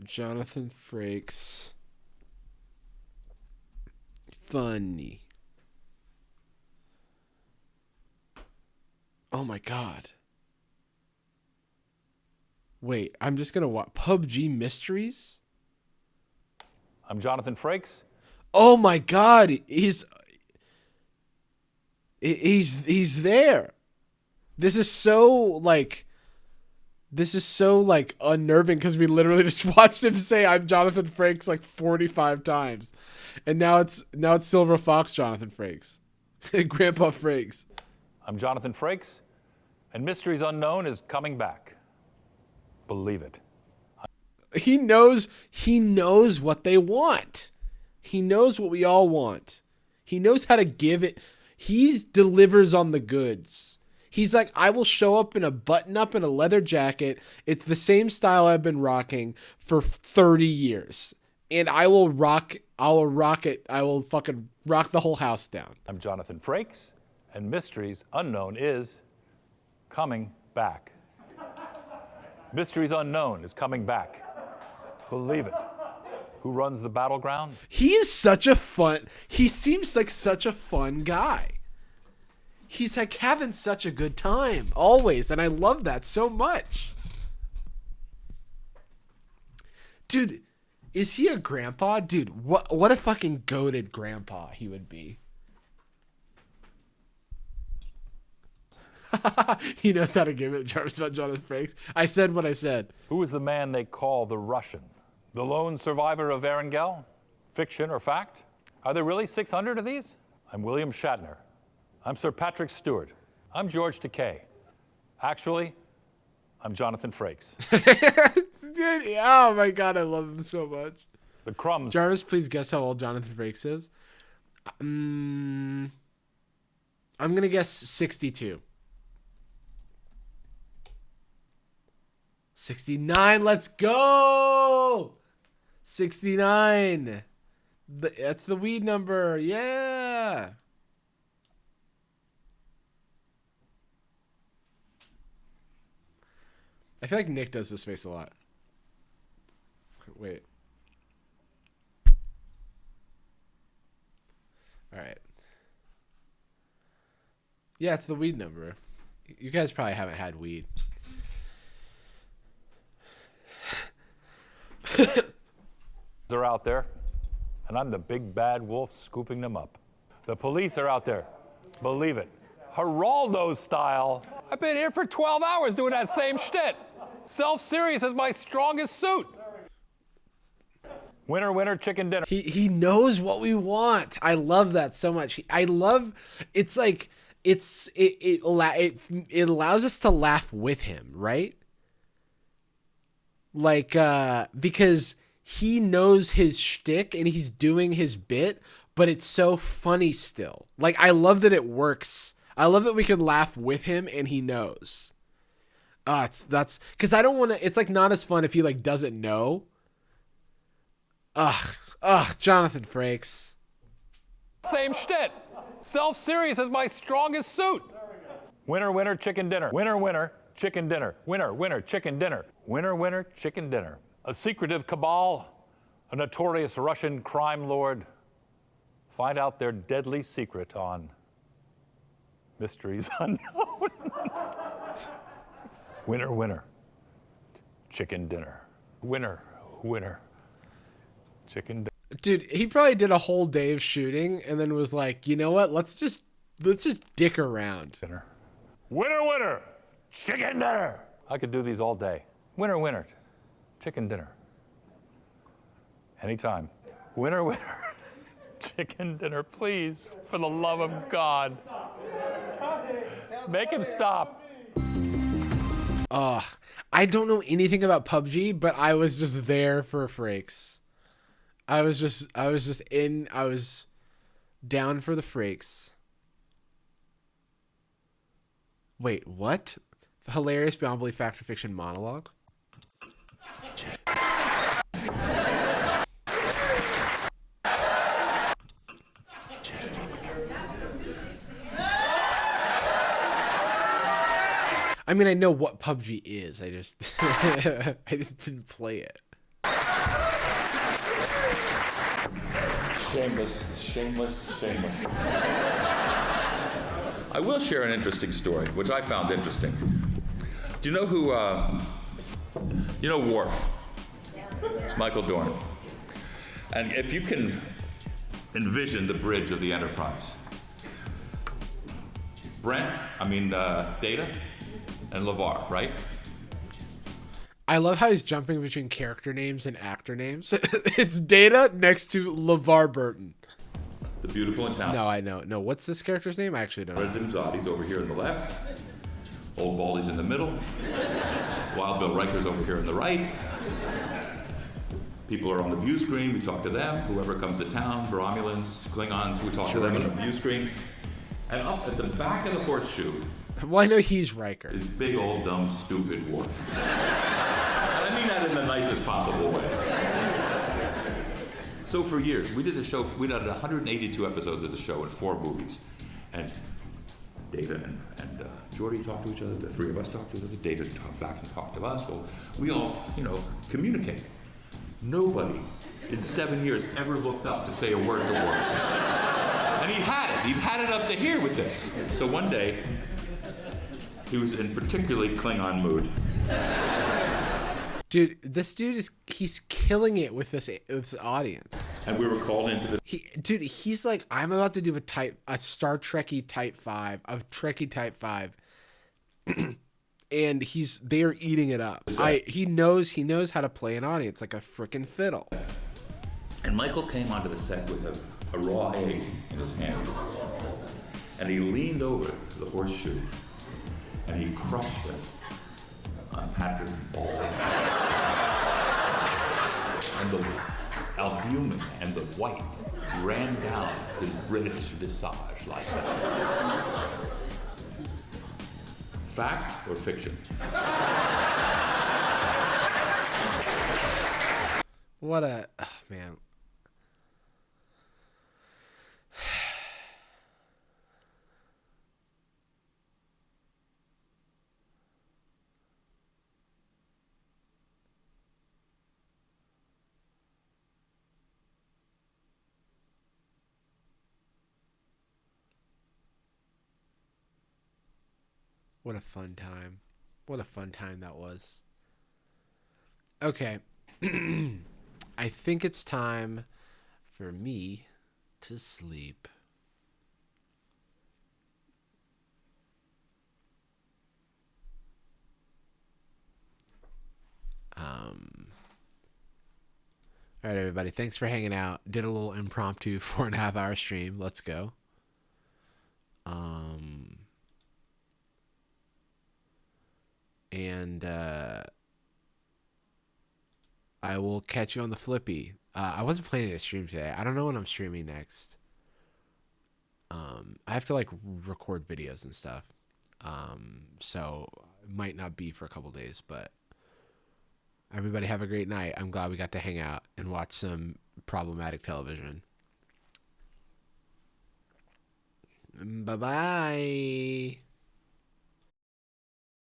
Jonathan Frakes. Funny. Oh my god. Wait, I'm just gonna watch PUBG Mysteries? I'm Jonathan Frakes. Oh my god, he's there. This is so unnerving because we literally just watched him say I'm Jonathan Frakes like 45 times. And now it's Silver Fox Jonathan Frakes. Grandpa Frakes. I'm Jonathan Frakes, and Mysteries Unknown is coming back. Believe it. He knows what they want. He knows what we all want. He knows how to give it. He delivers on the goods. He's like, I will show up in a button-up and a leather jacket. It's the same style I've been rocking for 30 years. And I will rock it. I will fucking rock the whole house down. I'm Jonathan Frakes, and Mysteries Unknown is coming back. Mysteries Unknown is coming back. Believe it. Who runs the battlegrounds? He seems like such a fun guy. He's like having such a good time always, and I love that so much. Dude, is he a grandpa? Dude, what a fucking goated grandpa he would be. He knows how to give it, Jarvis about Jonathan Frakes. I said what I said. Who is the man they call the Russian? The lone survivor of Erangel? Fiction or fact? Are there really 600 of these? I'm William Shatner. I'm Sir Patrick Stewart. I'm George Takei. Actually, I'm Jonathan Frakes. Dude, oh my god, I love him so much. The crumbs. Jarvis, please guess how old Jonathan Frakes is. I'm gonna guess 62. 69. Let's go. 69. That's the weed number. Yeah. I feel like Nick does this face a lot. Wait. All right. Yeah, it's the weed number. You guys probably haven't had weed. They're out there, and I'm the big bad wolf scooping them up. The police are out there. Believe it. Geraldo style. I've been here for 12 hours doing that same shit. Self-serious is my strongest suit. Winner, winner, chicken dinner. He knows what we want. I love that so much. I love. It's like it allows us to laugh with him, right? Like because he knows his shtick and he's doing his bit, but it's so funny still. Like I love that it works. I love that we can laugh with him and he knows. That's because I don't want to. It's like not as fun if he like doesn't know. Jonathan Frakes. Same shit. Self-serious is my strongest suit. Winner, winner, chicken dinner. Winner, winner, chicken dinner. Winner, winner, chicken dinner. Winner, winner, chicken dinner. A secretive cabal, a notorious Russian crime lord. Find out their deadly secret on Mysteries Unknown. Winner, winner, chicken dinner. Winner, winner, chicken dinner. Dude, he probably did a whole day of shooting and then was like, you know what? Let's just dick around. Dinner. Winner, winner, chicken dinner. I could do these all day. Winner, winner, chicken dinner. Anytime. Winner, winner, chicken dinner, please, for the love of God. Make him stop. I don't know anything about PUBG, but I was just there for Frakes. I was down for the Frakes. Wait, what? Hilarious beyond belief fact or fiction monologue? I mean, I know what PUBG is. I just didn't play it. Shameless, shameless, shameless. I will share an interesting story, which I found interesting. Do you know who, you know Worf? Michael Dorn. And if you can envision the bridge of the Enterprise. Data and LeVar, right? I love how he's jumping between character names and actor names. It's Data next to LeVar Burton. The beautiful and talented. No, I know. No, what's this character's name? I actually don't know. Brendan Zotti's over here on the left. Old Baldy's in the middle. Wild Bill Riker's over here on the right. People are on the view screen. We talk to them. Whoever comes to town, Romulans, Klingons, we talk to them on the view screen. And up at the back of the horseshoe. Well, I know he's Riker. Is big old dumb stupid Worf. And I mean that in the nicest possible way. So for years, we did a show, we did 182 episodes of the show in 4 movies. And Data and Geordi talked to each other, the 3 of us talked to each other, Data talked back and talked to us. Well, we all, communicate. Nobody in 7 years ever looked up to say a word to Worf. And he had it up to here with this. So one day, he was in particularly Klingon mood. Dude, this dude he's killing it with this audience. And we were called into this. He's like, I'm about to do a Star Trekky Type 5, and they are eating it up. He knows how to play an audience like a freaking fiddle. And Michael came onto the set with a raw egg in his hand. And he leaned over the horseshoe and he crushed it on Patrick's balls. And the albumin and the white ran down his British visage like that. Fact or fiction? What a man. What a fun time. What a fun time that was. Okay. I think it's time for me to sleep. All right, everybody. Thanks for hanging out. Did a little impromptu 4.5 hour stream. Let's go. And I will catch you on the flippy. I wasn't planning to stream today. I don't know when I'm streaming next. I have to like record videos and stuff. So it might not be for a couple days, but everybody have a great night. I'm glad we got to hang out and watch some problematic television. Bye-bye.